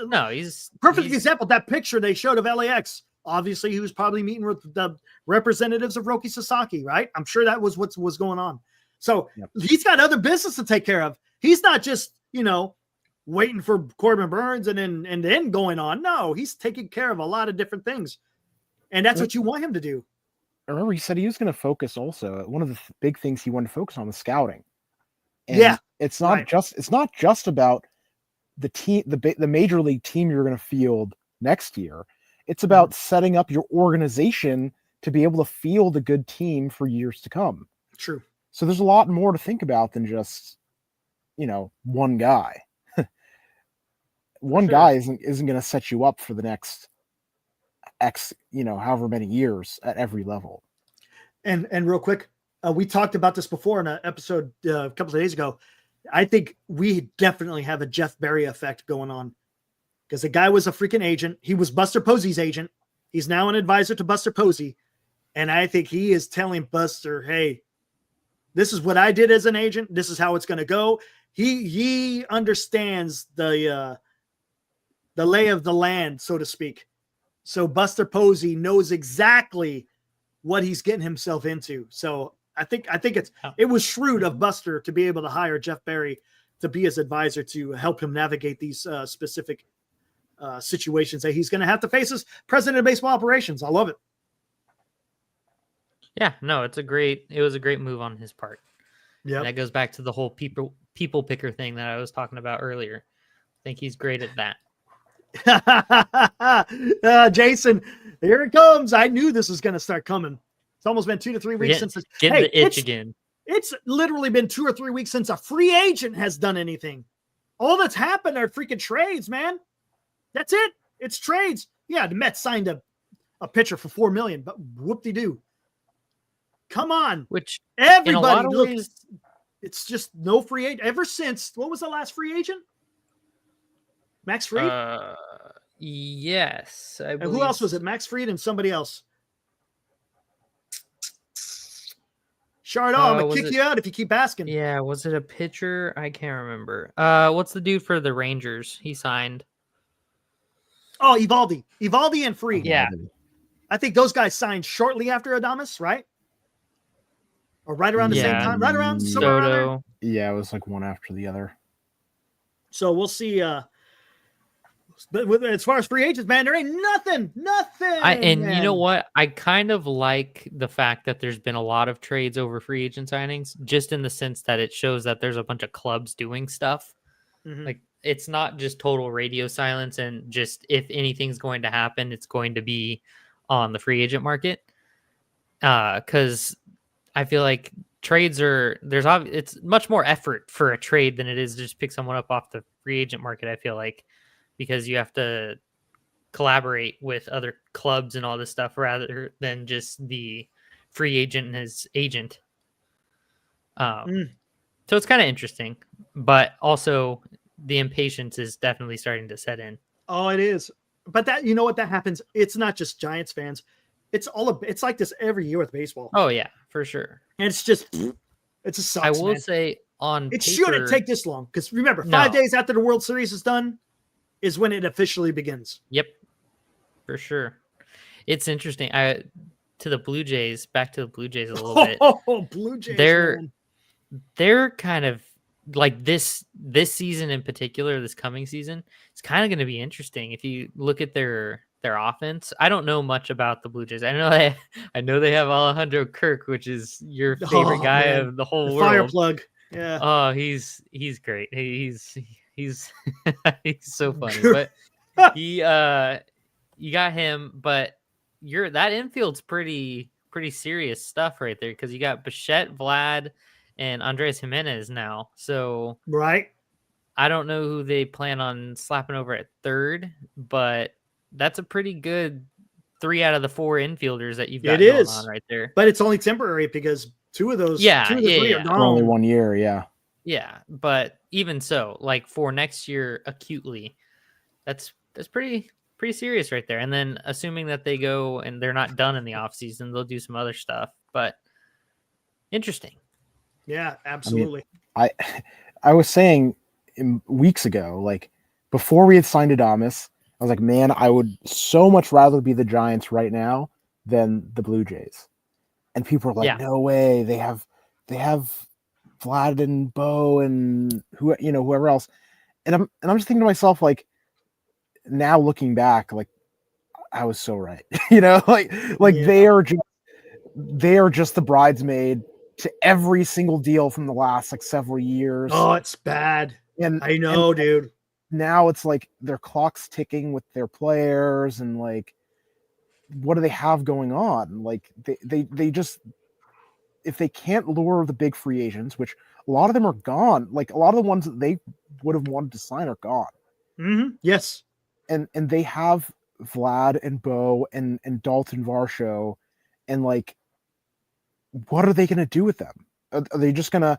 perfect example. That picture they showed of LAX. Obviously, he was probably meeting with the representatives of Roki Sasaki, right? I'm sure that was what was going on. So he's got other business to take care of. He's not just, waiting for Corbin Burns and then going on. No, he's taking care of a lot of different things. And that's what you want him to do. I remember he said he was going to focus also. One of the big things he wanted to focus on was scouting. And it's not just about the team, the major league team you're going to field next year. It's about setting up your organization to be able to field a good team for years to come. True. So there's a lot more to think about than just, one guy. One guy isn't going to set you up for the next X, however many years at every level. And real quick, we talked about this before in an episode a couple of days ago. I think we definitely have a Jeff Berry effect going on. Because the guy was a freaking agent. He was Buster Posey's agent. He's now an advisor to Buster Posey. And I think he is telling Buster, hey, this is what I did as an agent. This is how it's going to go. He understands the lay of the land, so to speak. So Buster Posey knows exactly what he's getting himself into. So I think it was shrewd of Buster to be able to hire Jeff Berry to be his advisor to help him navigate these specific situations that he's going to have to face as president of baseball operations. I love it. Yeah, no, it was a great move on his part. Yeah, that goes back to the whole people picker thing that I was talking about earlier. I think he's great at that. Jason, here it comes. I knew this was going to start coming. It's almost been 2 to 3 weeks since getting the itch again. It's literally been 2 or 3 weeks since a free agent has done anything. All that's happened are freaking trades, man. That's it. It's trades. Yeah, the Mets signed a pitcher for $4 million, but whoop-de-doo. Come on. Which everybody, in a lot of ways, it's just no free agent. Ever since, what was the last free agent? Max Fried? Yes. And who else was it? Max Fried and somebody else. Chardon, I'm going to kick you out if you keep asking. Yeah, was it a pitcher? I can't remember. What's the dude for the Rangers? He signed. Oh, Evaldi and Fried. Yeah. I think those guys signed shortly after Adames, right? Or right around the same time? Right around somewhere around there? Yeah, it was like one after the other. So we'll see. But as far as free agents, man, there ain't nothing. You know what? I kind of like the fact that there's been a lot of trades over free agent signings, just in the sense that it shows that there's a bunch of clubs doing stuff. Mm-hmm. Like, it's not just total radio silence, and just if anything's going to happen, it's going to be on the free agent market. Because I feel like trades it's much more effort for a trade than it is to just pick someone up off the free agent market, I feel like, because you have to collaborate with other clubs and all this stuff rather than just the free agent and his agent. So it's kind of interesting, but also the impatience is definitely starting to set in. Oh, it is. But that, you know what, that happens. It's not just Giants fans. It's like this every year with baseball. Oh yeah, for sure. And it's just, it's a sucks. I will man. say on it paper, shouldn't take this long, because remember, 5 days after the World Series is done is when it officially begins. Yep, for sure. It's interesting. Back to the Blue Jays a little bit. Oh, Blue Jays. They're kind of like this season in particular, this coming season, it's kind of going to be interesting. If you look at their offense, I don't know much about the Blue Jays. I know they have Alejandro Kirk, which is your favorite guy of the whole world. Fire plug. Yeah. Oh, he's great. He's he's so funny. But you got him, but that infield's pretty serious stuff right there, because you got Bichette, Vlad, and Andres Jimenez now. So right. I don't know who they plan on slapping over at third, but that's a pretty good 3 out of the 4 infielders that you've got going on right there. But it's only temporary, because two of the 3 are gone. For only 1 year, yeah. Yeah, but even so, like for next year acutely, that's pretty serious right there. And then assuming that they go and they're not done in the offseason, they'll do some other stuff. But interesting. Yeah, absolutely. I was saying weeks ago, like before we had signed Adames, I was like, man, I would so much rather be the Giants right now than the Blue Jays. And people were like, no way, they have Vlad and Bo and whoever else. And I'm just thinking to myself, like, now looking back, like I was so right. They are just the bridesmaid to every single deal from the last like several years. Oh, it's bad. And I know, dude. Now it's like their clock's ticking with their players, and like, what do they have going on? Like they just, if they can't lure the big free agents, which a lot of them are gone, like a lot of the ones that they would have wanted to sign are gone. Mm-hmm. Yes. And they have Vlad and Bo and Dalton Varsho, and like, what are they going to do with them? Are they just going to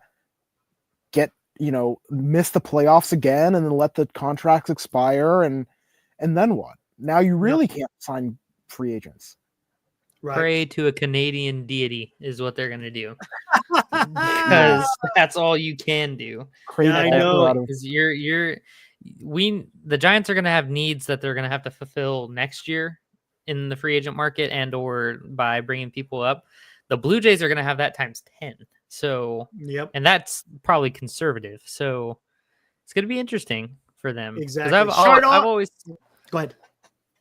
miss the playoffs again and then let the contracts expire and then what? Now you really can't sign free agents. Right. Pray to a Canadian deity is what they're going to do, because that's all you can do. I know. Because the Giants are going to have needs that they're going to have to fulfill next year in the free agent market and or by bringing people up. The Blue Jays are going to have that times 10. So, and that's probably conservative. So it's going to be interesting for them. Exactly. I've always go ahead.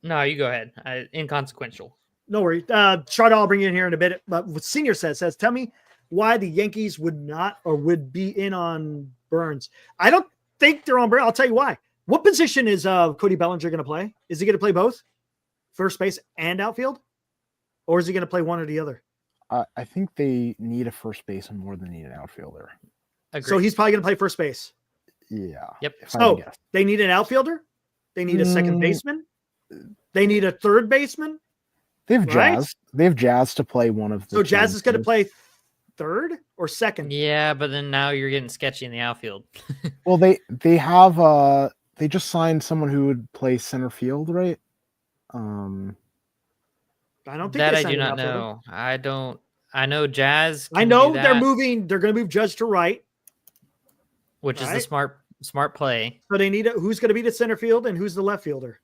No, you go ahead. Inconsequential. No worries. Chardon, I'll bring you in here in a bit. But what Senior says, tell me why the Yankees would not or would be in on Burns. I don't think they're on Burns. I'll tell you why. What position is Cody Bellinger going to play? Is he going to play both? First base and outfield? Or is he going to play one or the other? I think they need a first baseman more than they need an outfielder. Agreed. So he's probably going to play first base. Yeah. Yep. So they need an outfielder. They need a second baseman. They need a third baseman. They have Jazz. They have Jazz to play one of the. So Jazz is going to play third or second. Yeah, but then now you're getting sketchy in the outfield. Well, they have they just signed someone who would play center field, right? I don't think that I do not know. I know Jazz. I know they're moving. They're going to move Judge to right, which is the smart play. So they need who's going to be the center field and who's the left fielder.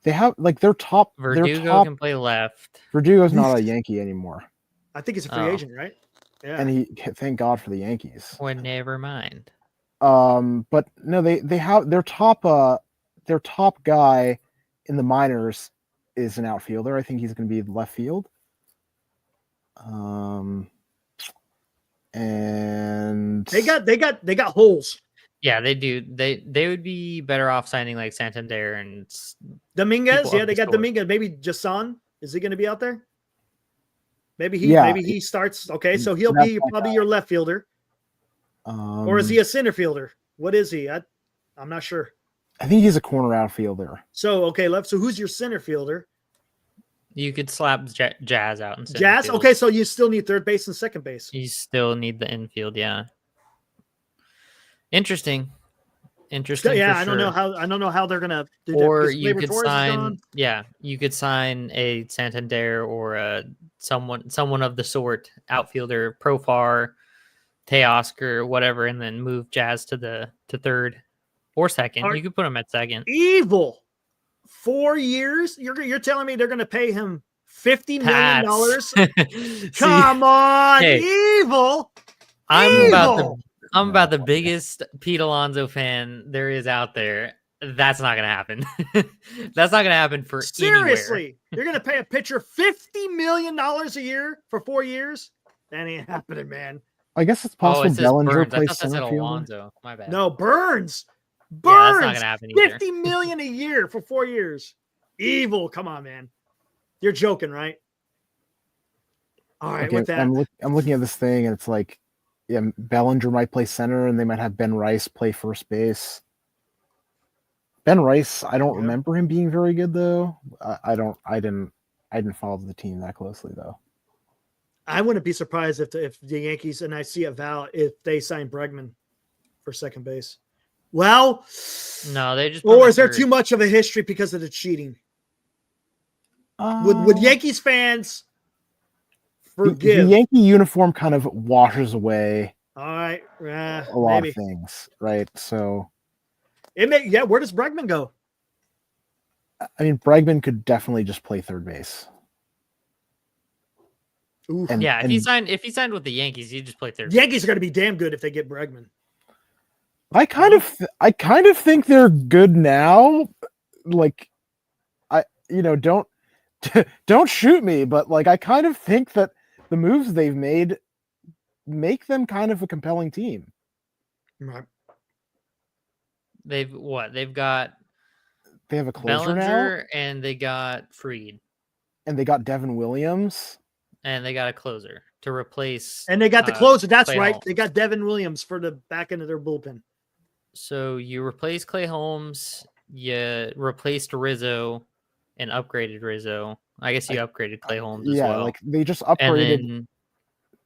They have like their top. Verdugo can play left. Verdugo's not a Yankee anymore. I think he's a free agent, right? Yeah. And thank God for the Yankees. Well, never mind. But no, they have their top guy in the minors is an outfielder. I think he's going to be left field. And they got holes. Yeah, they do. They would be better off signing like Santander and Dominguez. Yeah, they got Dominguez. Maybe Jason. Is he going to be out there? Maybe Yeah. he starts. Okay, so he'll That's be that probably guy. your left fielder, or is he a center fielder? What is he? I'm not sure. I think he's a corner outfielder. So okay, left. So who's your center fielder? You could slap Jazz out in center Jazz. field. Okay, so you still need third base and second base. You still need the infield, yeah. Interesting. Yeah, for I don't know how they're gonna do that. Or because you Gleyber could Torres is sign, gone. yeah, you could sign a Santander or someone of the sort, outfielder, Profar, Teoscar, whatever, and then move Jazz to third or second. You could put him at second. Evil. 4 years. You're telling me they're gonna pay him $50 million? Come on, hey, evil. I'm about the biggest Pete Alonso fan there is out there. That's not gonna happen. That's not gonna happen for seriously. anywhere. You're gonna pay a pitcher $50 million a year for 4 years? That ain't happening, man. I guess it's possible Bellinger Burns. plays I thought that said center fielder. Alonso. My bad. No, Burns. Yeah, that's not gonna happen either. $50 million a year for 4 years. Evil. Come on, man. You're joking, right? All right, Okay, with that. I'm looking at this thing, and it's like, yeah, Bellinger might play center, and they might have Ben Rice play first base. Ben Rice, I don't remember him being very good though. I didn't follow the team that closely though. I wouldn't be surprised if the Yankees, and I see a Val, if they sign Bregman for second base. Well, no, they just. Or is there too much of a history because of the cheating? Would Yankees fans forgive? The Yankee uniform kind of washes away. All right, a lot of things, right? So where does Bregman go? I mean, Bregman could definitely just play third base. If he signed with the Yankees, he'd just play third. Yankees are going to be damn good if they get Bregman. I kind of think they're good now. Like, don't shoot me, but like I kind of think that the moves they've made make them kind of a compelling team. Right. They have a closer Bellinger now, and they got Fried, and they got Devin Williams, and they got a closer to replace. And they got the closer. That's Clay right. Holmes. They got Devin Williams for the back end of their bullpen. So you replace Clay Holmes, you replaced Rizzo, and upgraded Rizzo. I guess you upgraded Clay Holmes as well. like they just upgraded.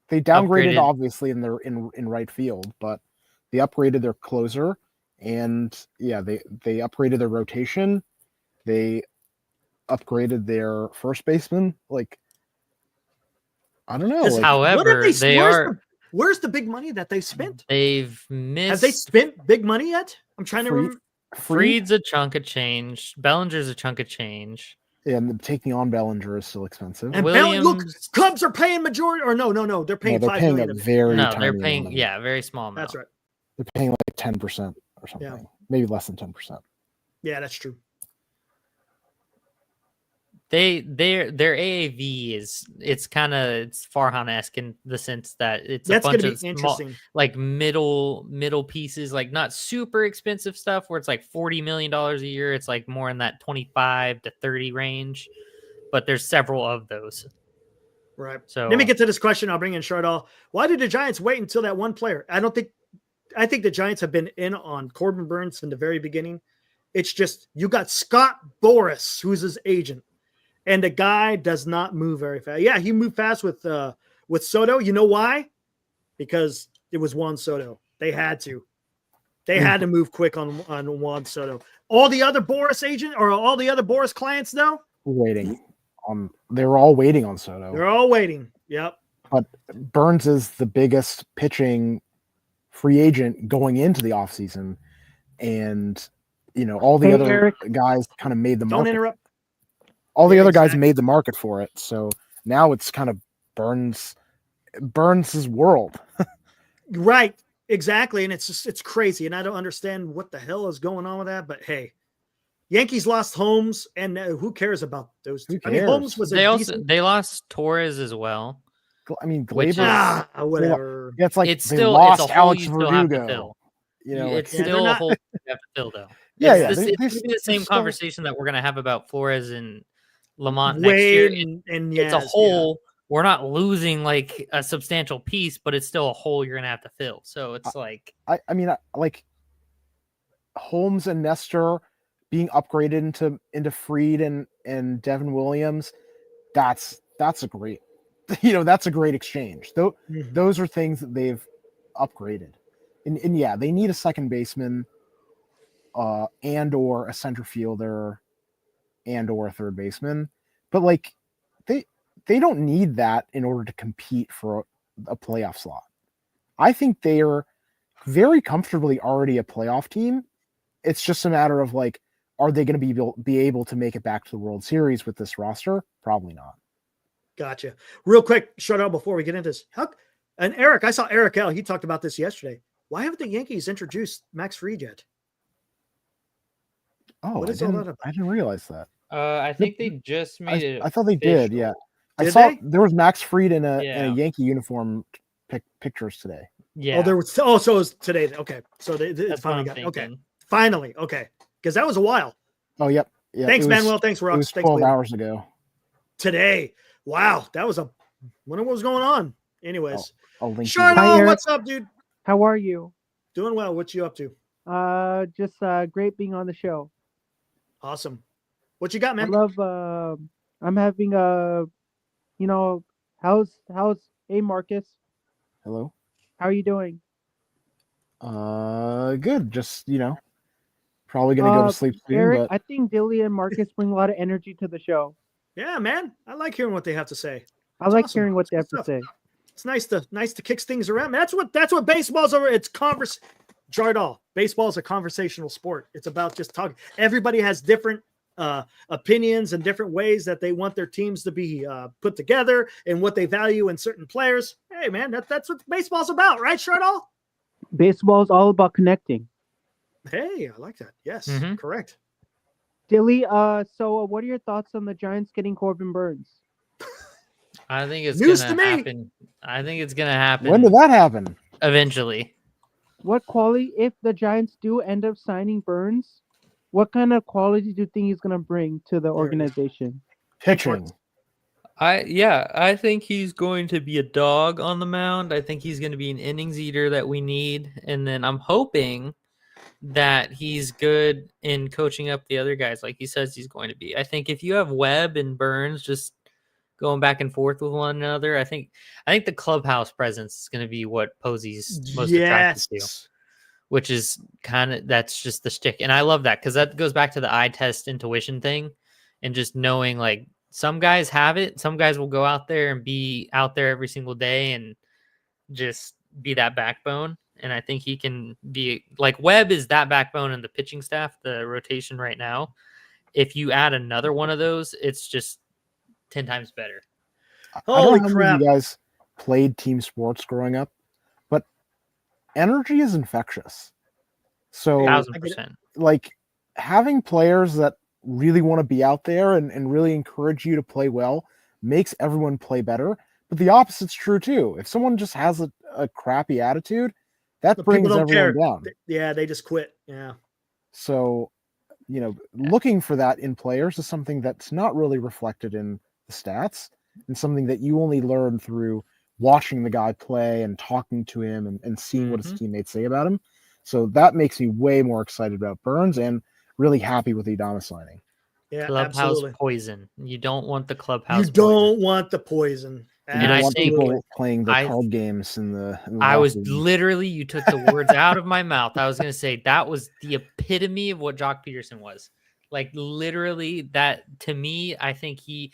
They downgraded obviously in their in right field, but they upgraded their closer, and they upgraded their rotation. They upgraded their first baseman. Like, I don't know. Like, however, where's the big money that they spent? They've missed. Have they spent big money yet? I'm trying to remember. Fried's a chunk of change. Bellinger's a chunk of change. Yeah, and taking on Bellinger is still expensive. And look, Cubs are paying majority, or no, they're paying $5 million. They're paying money. very small amount. That's right. They're paying like 10% or something, maybe less than 10%. Yeah, that's true. Their AAV is it's Farhan-esque in the sense that that's a bunch of small, like middle pieces, like not super expensive stuff where it's like $40 million a year. It's like more in that 25 to 30 range, but there's several of those. Right. So let me get to this question. I'll bring in Shardall. Why did the Giants wait until that one player? I think the Giants have been in on Corbin Burns from the very beginning. It's just you got Scott Boras, who's his agent. And the guy does not move very fast. Yeah, he moved fast with Soto. You know why? Because it was Juan Soto. They had to. They had to move quick on Juan Soto. All the other Boras agent or all the other Boras clients, though? They were all waiting on Soto. They're all waiting. Yep. But Burns is the biggest pitching free agent going into the offseason. And, all the other guys kind of made the market. Don't interrupt. All the other guys made the market for it, so now it's kind of Burns' world. Right, exactly, and it's crazy, and I don't understand what the hell is going on with that. But hey, Yankees lost Holmes, and who cares about those two? I mean, Holmes was they lost Torres as well. I mean, Gleyber, whatever. Yeah, it's like it's they still lost it's a hole Alex you still have to Verdugo. fill. It's still a hole you have to fill, though. It's the same conversation that we're gonna have about Flores and Lamont next year. It's a hole we're not losing like a substantial piece, but it's still a hole you're gonna have to fill. So it's like I mean, like Holmes and Nestor being upgraded into Freed and Devin Williams. That's a great, that's a great exchange. Those are things that they've upgraded, and yeah, they need a second baseman, and or a center fielder, and or a third baseman, but like they don't need that in order to compete for a playoff slot. I think they are very comfortably already a playoff team. It's just a matter of like, are they going to be able to make it back to the World Series with this roster? Probably not. Gotcha. Real quick, shut out before we get into this. And Eric, I saw Eric L. He talked about this yesterday. Why haven't the Yankees introduced Max Fried yet? Oh, I didn't realize that. I think they just made it. I thought they did. Yeah, Did they? There was Max Fried in a Yankee uniform pictures today. Yeah. Oh, there was. Oh, so it was today. Okay, so they finally got. Thinking. Okay, finally. Okay, because that was a while. Oh, yep. Yeah. Thanks, Manuel. Thanks, Rox. It was Thanks, 12 hours ago. Today. Wow, that was wonder what was going on. Anyways, I'll link Charlotte, what's up, dude? How are you? Doing well. What you up to? Just great being on the show. Awesome. What you got, man? I love. I'm having how's hey Marcus? Hello. How are you doing? Good. Just probably gonna go to sleep soon. Eric, but I think Dilly and Marcus bring a lot of energy to the show. Yeah, man. I like hearing what they have to say. I like awesome. hearing what they have to say. It's nice to kick things around. That's what baseball's over. It's Jardal. Baseball is a conversational sport. It's about just talking. Everybody has different opinions and different ways that they want their teams to be put together and what they value in certain players. Hey, man, that's what baseball's about, right, Jardal? Baseball is all about connecting. Hey, I like that. Yes, correct. Dilly, so what are your thoughts on the Giants getting Corbin Burns? I think it's News gonna to me. happen. I think it's gonna happen. when did that happen? Eventually. What quality, if the Giants do end up signing Burns, what kind of quality do you think he's going to bring to the organization? Pitching. I think he's going to be a dog on the mound. I think he's going to be an innings eater that we need. And then I'm hoping that he's good in coaching up the other guys like he says he's going to be. I think if you have Webb and Burns just going back and forth with one another, I think the clubhouse presence is going to be what Posey's most attracted to, which is that's just the shtick. And I love that because that goes back to the eye test intuition thing and just knowing like some guys have it. Some guys will go out there and be out there every single day and just be that backbone. And I think he can be like Webb is that backbone in the pitching staff, the rotation right now. If you add another one of those, it's just 10 times better. Holy I don't know crap. how many of you guys played team sports growing up, but energy is infectious. So 1,000%. like having players that really want to be out there and really encourage you to play well makes everyone play better. But the opposite's true too. If someone just has a crappy attitude, that brings everyone down. Yeah, they just quit. Yeah. So, looking for that in players is something that's not really reflected in the stats and something that you only learn through watching the guy play and talking to him and seeing what his teammates say about him. So that makes me way more excited about Burns and really happy with the Adama signing. Yeah, clubhouse absolutely. Poison. You don't want the clubhouse. You don't want the poison. And I want people playing the card games in the I was literally, you took the words out of my mouth. I was going to say that was the epitome of what Jock Peterson was. Like literally that to me, I think he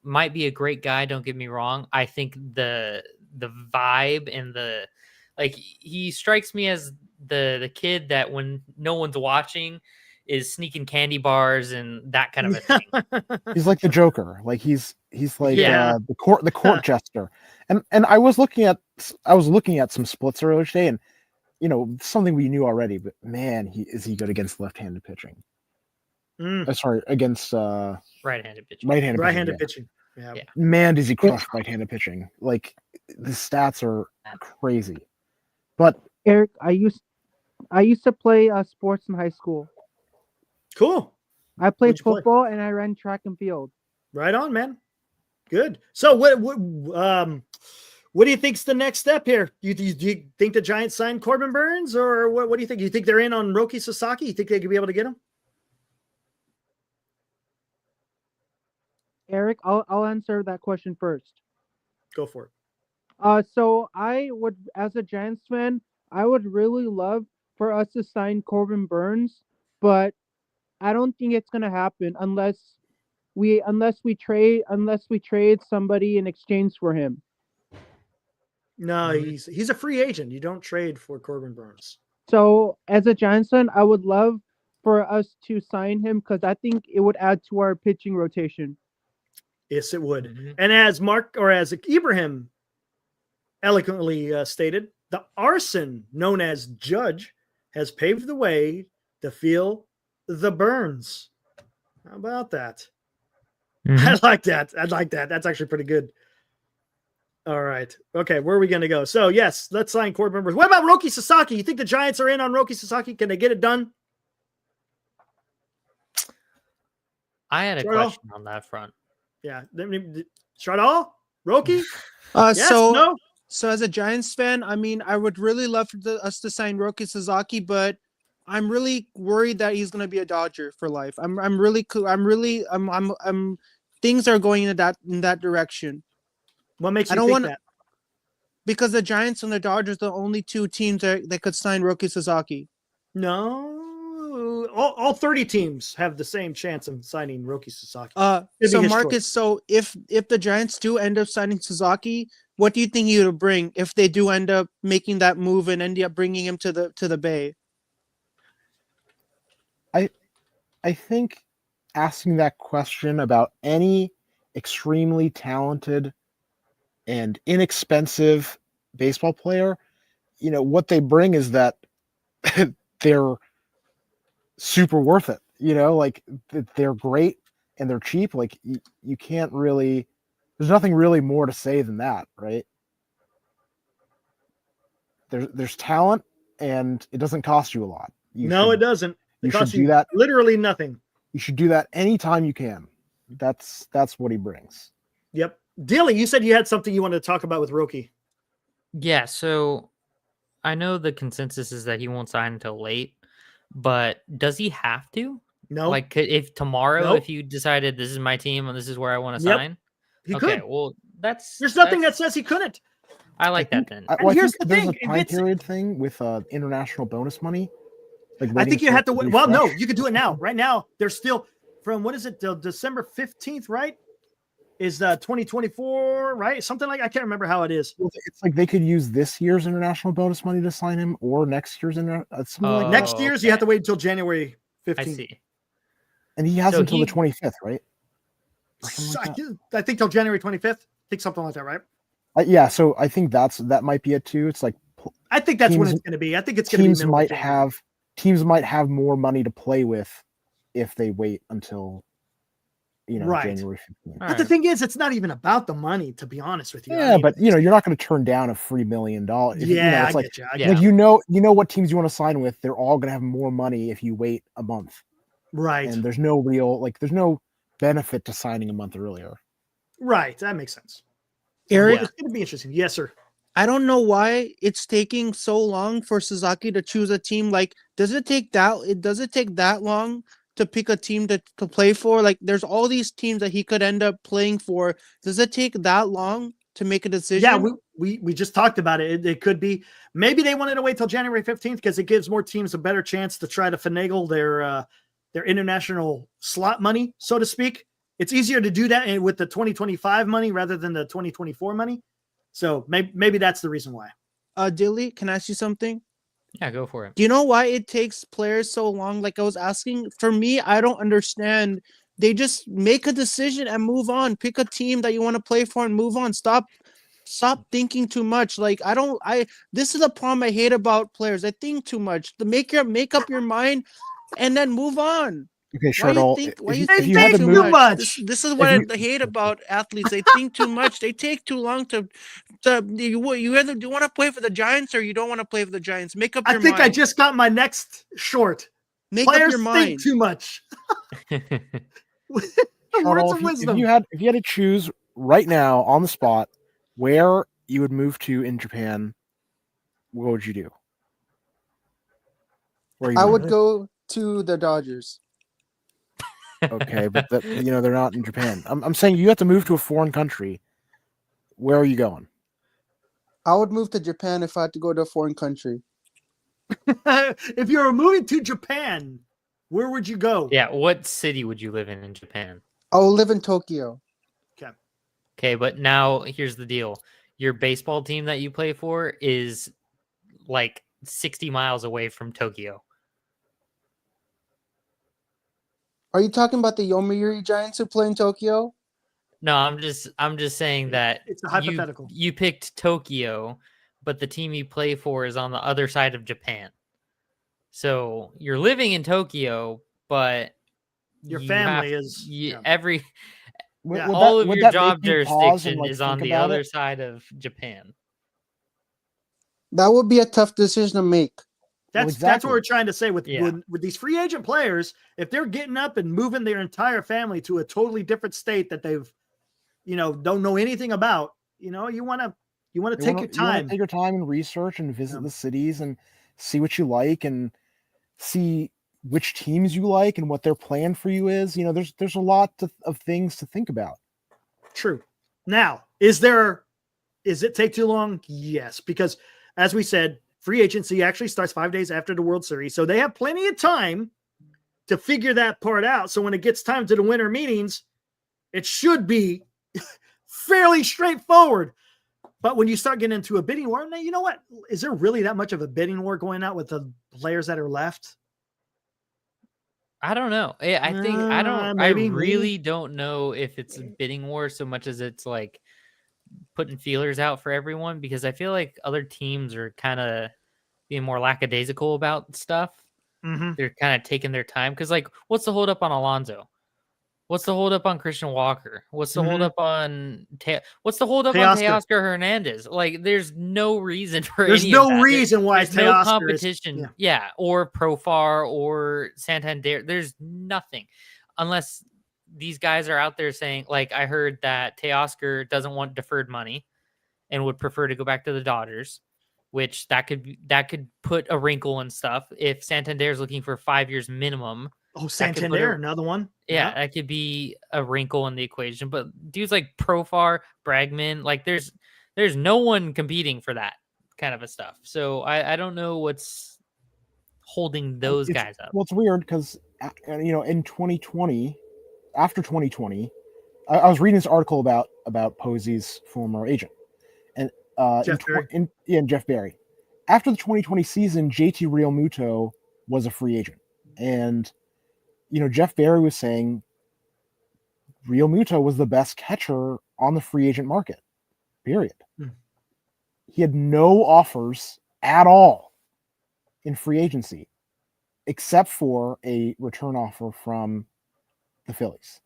might be a great guy. Don't get me wrong. I think the vibe and he strikes me as the kid that when no one's watching is sneaking candy bars and that kind of a thing. He's like the Joker. Like he's like the court jester. And I was looking at some splits earlier today, and something we knew already. But man, is he good against left-handed pitching? Sorry, against right-handed pitching. Right-handed pitching. Yeah. Man, does he crush right-handed pitching? Like the stats are crazy. But Eric, I used to play sports in high school. Cool. I played football and I ran track and field. Right on, man. Good. So what do you think's the next step here? Do you think the Giants sign Corbin Burns, or what do you think? You think they're in on Roki Sasaki? You think they could be able to get him? Eric, I'll answer that question first. Go for it. So I would, as a Giants fan, I would really love for us to sign Corbin Burns, but I don't think it's gonna happen unless we trade somebody in exchange for him. No, he's a free agent. You don't trade for Corbin Burns. So as a Giants fan, I would love for us to sign him because I think it would add to our pitching rotation. Yes, it would. And as Ibrahim eloquently stated, the arson known as Judge has paved the way to feel the Burns. How about that? I like that. That's actually pretty good. All right. Okay, where are we going to go? So, yes, let's sign Corbin Burns. What about Roki Sasaki? You think the Giants are in on Roki Sasaki? Can they get it done? I had a question on that front. Yeah. Shardal? Roki? Yes, no? So as a Giants fan, I mean, I would really love us to sign Roki Sasaki, but I'm really worried that he's going to be a Dodger for life. Things are going in that direction. What makes you think that? Because the Giants and the Dodgers are the only two teams that could sign Roki Sasaki. No, all 30 teams have the same chance of signing Roki Sasaki. So Marcus, so if the Giants do end up signing Sasaki, what do you think he would bring if they do end up making that move and end up bringing him to the Bay? I think asking that question about any extremely talented and inexpensive baseball player, what they bring is that they're super worth it. Like they're great and they're cheap. Like you can't really, there's nothing really more to say than that, right? There's talent and it doesn't cost you a lot. It doesn't. You should do that. Literally nothing. You should do that anytime you can. That's what he brings. Yep. Dilly, you said you had something you wanted to talk about with Roki. Yeah, so I know the consensus is that he won't sign until late, but does he have to? No. Like, if tomorrow, if you decided this is my team and this is where I want to sign, he could. Well, there's nothing that says he couldn't. I like that then. Here's the thing: there's a time period thing with international bonus money. Like I think you have to wait. Well, no, you can do it now. Right now, there's still from what is it till December 15th, right? Is 2024, right? Something like I can't remember how it is. It's like they could use this year's international bonus money to sign him, or next year's next year's. You have to wait until January 15th. I see. And he has until the 25th, right? I think till January 25th. I think something like that, right? Yeah. So I think that might be it too. It's like I think that's when it's going to be. I think it's going to be. Teams might have more money to play with if they wait until January 15th. But the thing is, it's not even about the money, to be honest with you. Yeah, but you're not going to turn down a $3 million. Yeah, it's I like, get you. Like you know what teams you want to sign with. They're all going to have more money if you wait a month. Right. And there's no benefit to signing a month earlier. Right. That makes sense. Eric, it's going to be interesting. Yes, sir. I don't know why it's taking so long for Sasaki to choose a team. Like, does it take that long to pick a team to play for? Like, there's all these teams that he could end up playing for. Does it take that long to make a decision? Yeah, we just talked about it. It could be maybe they wanted to wait till January 15th because it gives more teams a better chance to try to finagle their international slot money, so to speak. It's easier to do that with the 2025 money rather than the 2024 money. So maybe that's the reason why. Dilly, can I ask you something? Yeah, go for it. Do you know why it takes players so long? Like I was asking, for me, I don't understand. They just make a decision and move on. Pick a team that you want to play for and move on. Stop thinking too much. Like this is the problem I hate about players. They think too much. Make up your mind and then move on. Okay, Shardal. Why you think too much? This is what I hate about athletes. They think too much. They take too long to you either do want to play for the Giants or you don't want to play for the Giants. Make up your mind. I think I just got my next short. Make Players up your mind. Think too much. Shardal, if you had to choose right now on the spot, where you would move to in Japan, what would you do? Where you I move? would go to the Dodgers. Okay, but that, they're not in Japan. I'm saying you have to move to a foreign country. Where are you going? I would move to Japan if I had to go to a foreign country. If you were moving to Japan, where would you go? Yeah, what city would you live in Japan? I will live in Tokyo. Okay, but now here's the deal. Your baseball team that you play for is like 60 miles away from Tokyo. Are you talking about the Yomiuri Giants who play in Tokyo? No, I'm just saying that It's a hypothetical. You picked Tokyo, but the team you play for is on the other side of Japan. So you're living in Tokyo, but Your family is every Would all that- of would your that make job you pause and, jurisdiction like, is on think the about other it? side of Japan. That would be a tough decision to make. That's exactly. what we're trying to say with Yeah. with these free agent players. If they're getting up and moving their entire family to a totally different state that they've, don't know anything about, you want to take your You wanna time. take your time and research and visit Yeah. the cities and see what you like and see which teams you like and what their plan for you is. There's a lot of things to think about. True. Now, is it take too long? Yes, because as we said, free agency actually starts 5 days after the World Series. So they have plenty of time to figure that part out. So when it gets time to the winter meetings, it should be fairly straightforward. But when you start getting into a bidding war, now, you know what? Is there really that much of a bidding war going out with the players that are left? I don't know. I think I really don't know if it's a bidding war so much as it's like putting feelers out for everyone, because I feel like other teams are kind of being more lackadaisical about stuff. Mm-hmm. They're kind of taking their time because, like, what's the holdup on Alonso? What's the holdup on Christian Walker? What's the holdup on what's the holdup on Teoscar Hernandez? Like, there's no reason for there's any no of that. reason why there's no Teoscar competition. Or Profar or Santander. There's nothing unless these guys are out there saying, like, I heard that Teoscar doesn't want deferred money and would prefer to go back to the Dodgers, which that could put a wrinkle and stuff. If Santander is looking for 5 years minimum. Oh, Santander, another one. Yeah, that could be a wrinkle in the equation. But dudes like Profar, Bregman, like there's no one competing for that kind of a stuff. So I don't know what's holding those guys up. Well, it's weird because in 2020, after 2020, I was reading this article about Posey's former agent and Jeff Barry. After the 2020 season, JT Realmuto was a free agent, and Jeff Barry was saying Realmuto was the best catcher on the free agent market, period. He had no offers at all in free agency, except for a return offer from the Phillies.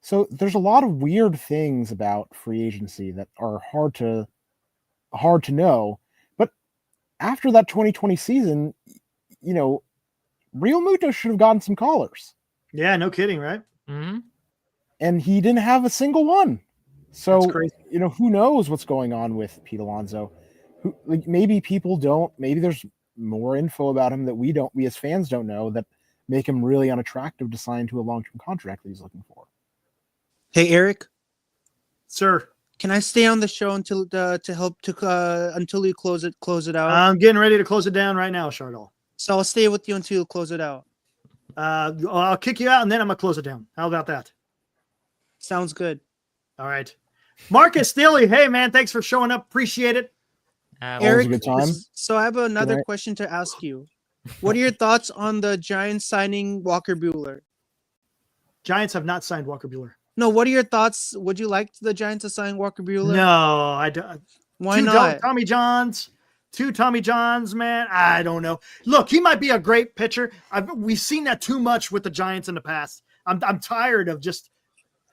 So there's a lot of weird things about free agency that are hard to know. But after that 2020 season, Realmuto should have gotten some callers. Yeah, no kidding, right? Mm-hmm. And he didn't have a single one. So, who knows what's going on with Pete Alonso? Maybe people don't, maybe there's more info about him that we as fans don't know that make him really unattractive to sign to a long-term contract that he's looking for. Hey, Eric. Sir. Can I stay on the show until you close it out? I'm getting ready to close it down right now, Chardol. So I'll stay with you until you close it out. I'll kick you out and then I'm gonna close it down. How about that? Sounds good. All right. Marcus Steely, hey man, thanks for showing up. Appreciate it. Eric, a good time. So I have another question to ask you. What are your thoughts on the Giants signing Walker Buehler? Giants have not signed Walker Buehler. No, what are your thoughts? Would you like the Giants to sign Walker Buehler? No, I don't. Why not? Two Tommy Johns, man. I don't know. Look, he might be a great pitcher. We've seen that too much with the Giants in the past. I'm tired of just,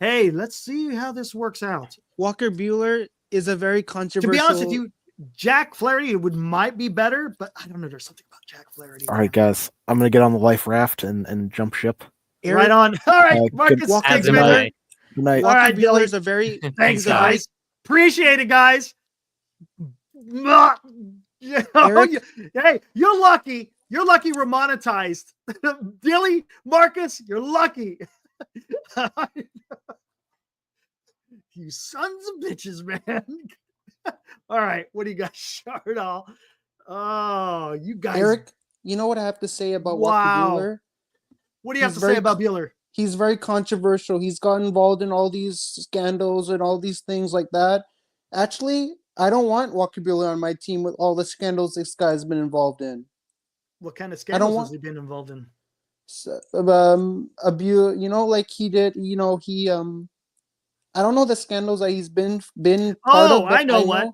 hey, let's see how this works out. Walker Buehler is a very controversial. To be honest with you, Jack Flaherty might be better, but I don't know. There's something about Jack Flaherty. All right, guys, I'm gonna get on the life raft and jump ship. Right on. All right, Marcus. Good night. All Rocky right, Billy. Buehler's a very Thanks, he's a very- guys. Appreciate it, guys. Yeah, Eric? hey, you're lucky. You're lucky we're monetized. Dilly, Marcus, you're lucky. You sons of bitches, man. All right, what do you got, Shardall? Oh, you guys. Eric, you know what I have to say about Wow. Rocky Buehler? What do you have he's to say very about Buehler? He's very controversial. He's got involved in all these scandals and all these things like that. Actually, I don't want Rocky Buehler on my team with all the scandals this guy's been involved in. What kind of I don't scandals want- has he been involved in? So, abuse, like he did, he I don't know the scandals that he's been part of. Oh, but I know what.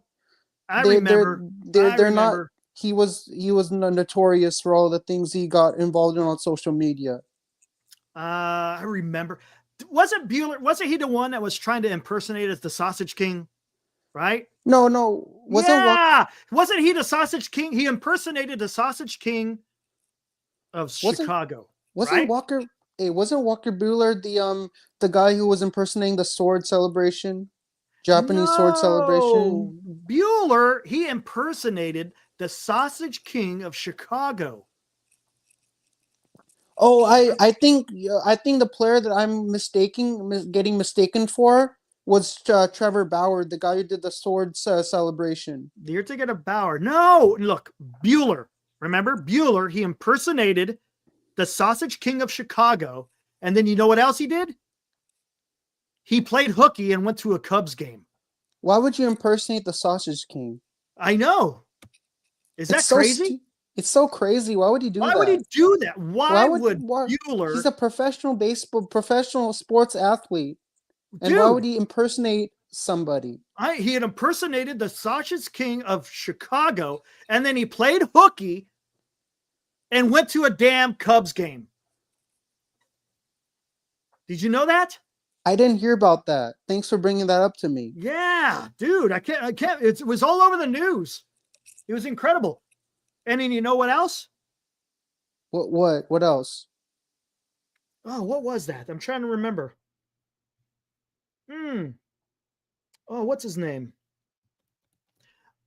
I they- remember. They're not. remember. He was notorious for all the things he got involved in on social media. I remember. Wasn't Buehler? Wasn't he the one that was trying to impersonate as the Sausage King? Right? No, Yeah. Wasn't he the Sausage King? He impersonated the Sausage King of Wasn't- Chicago. Wasn't right? Walker? Hey, wasn't Walker Buehler the guy who was impersonating the sword celebration, Japanese sword celebration? No. Buehler, he impersonated the Sausage King of Chicago. Oh, I think the player that I'm getting mistaken for was Trevor Bauer, the guy who did the sword celebration. You're thinking of Bauer. No, look, Buehler. Remember Buehler? He impersonated the Sausage King of Chicago, and then you know what else he did? He played hooky and went to a Cubs game. Why would you impersonate the Sausage King? I know. Is that It's so crazy? it's so crazy. Why would he do Why that? would he do that? Why would why- Buehler? He's a professional sports athlete. And why would he impersonate somebody? He had impersonated the Sausage King of Chicago, and then he played hooky and went to a damn Cubs game. Did you know that? I didn't hear about that. Thanks for bringing that up to me. Yeah, dude, I can't. It was all over the news. It was incredible. And then you know what else? What else? Oh, what was that? I'm trying to remember. Oh, what's his name?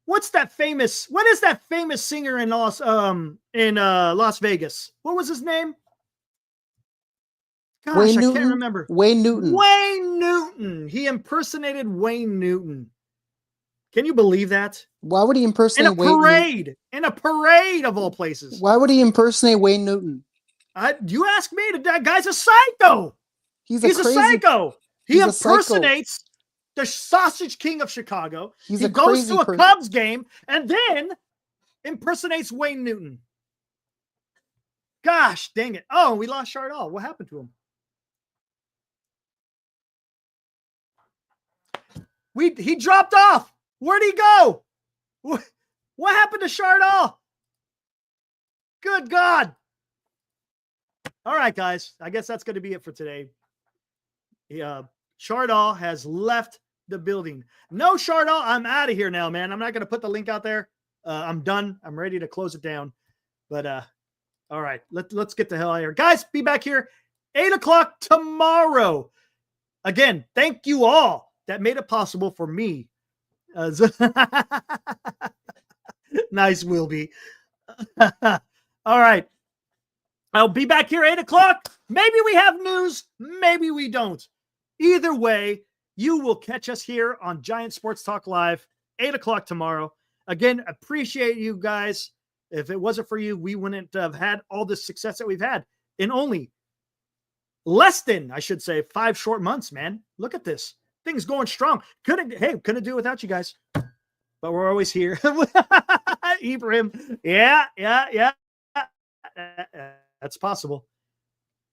What is that famous singer in Las Vegas? What was his name? Gosh, Wayne I Newton? can't remember. Wayne Newton. Wayne Newton. He impersonated Wayne Newton. Can you believe that? Why would he In impersonate a Wayne Newton? parade. In a parade of all places. Why would he impersonate Wayne Newton? You ask me, that guy's a psycho. He's a psycho. He he's a psycho. impersonates the Sausage King of Chicago. He's He a goes crazy to a person. Cubs game and then impersonates Wayne Newton. Gosh dang it. Oh, we lost Shardall. What happened to him? He dropped off. Where'd he go? What happened to Shardall? Good God. All right, guys. I guess that's going to be it for today. Shardall has left the building. No, Shardall, I'm out of here now, man. I'm not going to put the link out there. I'm done. I'm ready to close it down. But all right, let's get the hell out of here. Guys, be back here 8 o'clock tomorrow. Again, thank you all that made it possible for me. Nice, Wilby. All right. I'll be back here 8 o'clock. Maybe we have news. Maybe we don't. Either way, you will catch us here on Giant Sports Talk Live, 8 o'clock tomorrow. Again, appreciate you guys. If it wasn't for you, we wouldn't have had all this success that we've had in only less than, I should say, 5 short months, man. Look at this. Things going strong. Couldn't do it without you guys. But we're always here. Ibrahim. Yeah. That's possible.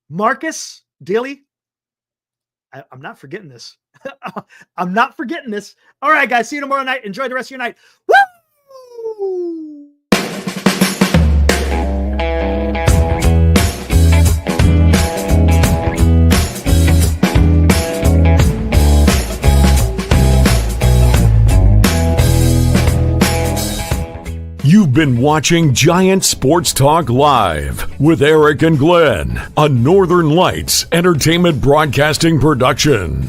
Marcus, Dilly. I'm not forgetting this. I'm not forgetting this. All right, guys. See you tomorrow night. Enjoy the rest of your night. Woo! You've been watching Giant Sports Talk Live with Eric and Glenn, a Northern Lights Entertainment Broadcasting production.